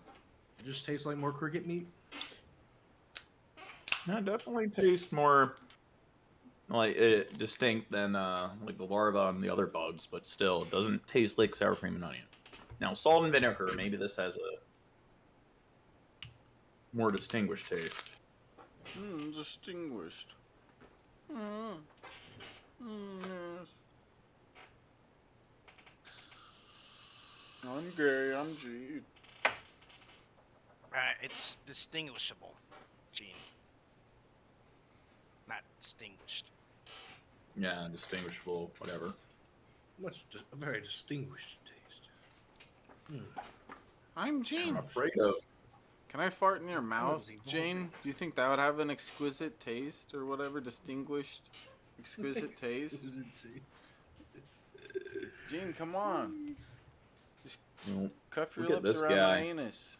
It just tastes like more cricket meat? That definitely tastes more like distinct than like the larva and the other bugs, but still it doesn't taste like sour cream and onion. Now salt and vinegar, maybe this has a more distinguished taste. Distinguished. Yes. I'm gay, I'm G. It's distinguishable, Gene. Not distinguished. Yeah, distinguishable, whatever. A very distinguished taste. I'm Gene. I'm afraid of. Can I fart in your mouth, Jane? Do you think that would have an exquisite taste or whatever? Distinguished, exquisite taste? Gene, come on. Just cuff your Look at lips this around guy. my anus.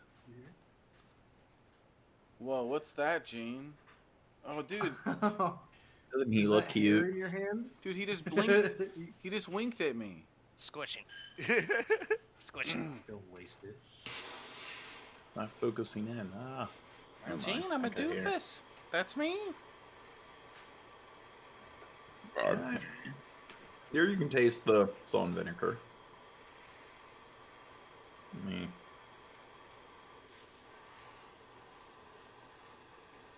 Whoa, what's that, Gene? Oh, dude. Doesn't he look cute? In your hand? Dude, he just blinked. He just winked at me. Squishing. Squishing. Don't waste it. Not focusing in. Never Gene, mind. I'm a Okay, here. doofus. That's me. Here you can taste the salt and vinegar. Me.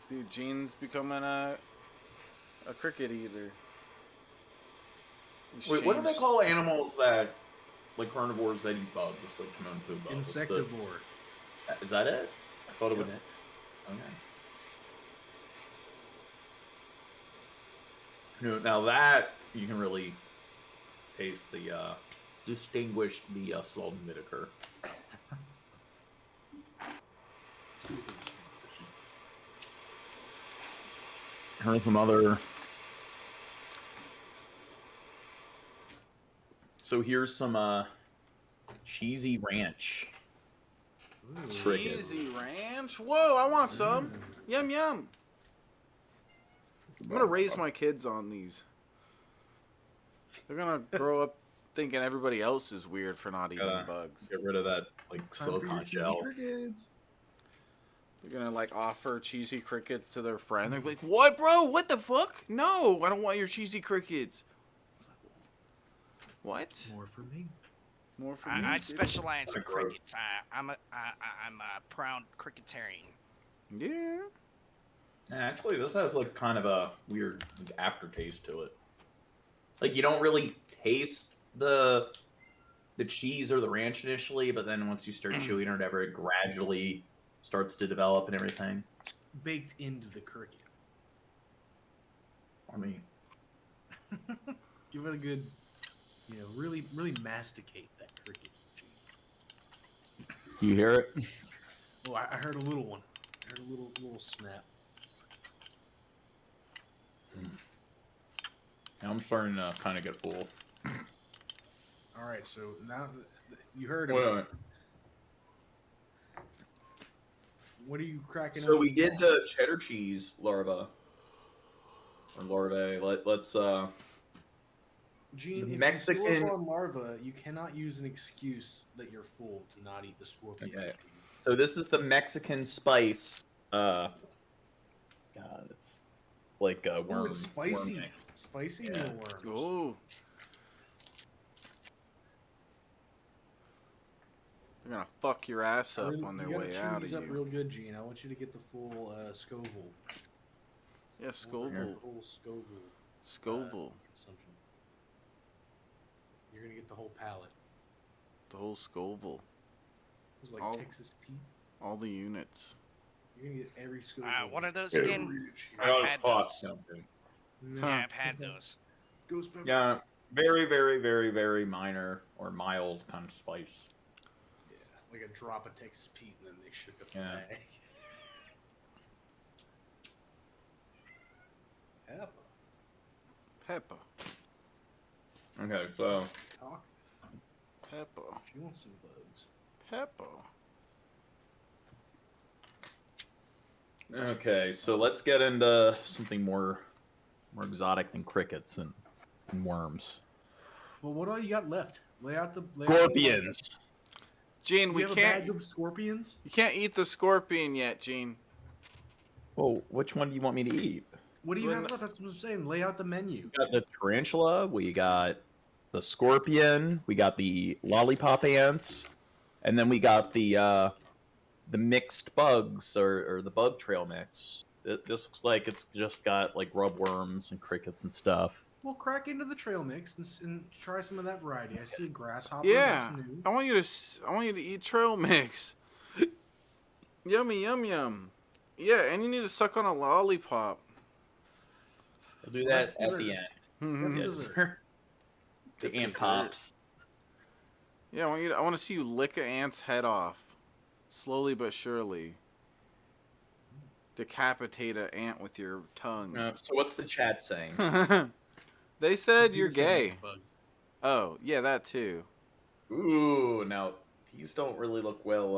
Dude, Gene's becoming a cricket eater. Wait, what do they call animals that, like carnivores that eat bugs? It's like known food bugs. Insectivore. Is that it? I thought it would. Okay. No, now that you can really taste the distinguished salt and vinegar. Here's some other. So here's some cheesy ranch. Cheesy ranch? Whoa, I want some. Yum, yum. I'm going to raise my kids on these. They're going to grow up thinking everybody else is weird for not eating bugs. Get rid of that silicone gel. They're going to offer cheesy crickets to their friend. They're like, what, bro? What the fuck? No, I don't want your cheesy crickets. What? More for me. More for me. I specialize in crickets. I'm a proud cricketarian. Yeah. Actually, this has kind of a weird aftertaste to it. Like you don't really taste the cheese or the ranch initially, but then once you start chewing or whatever, it gradually starts to develop and everything. It's baked into the cricket. I mean, give it a good, really masticate that cricket. you hear it? Oh, I heard a little one. I heard a little snap. Now I'm starting to kind of get full. All right, so now you heard Wait, it. wait. What are you cracking? So we did the cheddar cheese larva. Or larvae. Let's Gene, the if Mexican you go on larva, you cannot use an excuse that you're full to not eat the scorpion. Okay. So this is the Mexican spice. God, it's like a worm. Ooh, it's spicy. Worm mix. Spicy Yeah. worms. Oh. They're gonna fuck your ass up on their way out of you. Up you. real good, Gene. I want you to get the full Scoville. Yeah, Scoville. Full Scoville. Scoville. Consumption. You're gonna get the whole palette. The whole Scoville. It was like Texas Pete. All the units. You're gonna get every Scoville. What are those again? I've had those. Yeah, I've had those. Yeah, very, very, very, very minor or mild kind of spice. Yeah, like a drop of Texas Pete, and then they shook up the Yeah. bag. Peppa. Okay, so Talk. Peppa. She wants some bugs. Peppa. Okay, so let's get into something more exotic than crickets and worms. Well, what all you got left? Lay out the Scorpions. Gene, You we have a can't. bag of scorpions. You can't eat the scorpion yet, Gene. Well, which one do you want me to eat? What do you have left? That's what I'm saying. Lay out the menu. We got the tarantula, we got the scorpion, we got the lollipop ants, and then we got the mixed bugs or the bug trail mix. This looks like it's just got like grub worms and crickets and stuff. Well, crack into the trail mix and try some of that variety. I see a grasshopper. Yeah, That's new. I want you to eat trail mix. Yummy, yum, yum. Yeah, and you need to suck on a lollipop. I'll do that at the end. That's Yes. dessert. The ant pops. Yeah, I want to see you lick an ant's head off. Slowly but surely. Decapitate an ant with your tongue. So what's the chat saying? They said you're Venus gay. eats bugs. Oh, yeah, that too. Ooh, now these don't really look well.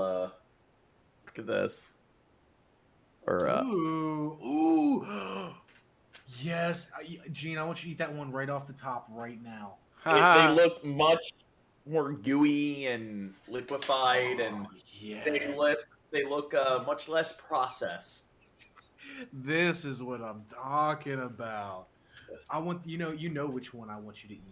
Look at this. Or Ooh. Yes, Gene, I want you to eat that one right off the top right now. they look much more gooey and liquefied, and they look much less processed. This is what I'm talking about. I want you know which one I want you to eat.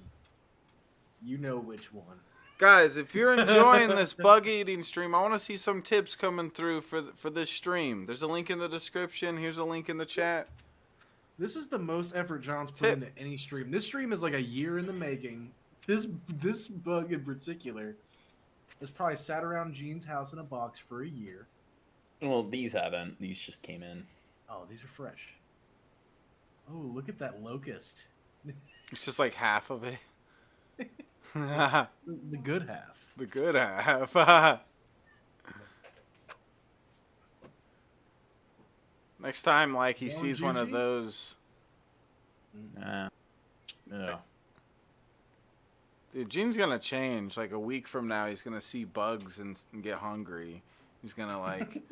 You know which one. Guys, if you're enjoying this bug eating stream, I want to see some tips coming through for this stream. There's a link in the description. Here's a link in the chat. This is the most effort John's put into any stream. This stream is like a year in the making. This bug in particular has probably sat around Gene's house in a box for a year. Well, these haven't. These just came in. Oh, these are fresh. Oh, look at that locust. It's just like half of it. The good half. The good half. Next time, like, he sees one of those. No. Dude, Gene's gonna change. Like, a week from now, he's gonna see bugs and get hungry. He's gonna, like...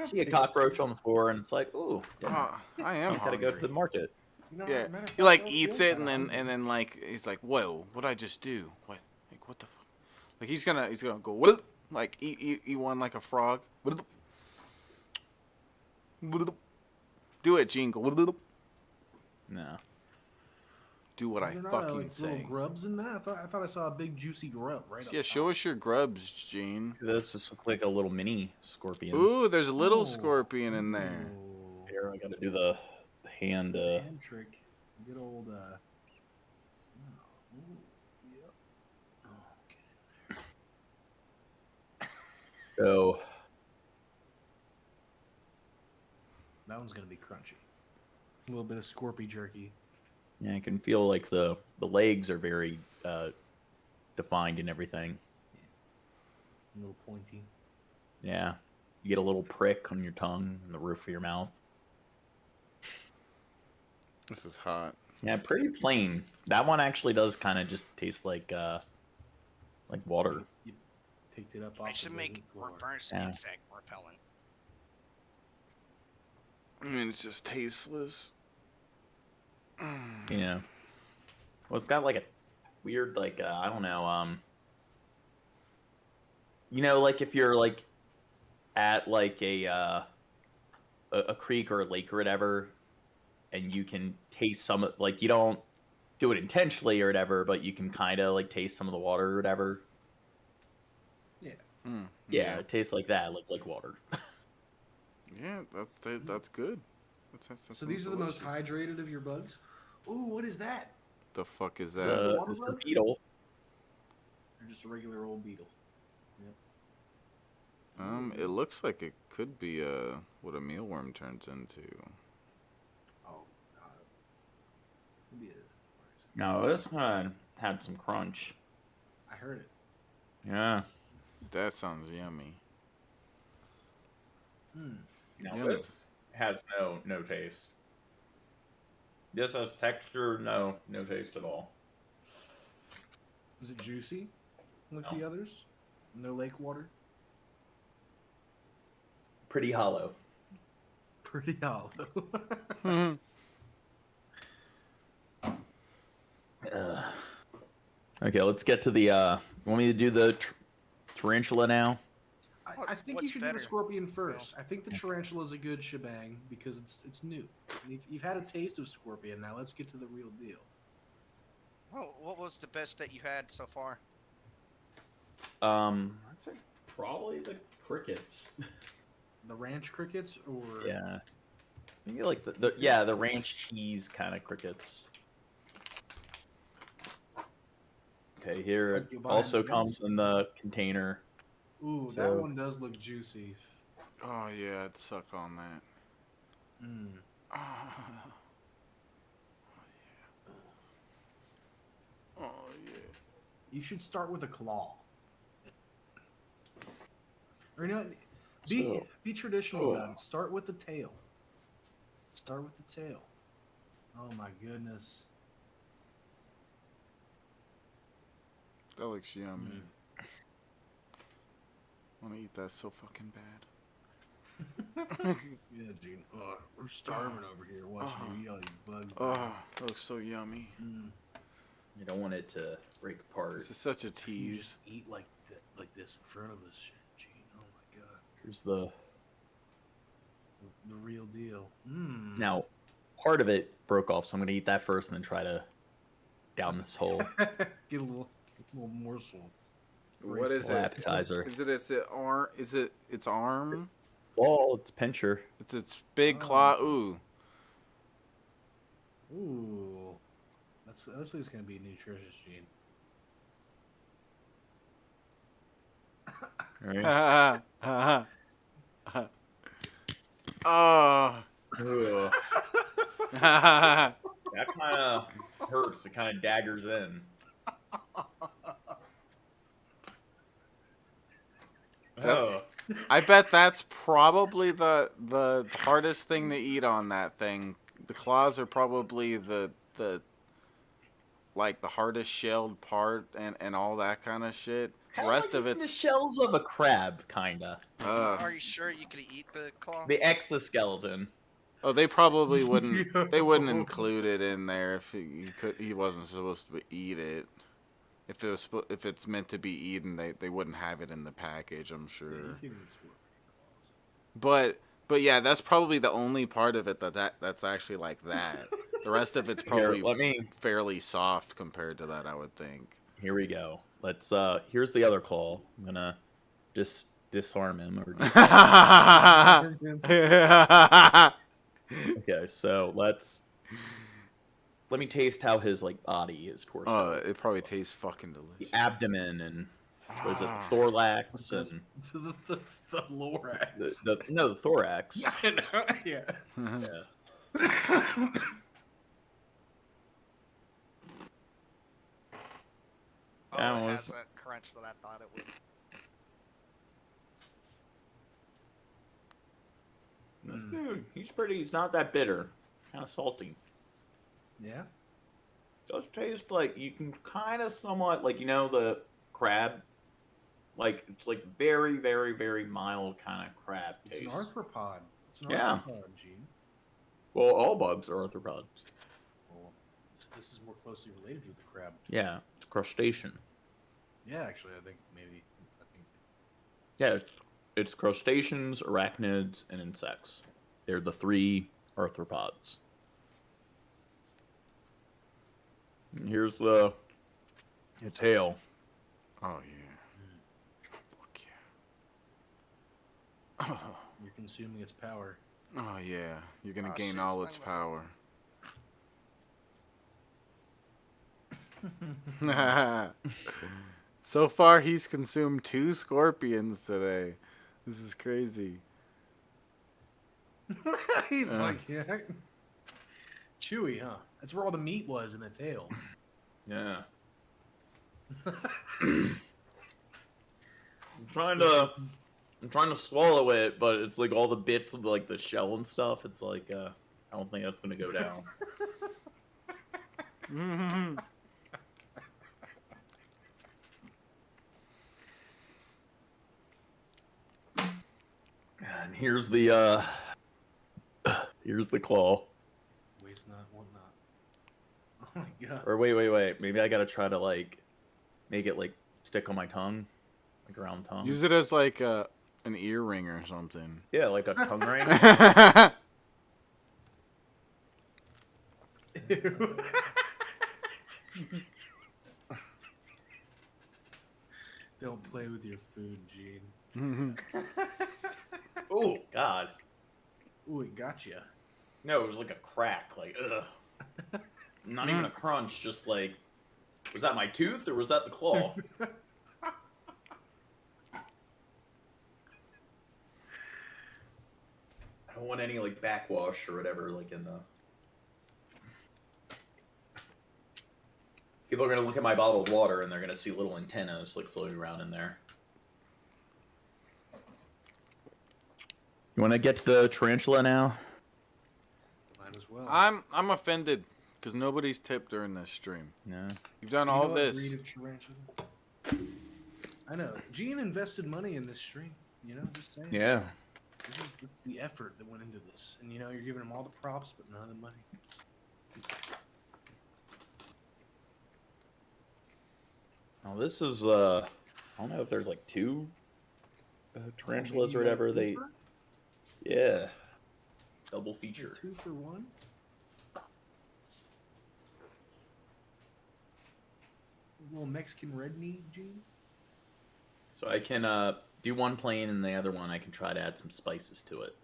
see a cockroach on the floor, and it's like, ooh. I am gotta go to the market. Yeah, he, like, eats it, and then, like, he's like, whoa, what'd I just do? What? Like, what the fuck? Like, he's gonna go, what? Like, eat one like a frog. Do it, Gene. Go. No. Do what I fucking like, say. Little grubs in that? I thought I saw a big juicy grub right up Yeah, show us your grubs, Gene. This just looks like a little mini scorpion. Ooh, there's a little scorpion in there. Here, I gotta do the hand. Hand trick. Good old. So. That one's gonna be crunchy. A little bit of scorpy jerky. Yeah, I can feel like the legs are very defined and everything. A little pointy. Yeah. You get a little prick on your tongue and the roof of your mouth. This is hot. Yeah, pretty plain. That one actually does kind of just taste like water. You picked it up off. I should make reverse insect repellent. I mean, it's just tasteless. Yeah. Well, it's got like a weird, like, I don't know, you know, like if you're like at like a creek or a lake or whatever, and you can taste some, like, you don't do it intentionally or whatever, but you can kind of like taste some of the water or whatever. Yeah. Yeah, it tastes like that, like water. Yeah, that's good. So these are the most hydrated of your bugs? Ooh, what is that? The fuck is It's that? it's a beetle. Or just a regular old beetle? Yep. It looks like it could be what a mealworm turns into. Oh, maybe it is. No, this one had some crunch. I heard it. Yeah. That sounds yummy. No, Yummy. this has no taste. This has texture, no taste at all. Is it juicy like the others? No lake water? Pretty hollow. Pretty hollow. Okay, let's get to the. Want me to do the tarantula now? I think you should do the scorpion first. I think the tarantula is a good shebang because it's new. You've had a taste of scorpion. Now let's get to the real deal. Well, what was the best that you had so far? I'd say probably the crickets. The ranch crickets, or Yeah, maybe like the ranch cheese kind of crickets. Okay, here it also comes in the container. Ooh, So- that one does look juicy. Oh yeah, I'd suck on that. Oh yeah. Oh yeah. You should start with a claw. Or be traditional about it. Start with the tail. Start with the tail. Oh my goodness. That looks yummy. I want to eat that so fucking bad. Yeah, Gene. Oh, we're starving over here watching you eat all these bugs. Oh, that looks so yummy. You don't want it to break apart. This is such a You tease. just eat like this in front of us, Gene. Oh my god. Here's the real deal. Now, part of it broke off, so I'm gonna eat that first and then try to down this whole Get a little morsel. What is it? Appetizer. Is it its arm? Is it its arm? Well, it's pincher. It's its big claw. Ooh. Ooh. That's looks gonna be nutritious, Gene. Right. Oh. That kind of hurts. It kind of daggers in. I bet that's probably the hardest thing to eat on that thing. The claws are probably the like the hardest shelled part and all that kind of shit. The rest of the it's shells of a crab, kinda. Are you sure you could eat the claw? The exoskeleton. Oh, they probably wouldn't. They wouldn't include it in there if he wasn't supposed to eat it. If it's meant to be eaten, they wouldn't have it in the package, I'm sure. But yeah, that's probably the only part of it that's actually like that. The rest of it's probably fairly soft compared to that, I would think. Here we go. Let's here's the other claw. I'm gonna just disarm him or Okay, so let me taste how his body is torso. Oh, it probably tastes fucking delicious. The abdomen and there's a thorax and the thorax. The thorax. Yeah, I know. Yeah. Yeah. Oh, it has that crunch that I thought it would. That's good. He's not that bitter. Kind of salty. Yeah. Does taste like you can kind of somewhat the crab. It's very, very, very mild kind of crab taste. It's an arthropod. It's an arthropod, Gene. Well, all bugs are arthropods. Well, this is more closely related to the crab. Yeah, it's crustacean. Yeah, actually, I think maybe. Yeah, it's crustaceans, arachnids, and insects. They're the three arthropods. And here's the tail. Oh yeah. Fuck yeah. You're consuming its power. Oh yeah, you're gonna gain all its power. So far, he's consumed 2 scorpions today. This is crazy. He's like, yeah. Chewy, huh? That's where all the meat was in the tail. Yeah. I'm trying to swallow it, but it's all the bits of the shell and stuff. It's I don't think that's gonna go down. And here's the claw. Waste not, want not. Oh my god. Or wait. Maybe I gotta try to make it stick on my tongue, around tongue. Use it as an earring or something. Yeah, like a tongue ring. Ew. Don't play with your food, Gene. Oh God. Ooh, it got you. No, it was like a crack. Ugh. Not even a crunch. Just was that my tooth or was that the claw? don't want any like backwash or whatever like in the. People are gonna look at my bottled water and they're gonna see little antennas like floating around in there. You want to get to the tarantula now? Might as well. I'm offended because nobody's tipped during this stream. No. You've done You all know what this. breed of tarantula? I know. Gene invested money in this stream. You know, just saying. Yeah. This is the effort that went into this, and you know, you're giving him all the props, but none of the money. Now this is I don't know if there's like two tarantulas or whatever. They, yeah, double feature. 2 for 1. Little Mexican red meat, Gene. So I can do one plain and the other one I can try to add some spices to it.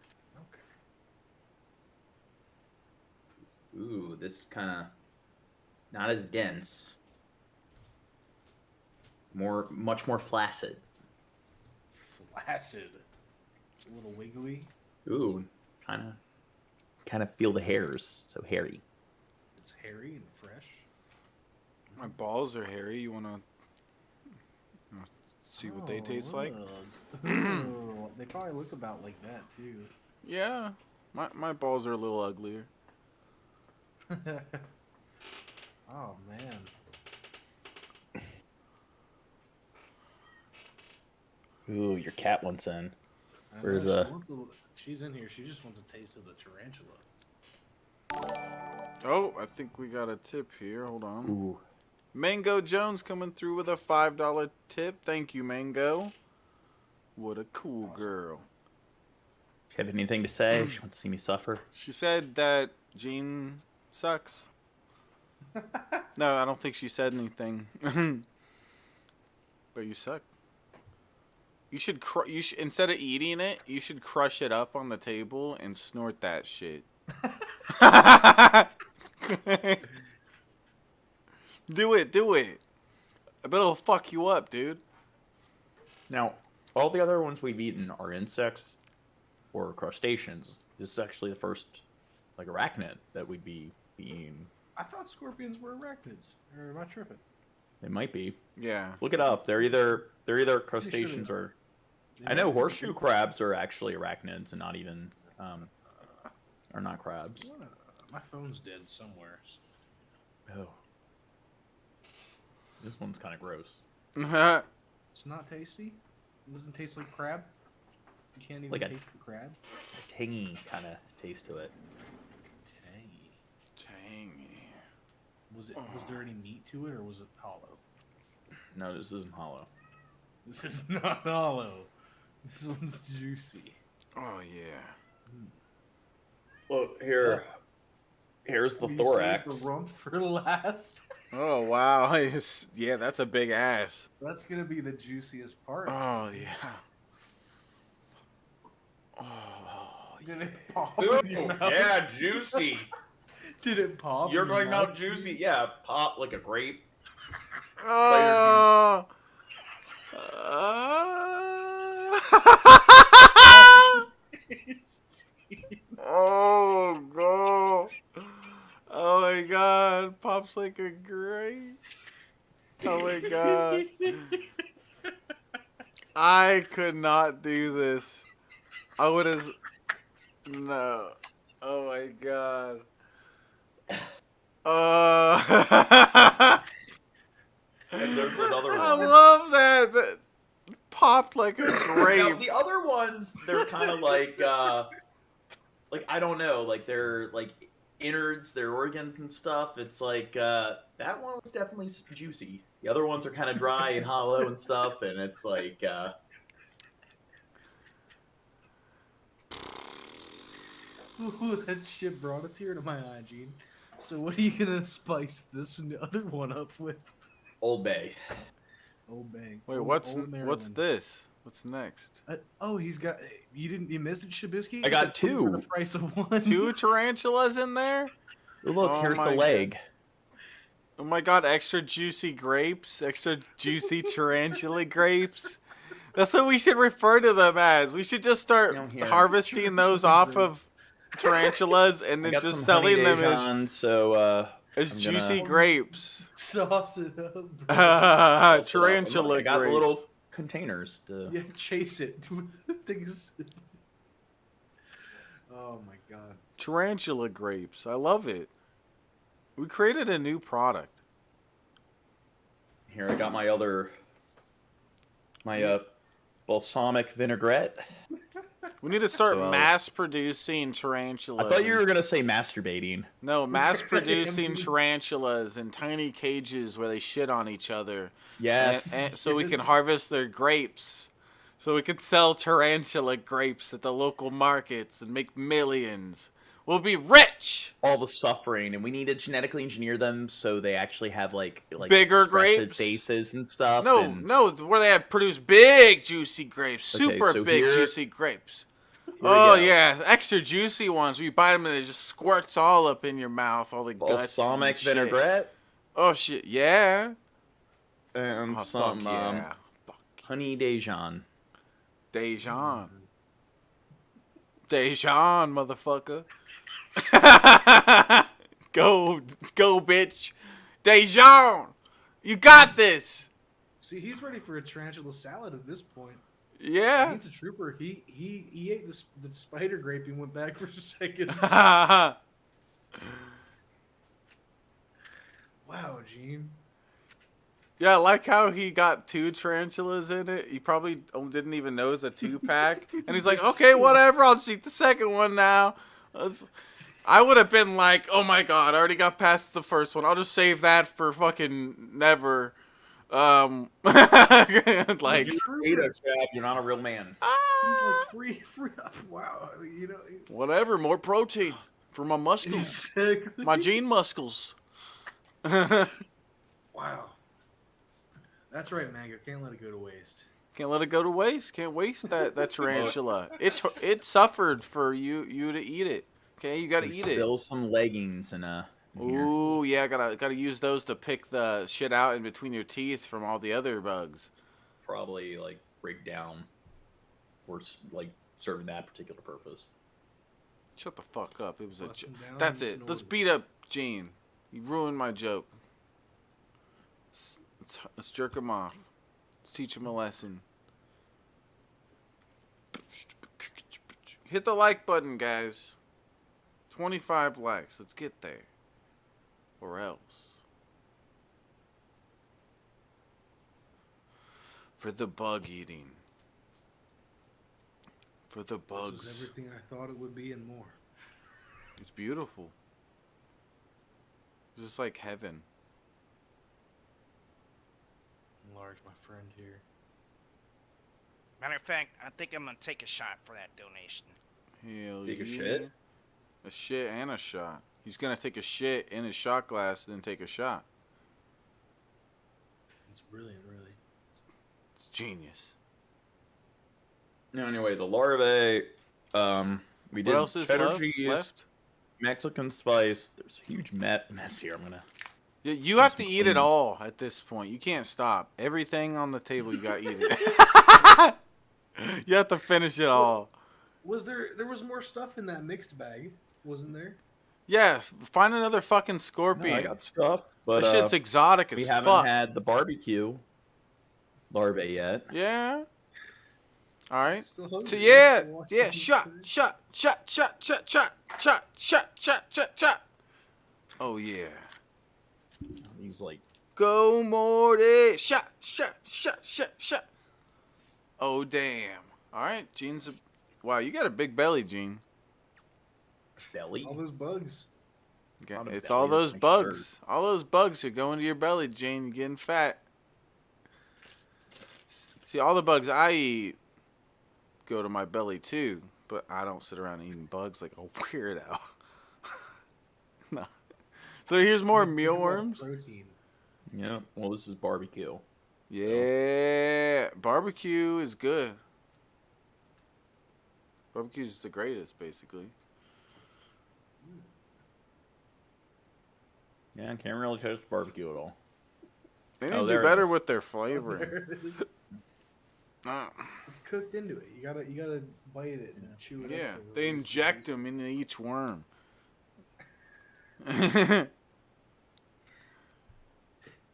Okay. Ooh, this is kind of not as dense. Much more flaccid. Flaccid. It's a little wiggly. Ooh, kind of feel the hairs. So hairy. It's hairy and fresh. My balls are hairy. You wanna see what they taste like? They probably look about like that too. Yeah, my balls are a little uglier. Oh man. Ooh, your cat wants in. Where's She's in here. She just wants a taste of the tarantula. Oh, I think we got a tip here. Hold on. Ooh. Mango Jones coming through with a $5 tip. Thank you, Mango. What a cool girl. Do you have anything to say? She wants to see me suffer. She said that Gene sucks. No, I don't think she said anything. But you suck. You should instead of eating it, you should crush it up on the table and snort that shit. Do it. I bet it'll fuck you up, dude. Now, all the other ones we've eaten are insects or crustaceans. This is actually the first, like, arachnid that we'd be eating. I thought scorpions were arachnids. Or am I tripping? They might be. Yeah. Look it up. They're either crustaceans or. I know horseshoe crabs are actually arachnids and not even are not crabs. My phone's dead somewhere. Oh. This one's kind of gross. It's not tasty. It doesn't taste like crab. You can't even Like a- taste the crab. A tangy kind of taste to it. Tangy. Was there any meat to it, or was it hollow? No, this isn't hollow. This is not hollow. This one's juicy. Oh yeah. Look here. Here's the You thorax. saved the rump for last. Oh wow. Yeah, that's a big ass. That's gonna be the juiciest part. Oh yeah. Did it pop? Ooh, in your mouth? yeah, juicy. Did it pop? You're in your going out mouth? juicy. Yeah, pop like a grape. Oh. Oh god. Oh my god. Pops like a grape. Oh my god. I could not do this. I would have. No. Oh my god. And there's another one. I love that. That popped like a grape. Now, the other ones, they're kind of like I don't know, like they're like innards, their organs and stuff. It's like that one was definitely juicy. The other ones are kind of dry and hollow and stuff, and it's like. Ooh, that shit brought a tear to my eye, Gene. So what are you gonna spice this other one up with? Old Bay. Old Bay. Wait, Old what's Maryland. this? What's next? Oh, he's got. You missed it, Shabisky? I got For two. the price of one. 2 tarantulas in there? Look, Oh here's the my leg. God. Oh my god, extra juicy grapes, extra juicy tarantula grapes. That's what we should refer to them as. We should just start harvesting those off of tarantulas and then just selling them as juicy grapes. Sauce it up, bro. Tarantula I got grapes. little containers to. Yeah, chase it. Oh my god. Tarantula grapes. I love it. We created a new product. Here, I got my balsamic vinaigrette. We need to start mass producing tarantulas. I thought you were gonna say masturbating. No, mass producing tarantulas in tiny cages where they shit on each other. Yes. And so we can harvest their grapes. So we can sell tarantula grapes at the local markets and make millions. We'll be rich. All the suffering, and we need to genetically engineer them so they actually have like bigger expressive grapes, faces and stuff. No, where they have produced big juicy grapes, super so big juicy grapes. Oh yeah, extra juicy ones. Where you bite them and it just squirts all up in your mouth, all the guts. Balsamic vinaigrette. Oh shit, yeah. And some honey Dijon. Dijon, motherfucker. Go, bitch. Dijon, you got this. See, he's ready for a tarantula salad at this point. Yeah. He's a trooper. He ate the spider grape and went back for seconds. Wow, Gene. Yeah, I like how he got 2 tarantulas in it. He probably didn't even know it was a 2-pack. And he's like, okay, whatever, I'll just eat the second one now. I would have been like, oh my god, I already got past the first one. I'll just save that for fucking never. Like, you're not a real man. He's like free. Wow, you know. Whatever, more protein for my muscles. Exactly. My gene muscles. Wow. That's right, Mango. Can't let it go to waste. Can't let it go to waste. Can't waste that tarantula. It suffered for you to eat it. Okay, you gotta eat it. Still some leggings and Ooh, yeah, gotta use those to pick the shit out in between your teeth from all the other bugs. Probably like break down for like serving that particular purpose. Shut the fuck up. It was a joke. That's it. Let's beat up Gene. You ruined my joke. Let's jerk him off. Let's teach him a lesson. Hit the like button, guys. 25 likes. Let's get there. Or else. For the bug eating. For the bugs. This is everything I thought it would be and more. It's beautiful. It's just like heaven. Large, my friend here. Matter of fact, I think I'm gonna take a shot for that donation. Hell Take a yeah. shit? A shit and a shot. He's gonna take a shit in his shot glass and then take a shot. It's brilliant, really. It's genius. No, anyway, the larvae. We did What else is cheddar cheese, left? Mexican spice. There's a huge mess here. I'm gonna. Yeah, you have to eat it all at this point. You can't stop. Everything on the table, you gotta eat it. You have to finish it all. Was there was more stuff in that mixed bag, wasn't there? Yeah, find another fucking scorpion. No, I got stuff, but that shit's exotic as we fuck. haven't had the barbecue larvae yet. Yeah. All right. Still hungry. So yeah. Shot. Oh yeah. He's like, go Morty. Shot. Oh damn. All right, Gene's. Wow, you got a big belly, Gene. Belly. All those bugs. Okay. It's all those bugs. All those bugs are going to your belly, Gene. You're getting fat. See, all the bugs I eat go to my belly too, but I don't sit around eating bugs like a weirdo. No. So here's more mealworms. Protein. Yeah. Well, this is barbecue. Yeah, barbecue is good. Barbecue's the greatest, basically. Yeah, I can't really taste barbecue at all. They need to do better with their flavoring. It's cooked into it. You gotta bite it and chew it. Yeah, up to they release inject them into each worm.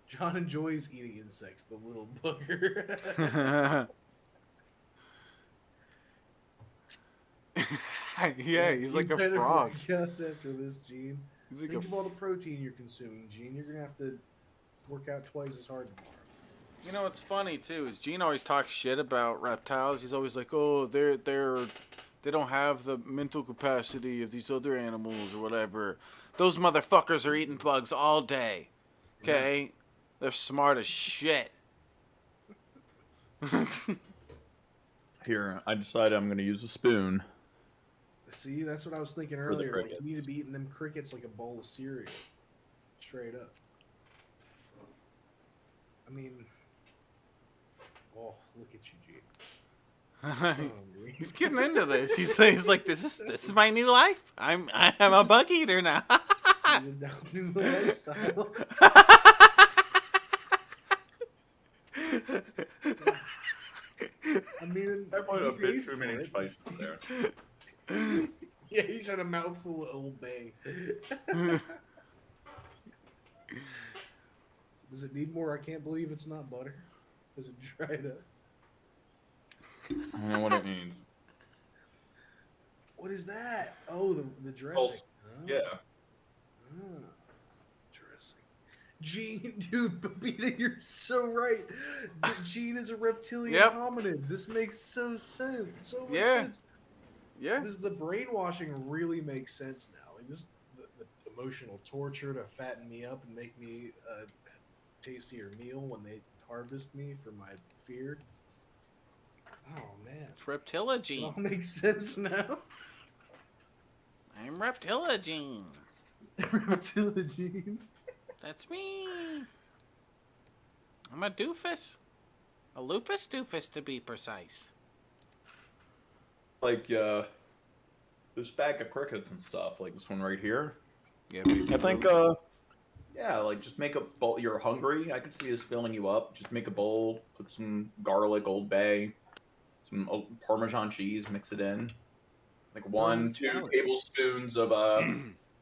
John enjoys eating insects. The little booger. Yeah, he's like a frog. After this, Gene. He's like Think a of all the protein you're consuming, Gene. You're gonna have to work out twice as hard tomorrow. You know what's funny too is Gene always talks shit about reptiles. He's always like, "Oh, they don't have the mental capacity of these other animals or whatever. Those motherfuckers are eating bugs all day. Okay, they're smart as shit." Here, I decided I'm gonna use a spoon. See, that's what I was thinking the earlier. Like, you crickets. need to be eating them crickets like a bowl of cereal. Straight up. I mean, oh, look at you, Gene. He's getting into this. He's like, "This is my new life. I'm a bug eater now." He's down to the lifestyle. I mean, I put a he bit pays too many for it. spices there. Yeah, he's had a mouthful of Old Bay. Does it need more? I can't believe it's not butter. Is it dried up? I don't know what it means. What is that? Oh, the dressing. Oh. Yeah. Ah, dressing. Gene, dude, Babita, you're so right. Gene is a reptilian hominid. This makes so sense. So much sense. Yeah. The brainwashing really makes sense now. Like this, the emotional torture to fatten me up and make me a tastier meal when they harvest me for my fear. Oh man, It's Reptilogene. it all makes sense now. I'm Reptilogene. Reptilogene. That's me. I'm a doofus. A lupus doofus, to be precise. Like, this bag of crickets and stuff, like this one right here. Yeah, I think, yeah, like just make a bowl. You're hungry. I could see this filling you up. Just make a bowl. Put some garlic, Old Bay, some Parmesan cheese. Mix it in. Like 1-2 tablespoons of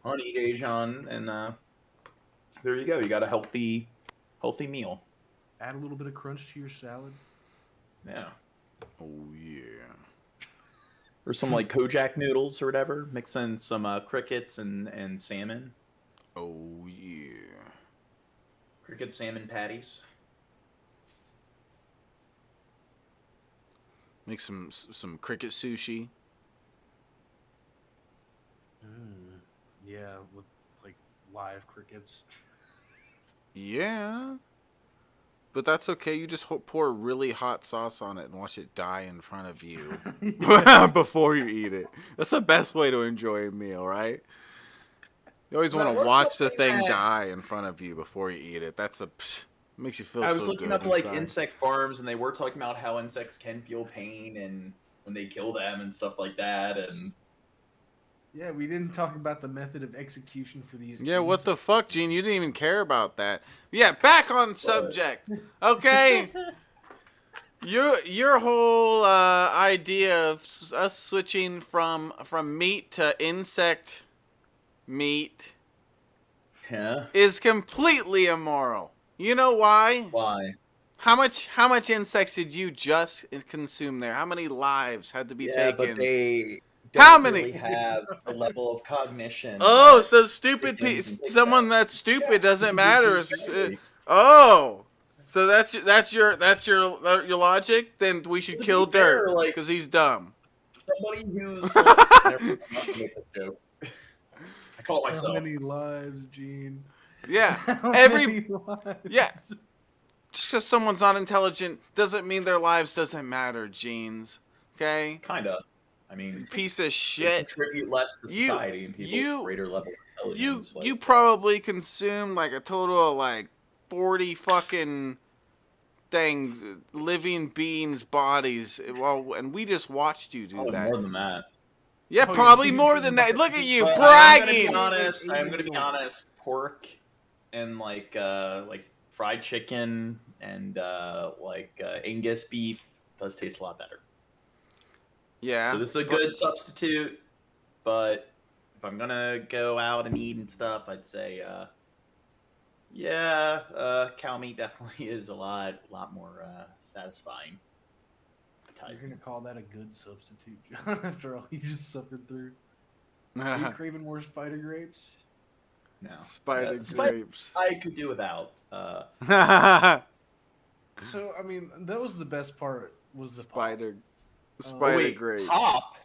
honey Dijon, and there you go. You got a healthy meal. Add a little bit of crunch to your salad. Yeah. Oh yeah. Or some like Kojak noodles or whatever. Mix in some crickets and salmon. Oh yeah. Cricket salmon patties. Make some cricket sushi. Yeah, with like live crickets. Yeah. But that's okay. You just pour really hot sauce on it and watch it die in front of you before you eat it. That's the best way to enjoy a meal, right? You always want to watch the thing die in front of you before you eat it. Makes you feel so good. I was looking up like inside. insect farms, and they were talking about how insects can feel pain and when they kill them and stuff like that. And Yeah, we didn't talk about the method of execution for these. Yeah, what the fuck, Gene? You didn't even care about that. Yeah, back on subject. Okay. Your whole idea of us switching from meat to insect meat is completely immoral. You know why? Why? How much insects did you just consume there? How many lives had to be taken? But they How don't many? really have a level of cognition. Oh, so stupid someone that's stupid doesn't matter. Oh, so that's your logic. Then we should kill Dirt because he's dumb. Somebody who's never make a joke. I call it myself. How many lives, Gene? Yeah, How many lives? Yeah. Just because someone's not intelligent doesn't mean their lives doesn't matter, Genes. Okay? Kinda. I mean, piece of they shit. contribute less to society and people with greater level of intelligence. You probably consume like a total of like 40 fucking things, living beings, bodies. Well, and we just watched you do that. More than that. Yeah, probably more than that. Look at you But bragging. I'm gonna be honest. Pork and like fried chicken and like Angus beef does taste a lot better. Yeah. So this is a good substitute, but if I'm gonna go out and eat and stuff, I'd say, cow meat definitely is a lot more satisfying. You're gonna call that a good substitute, John? After all you just suffered through, are you craving more spider grapes? No, Spider grapes. I could do without. So I mean, that was the best part. Was the spider grapes? Pop.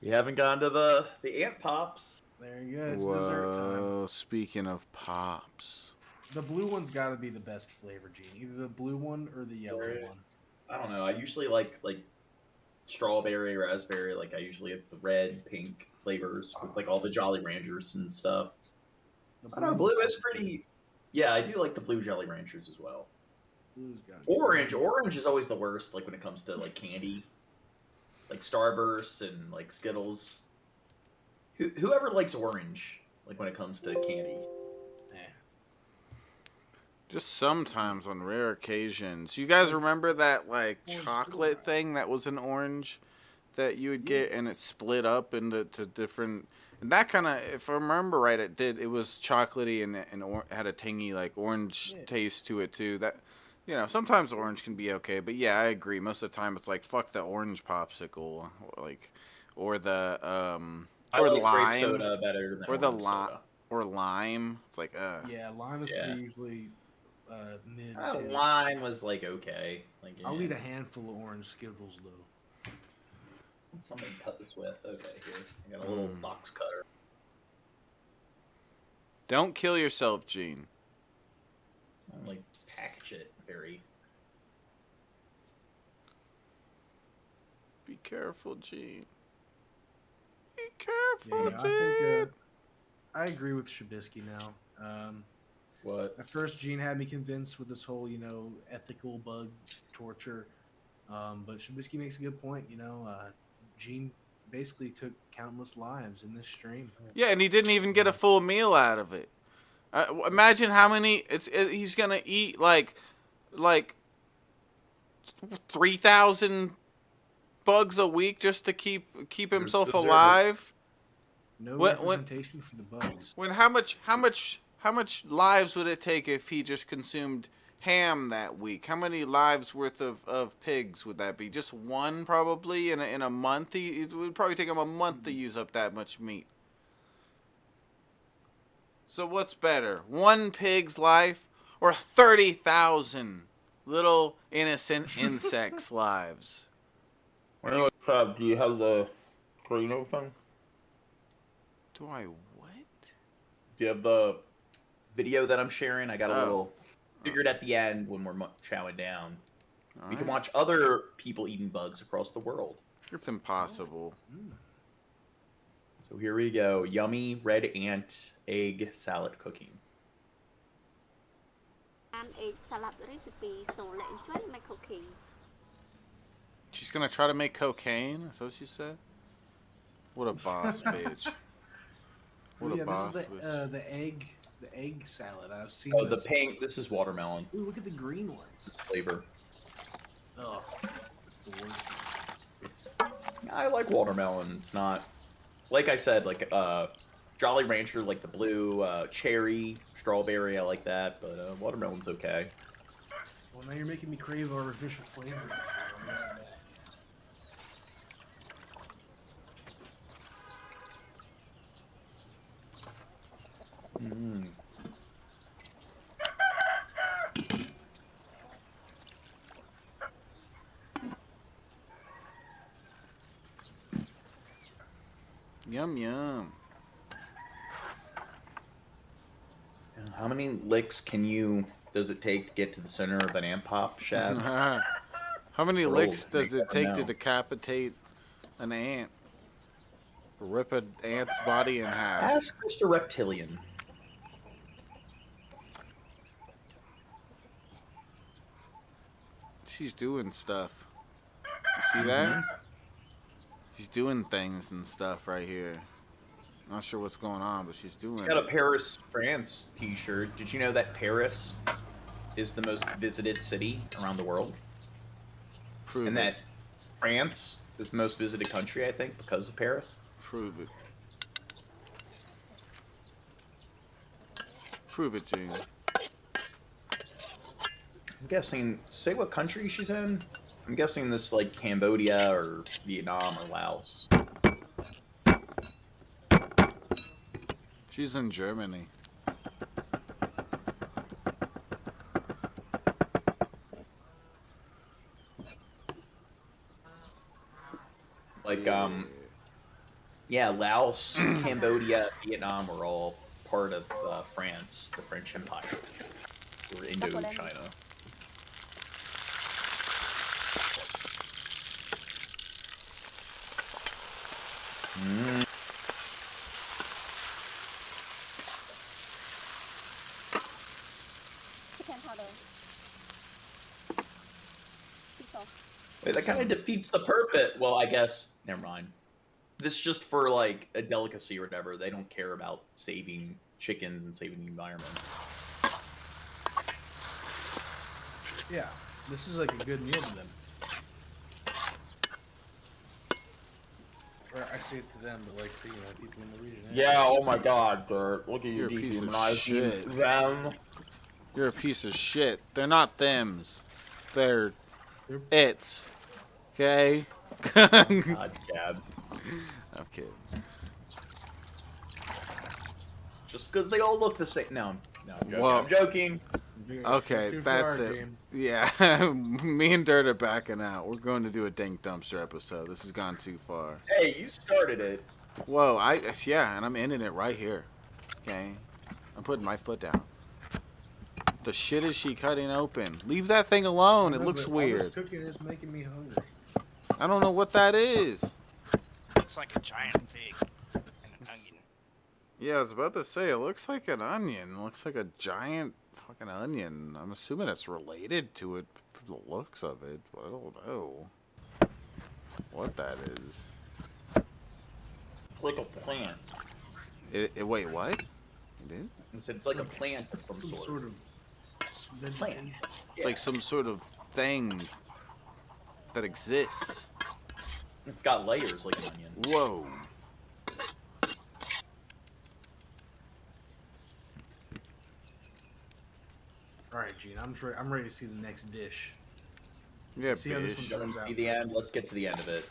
You haven't gone to the ant pops. There you go. It's dessert time. Speaking of pops, the blue one's got to be the best flavor, Gene. Either the blue one or the yellow one. I don't know. I usually like strawberry, raspberry. Like I usually have the red, pink flavors with like all the Jolly Ranchers and stuff. I don't know. Blue is pretty. Yeah, I do like the blue Jolly Ranchers as well. Blue's got Orange is always the worst. Like when it comes to like candy, like Starburst and like Skittles. Whoever likes orange, like when it comes to candy. just sometimes on rare occasions. You guys remember that like chocolate thing that was an orange that you would get and it split up into different, and that kind of, if I remember right, it was chocolatey and had a tangy like orange taste to it too. That, you know, sometimes orange can be okay, but yeah, I agree. Most of the time it's like fuck the orange popsicle, or the lime, soda better than or the soda. Or lime. It's like yeah, lime is pretty usually mid. Lime was like okay. Like I'll eat a handful of orange Skittles though. Something to cut this with. Okay, here I got a little box cutter. Don't kill yourself, Gene. I like package it very. Be careful, Gene. Be careful, Yeah, Gene. I agree with Shabisky now. What? At first, Gene had me convinced with this whole, ethical bug torture. But Shabisky makes a good point. Gene basically took countless lives in this stream. Yeah, and he didn't even get a full meal out of it. Imagine how many he's gonna eat like 3,000 bugs a week just to keep himself alive. No representation for the bugs. How much lives would it take if he just consumed ham that week? How many lives worth of pigs would that be? Just one, probably, in a month? It would probably take him a month to use up that much meat. So what's better, one pig's life or 30,000 little innocent insects' lives? Do you have the screen open? Do I what? Do you have the video that I'm sharing? I got a little figured at the end when we're chowing down. We can watch other people eating bugs across the world. It's impossible. So here we go. Yummy red ant egg salad cooking. Egg salad recipe, so let's try to make cooking. She's gonna try to make cocaine? Is that what she said? What a boss bitch. What a boss this bitch. is the egg salad. I've seen. Oh, the pink. This is watermelon. Ooh, look at the green ones. Flavor. Oh, it's the worst. I like watermelon. It's not, like I said, like Jolly Rancher, like the blue, cherry, strawberry. I like that, but watermelon's okay. Well, now you're making me crave artificial flavor. Yum yum. How many licks does it take to get to the center of an ant pop, Shad? How many licks does it take to decapitate an ant? Rip an ant's body in half. Ask Mr. Reptilian. She's doing stuff. You see that? She's doing things and stuff right here. Not sure what's going on, but she's doing She's got a Paris, France t-shirt. Did you know that Paris is the most visited city around the world? and that France is the most visited country, I think, because of Paris. Prove it. Prove it, Gene. I'm guessing. Say what country she's in. I'm guessing this like Cambodia or Vietnam or Laos. She's in Germany. Like yeah, Laos, Cambodia, Vietnam were all part of France, the French Empire, or Indochina. Wait, that kind of defeats the purpose. Well, I guess, never mind. This is just for, like, a delicacy or whatever. They don't care about saving chickens and saving the environment. Yeah, this is like a good meal to them. Or I say it to them, but like to, you know, people in the region. Yeah, oh my god, Bert. Look at you You're a piece of dehumanizing shit. them. You're a piece of shit. They're not thems. They're it's. Okay? God, Chad. I'm kidding. Just because they all look the same. No, I'm joking. Well, I'm joking. Okay, that's it. Yeah, me and Dirt are backing out. We're going to do a Dink Dumpster episode. This has gone too far. Hey, you started it. Whoa, yeah, and I'm ending it right here. Okay? I'm putting my foot down. The shit is she cutting open? Leave that thing alone. It looks weird. Cooking is making me hungry. I don't know what that is. Looks like a giant fig and an onion. Yeah, I was about to say, it looks like an onion. It looks like a giant fucking onion. I'm assuming it's related to it from the looks of it, but I don't know what that is. Like a plant. Wait, what? You did? It's like a plant of some sort of plant. It's like some sort of thing that exists. It's got layers like an onion. Whoa. All right, Gene, I'm ready to see the next dish. Yeah, see how this one turns out. See the end? Let's get to the end of it.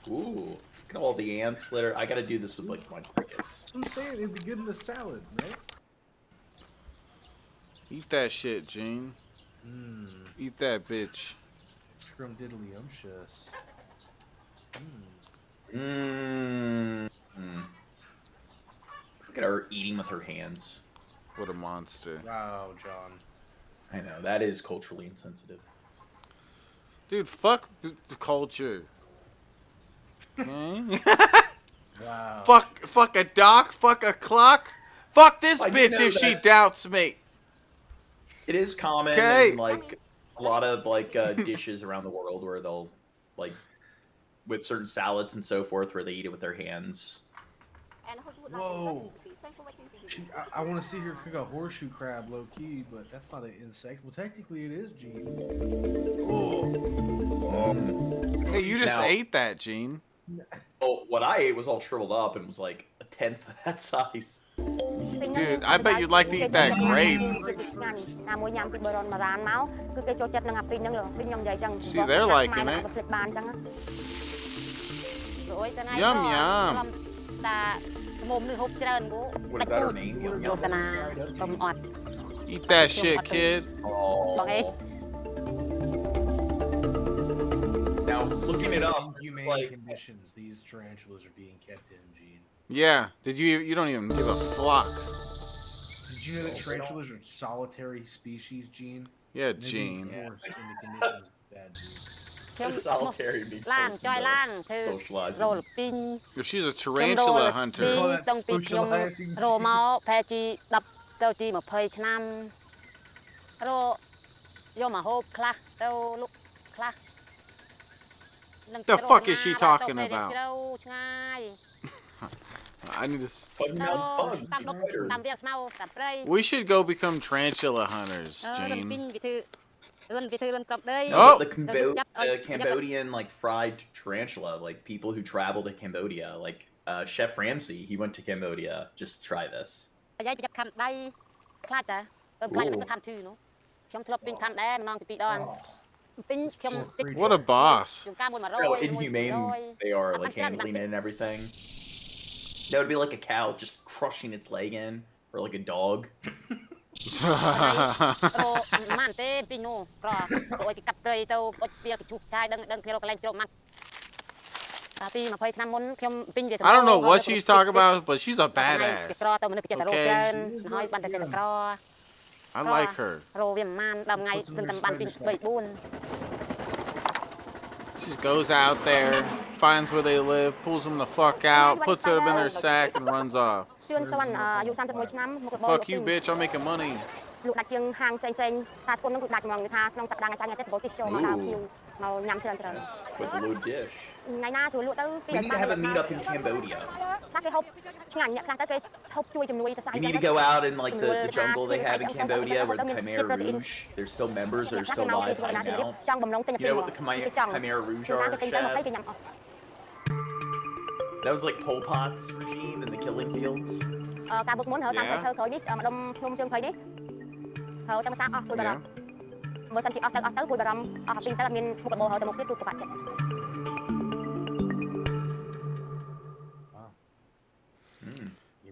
Ooh, look at all the ants that are. I gotta do this with like my crickets. I'm saying it'd be good in a salad, right? Eat that shit, Gene. Eat that bitch. Scrumdiddlyumptious. Look at her eating with her hands. What a monster. Wow, John. I know, that is culturally insensitive. Dude, fuck the culture. Okay? Wow. Fuck a doc, fuck a clock. Fuck this I bitch know if she that. doubts me. It is common Okay. in like a lot of like dishes around the world where they'll like with certain salads and so forth where they eat it with their hands. Whoa. I want to see her cook a horseshoe crab low key, but that's not an insect. Well, technically it is, Gene. Hey, you just Now- ate that, Gene. Oh, what I ate was all shriveled up and was like a tenth of that size. Dude, I bet you'd like to eat that grape. See, they're liking it. Yum, yum. What is that her name? Yum, yum. Eat that shit, kid. Oh. Now, looking it up, Humane like conditions these tarantulas are being kept in, Gene. Yeah. You don't even give a fuck. Did you know that tarantulas are solitary species, Gene? Yeah, They're being Gene. forced into conditions that, Gene. They're solitary and being forced into socializing. If she's a tarantula hunter. Call that socializing. The fuck is she talking about? I need to. We should go become tarantula hunters, Gene. the Cambodian like fried tarantula, like people who travel to Cambodia, like Chef Ramsay, he went to Cambodia. Just try this. What a boss. How inhumane they are, like handling it and everything. That would be like a cow just crushing its leg in, or like a dog. I don't know what she's talking about, but she's a badass. Okay? I like her. She just goes out there, finds where they live, pulls them the fuck out, puts them in their sack, and runs off. Fuck you, bitch, I'm making money. Ooh. With a low dish. We need to have a meetup in Cambodia. We need to go out in like the jungle they have in Cambodia where the Khmer Rouge, they're still members, they're still live hiding out. You know what the Khmer Rouge are, Chad? That was like Pol Pot's regime in the killing fields. Yeah.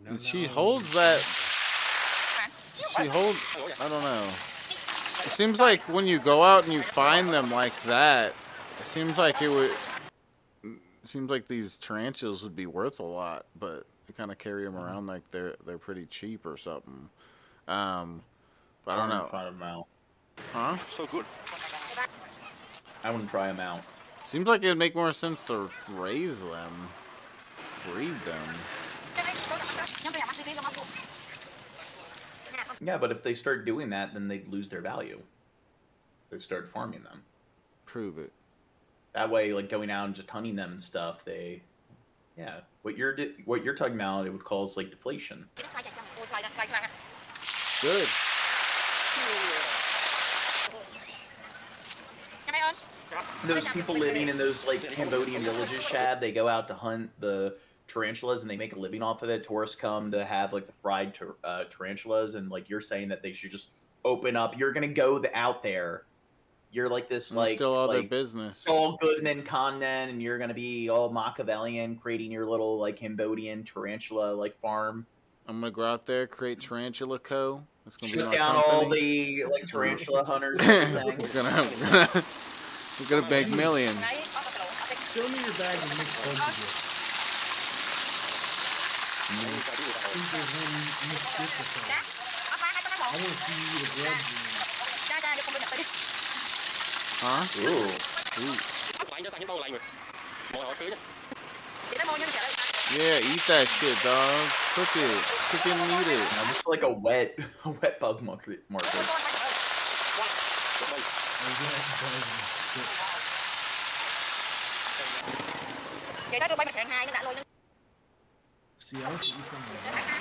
And she holds that. I don't know. It seems like when you go out and you find them like that, it seems like it would. It seems like these tarantulas would be worth a lot, but they kind of carry them around like they're pretty cheap or something. But I don't know. Try them out. Huh? So good. I want to try them out. Seems like it'd make more sense to raise them, breed them. Yeah, but if they start doing that, then they'd lose their value. They start farming them. Prove it. That way, like going out and just hunting them and stuff, they, yeah. What you're talking about, it would cause like deflation. Good. Those people living in those like Cambodian villages, Shad, they go out to hunt the tarantulas and they make a living off of it. Tourists come to have like the fried tarantulas, and like you're saying that they should just open up. You're gonna go out there. You're like this, like still all their business. Saul Goodman Condon, and you're gonna be all Machiavellian, creating your little like Cambodian tarantula like farm. I'm gonna go out there, create Tarantula Co. It's gonna Shut be down company. all the like tarantula hunters. And everything. we're gonna make millions. Show me your bag and make fun of it. I want to see the gloves. Huh? Ooh. Yeah, eat that shit, dog. Cook it. Cook it and eat it. Now, this is like a wet bug market.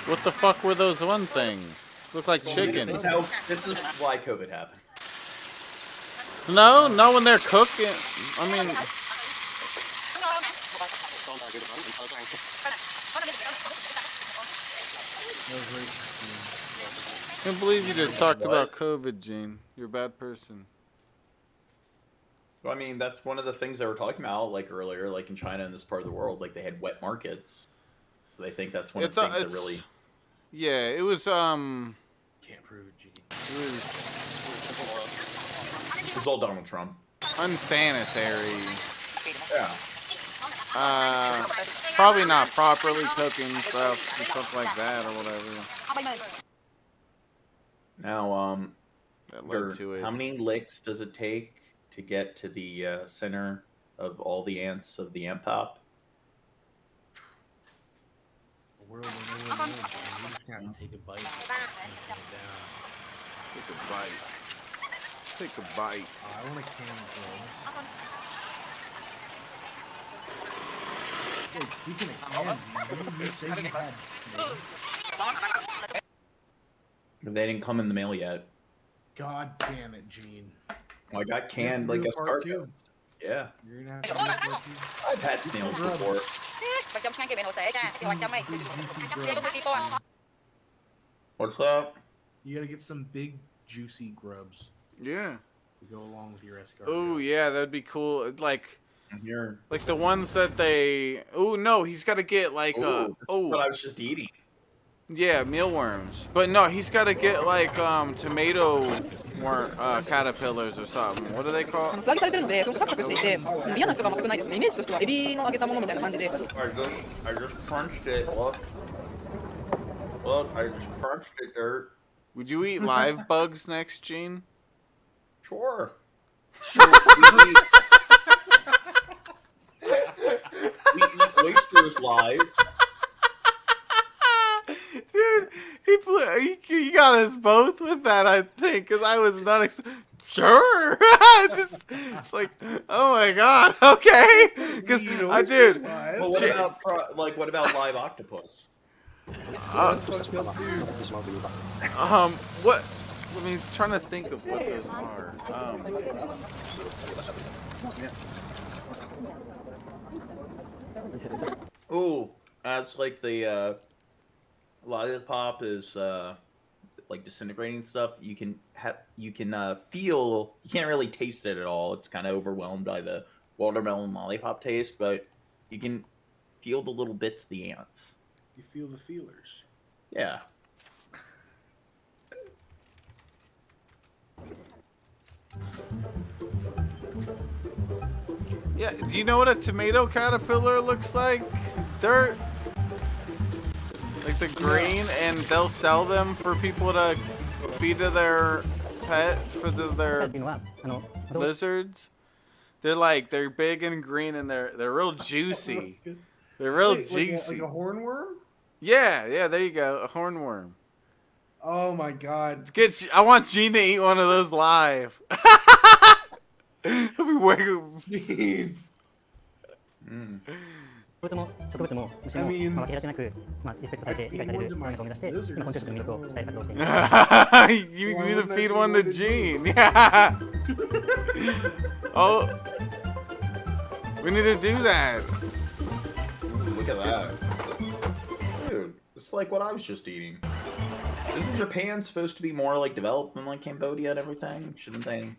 What the fuck were those one things? Look like chicken. This is why COVID happened. No, not when they're cooking. I mean, I can't believe you just talked about COVID, Gene. You're a bad person. Well, I mean, that's one of the things they were talking about, like earlier, like in China and this part of the world, like they had wet markets, so they think that's one of the things that really. Yeah, it was. Can't prove it, Gene. It was all Donald Trump. Unsanitary. Yeah. Probably not properly cooking stuff and stuff like that or whatever. Now, that led to it. How many licks does it take to get to the center of all the ants of the ant top? The world will never know. You just gotta take a bite. Take a bite. Take a bite. I want a can Hey, speaking of cans, you said you had. They didn't come in the mail yet. God damn it, Gene. I got canned like a part escargot. Yeah. You're gonna have to do part two. I've had snails before. What's up? You gotta get some big juicy grubs. Yeah. To go along with your escargot. Oh yeah, that'd be cool. Like Here. Like the ones that they. Oh no, he's got to get like what I was just eating. Yeah, mealworms. But no, he's got to get like tomato worm caterpillars or something. What are they called? I just crunched it. Look, I just crunched it, Dirt. Would you eat live bugs next, Gene? Sure. We eat oysters live. Dude, he got us both with that, I think, because I was not sure. It's like, oh my god, okay. Because I did. Well, what about live octopus? What? I mean, trying to think of what those are. Ooh, that's like the lollipop is like disintegrating stuff. You can feel. You can't really taste it at all. It's kind of overwhelmed by the watermelon lollipop taste, but you can feel the little bits, the ants. You feel the feelers. Yeah. Yeah, do you know what a tomato caterpillar looks like? Dirt? Like the green, and they'll sell them for people to feed to their pets, for their lizards. They're big and green, and they're real juicy. They're real juicy. Like a hornworm? Yeah, there you go, a hornworm. Oh my god. I want Gene to eat one of those live. He'll be way. I mean, you need to feed one to Gene. Yeah. Oh, we need to do that. Look at that. Dude, it's like what I was just eating. Isn't Japan supposed to be more like developed than like Cambodia and everything? Shouldn't they?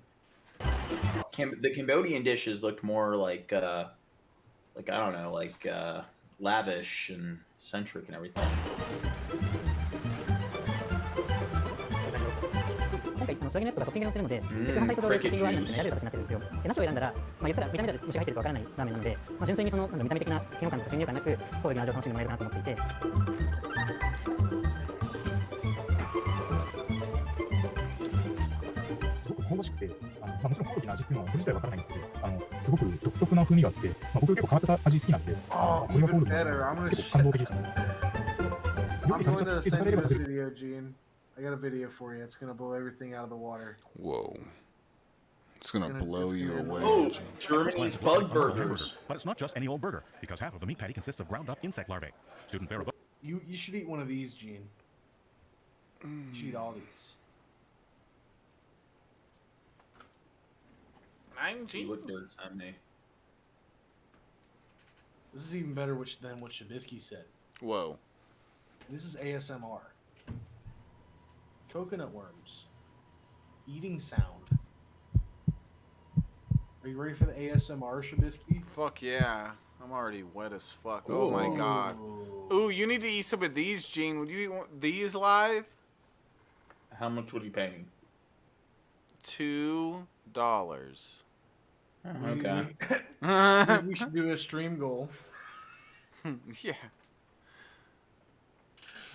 The Cambodian dishes looked more like I don't know, like lavish and centric and everything. Cricket juice. 香ばしくて、もちろんコオロギの味っていうのはそれ自体わからないんですけど、すごく独特な風味があって、僕結構変わった味好きなんで、これがコオロギの味結構感動的でしたね。料理されちゃって出されれば出る。I got a video for you. It's gonna blow everything out of the water. Whoa. It's gonna blow you away. Oh, Germany's bug burgers. But it's not just any old burger, because half of the meat patty consists of ground up insect larvae. Student Barrow. You should eat one of these, Gene. You should eat all these. He looked dirt Sunday. This is even better than what Shabisky said. Whoa. This is ASMR. Coconut worms. Eating sound. Are you ready for the ASMR, Shabisky? Fuck yeah. I'm already wet as fuck. Oh my god. Ooh, you need to eat some of these, Gene. Would you eat these live? How much would you pay me? $2. Okay. We should do a stream goal. Yeah.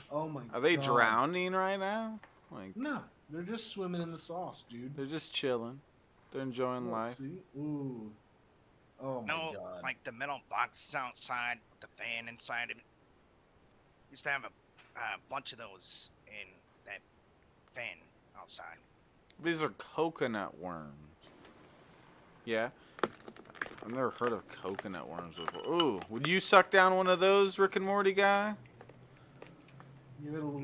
Oh my god. Are they drowning right now? Like, no, they're just swimming in the sauce, dude. They're just chilling. They're enjoying life. See? Ooh. Oh my god. Like the metal boxes outside with the fan inside of it. Used to have a bunch of those in that fan outside. These are coconut worms. Yeah. I've never heard of coconut worms before. Ooh, would you suck down one of those, Rick and Morty guy? Give it a little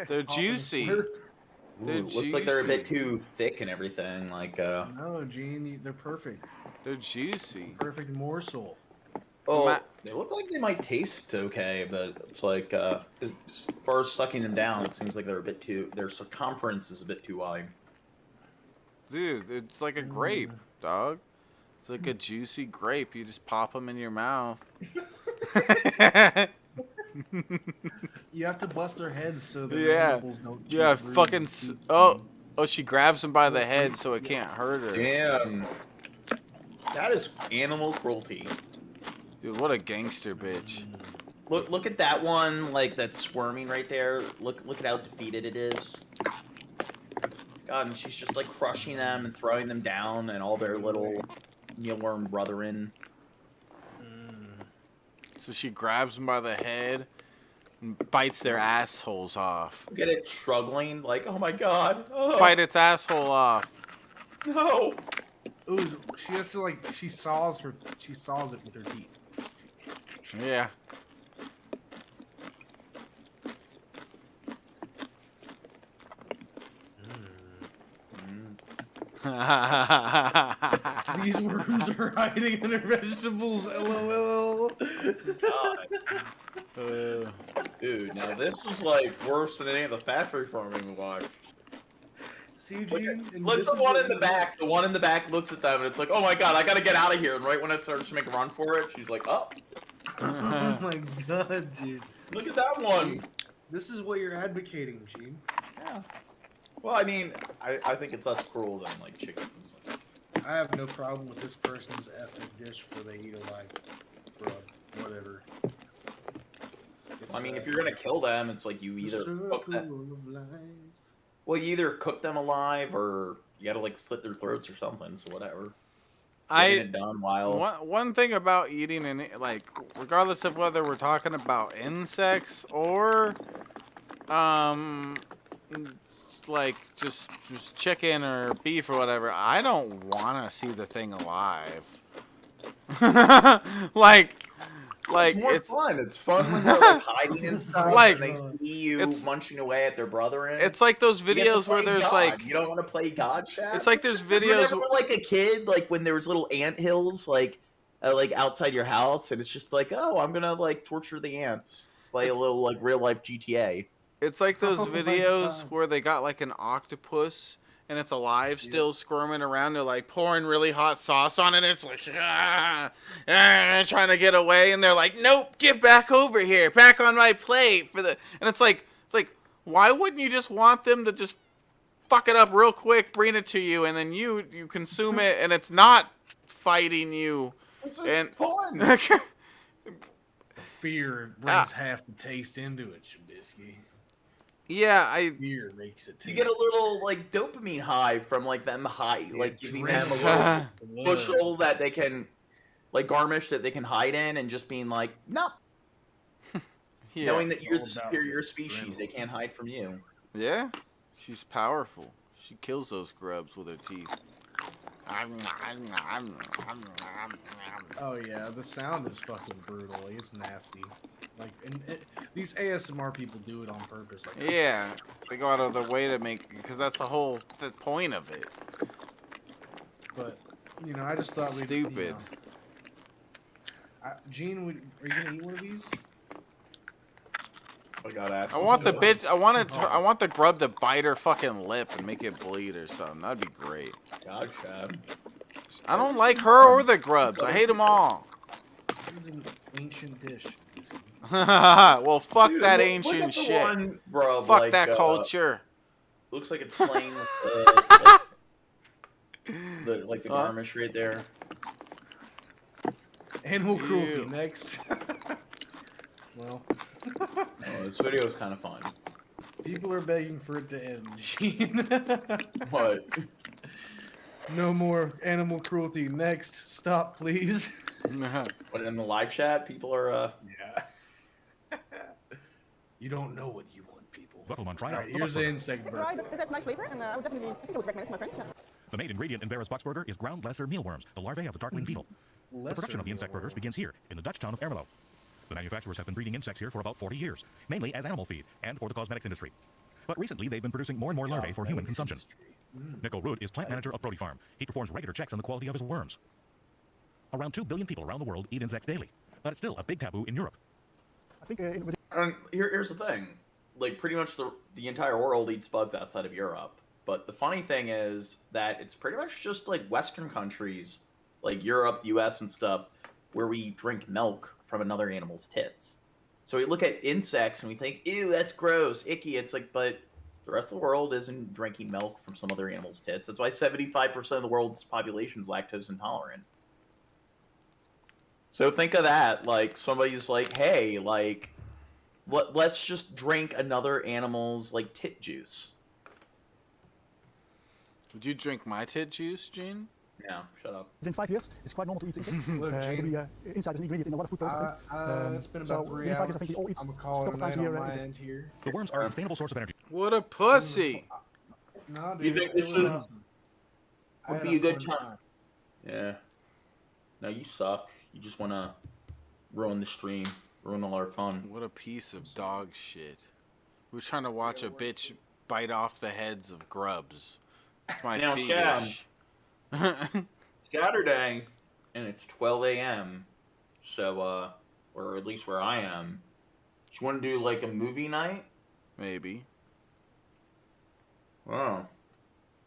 They're juicy. Ooh, looks like they're a bit too thick and everything. Like, No, Gene, they're perfect. They're juicy. Perfect morsel. Oh, they look like they might taste okay, but it's like, as far as sucking them down, it seems like they're a bit too. Their circumference is a bit too wide. Dude, it's like a grape, dog. It's like a juicy grape. You just pop them in your mouth. You have to bust their heads so the nipples don't. Yeah, chew through fucking. the Oh, she grabs him by the head so it can't hurt her. Damn. That is animal cruelty. Dude, what a gangster bitch. Look at that one, like, that's squirming right there. Look at how defeated it is. God, and she's just, like, crushing them and throwing them down and all their little mealworm brethren. So she grabs them by the head and bites their assholes off. Look at it struggling, like, oh my god. Oh. Bite its asshole off. No. Ooh, she has to, like, she saws it with her teeth. Yeah. These worms are hiding in her vegetables. LOL. Dude, now this was like worse than any of the factory farming we watched. See, Gene? Look, the one in the back. The one in the back looks at them and it's like, oh my god, I gotta get out of here. And right when it starts to make a run for it, she's like, oh. Oh my god, Gene. Look at that one. This is what you're advocating, Gene. Yeah. Well, I mean, I think it's less cruel than, like, chickens. I have no problem with this person's ethnic dish where they eat alive grub, whatever. I mean, if you're gonna kill them, it's like you either cook them. Well, you either cook them alive or you gotta, like, slit their throats or something. So whatever. Getting it done while One thing about eating, and like, regardless of whether we're talking about insects or, like just chicken or beef or whatever, I don't want to see the thing alive. like it's more fun. It's fun when they're like hiding and stuff, like, and they see you munching away at their brethren. It's like those videos where there's God. like, you don't want to play God, Shaq. It's like there's videos where, like a kid, like when there was little ant hills, like outside your house, and it's just like, oh, I'm gonna like torture the ants, play a little like real life GTA. It's like those videos where they got like an octopus and it's alive still squirming around. They're like pouring really hot sauce on it. It's like, trying to get away. And they're like, nope, get back over here. Back on my plate. And it's like, why wouldn't you just want them to just fuck it up real quick, bring it to you, and then you consume it and it's not fighting you. It's fun. Fear brings half the taste into it, Shabisky. Yeah, Fear makes it taste. You get a little like dopamine high from like them like giving them a little bushel that they can, like garnish that they can hide in, and just being like, no. Knowing that you're the superior species, they can't hide from you. Yeah, she's powerful. She kills those grubs with her teeth. Oh yeah, the sound is fucking brutal. It's nasty. Like, these ASMR people do it on purpose. Like, yeah, they go out of their way to make, because that's the point of it. But you know, I just thought we'd. Stupid. Gene, are you gonna eat one of these? I want the bitch. I want the grub to bite her fucking lip and make it bleed or something. That'd be great. God, Chad. I don't like her or the grubs. I hate them all. This is an ancient dish. Well, fuck Dude, that look ancient at the shit. one, bro, Fuck like, that culture. Looks like it's playing with the garnish right there. Animal cruelty next. Well, this video is kind of fun. People are begging for it to end, Gene. What? No more animal cruelty. Next. Stop, please. What, in the live chat, people are, Yeah. You don't know what you want, people. Welcome on Try All Out right, the here's the Bucksburger. insect burger. Right, but that's a nice flavor, and I would definitely, I think I would recommend it to my friends. Yeah. The main ingredient in Vera's Bucksburger is ground lesser mealworms, the larvae of the dark-winged beetle. The production of the insect burgers begins here, in the Dutch town of Ermelo. The manufacturers have been breeding insects here for about 40 years, mainly as animal feed and for the cosmetics industry. But recently, they've been producing more and more larvae for human consumption. Nico Root is plant manager of Prody Farm. He performs regular checks on the quality of his worms. Around 2 billion people around the world eat insects daily, but it's still a big taboo in Europe. I think here's the thing. Like, pretty much the entire world eats bugs outside of Europe. But the funny thing is that it's pretty much just, like, Western countries, like Europe, the US, and stuff, where we drink milk from another animal's tits. So we look at insects and we think, ew, that's gross, icky. It's like, but the rest of the world isn't drinking milk from some other animal's tits. That's why 75% of the world's population is lactose intolerant. So think of that, like, somebody's like, hey, like, let's just drink another animal's, like, tit juice. Would you drink my tit juice, Gene? No, shut up. Within 5 years, it's quite normal to eat insects. Look, Gene, inside is an ingredient in a lot of food products. it's been about 3 hours. I think we all eat I'm calling it on my end here. The worms are a sustainable source of energy. What a pussy! No, dude, You think this would be a good time? time? Yeah. No, you suck. You just want to ruin the stream, ruin all our fun. What a piece of dog shit. We're trying to watch a bitch bite off the heads of grubs. That's my Now, fetish. Saturday, and it's 12 a.m. So, or at least where I am. Do you want to do like a movie night? Maybe. Oh,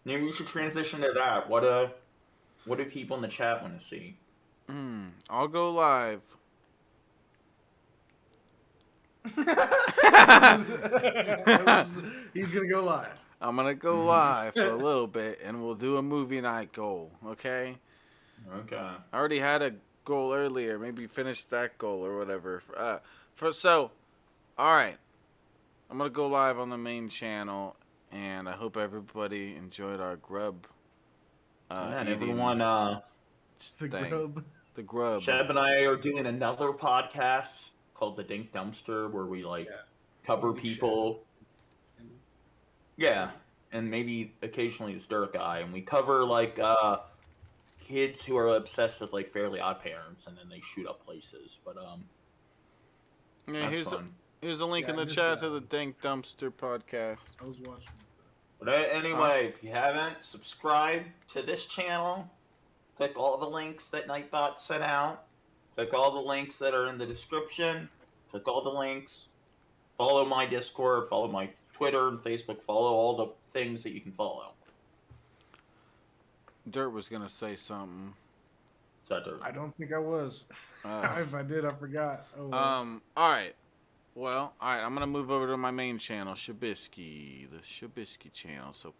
maybe we should transition to that. What do people in the chat want to see? I'll go live. He's gonna go live. I'm gonna go live for a little bit, and we'll do a movie night goal. Okay. Okay. I already had a goal earlier. Maybe finish that goal or whatever. All right. I'm gonna go live on the main channel, and I hope everybody enjoyed our grub. And eating everyone, the grub. Sheb and I are doing another podcast called The Dink Dumpster, where we cover people. Yeah, and maybe occasionally this Dirt Guy, and we cover kids who are obsessed with Fairly Odd Parents, and then they shoot up places. But yeah, here's a link in the chat to the Dink Dumpster podcast. I was watching. But anyway, if you haven't subscribed to this channel, click all the links that Nightbot sent out. Click all the links that are in the description. Click all the links. Follow my Discord. Follow my Twitter and Facebook. Follow all the things that you can follow. Dirt was gonna say something. Is that Dirt? I don't think I was. If I did, I forgot. Oh, well. All right. Well, all right. I'm gonna move over to my main channel, Shabisky, the Shabisky channel. So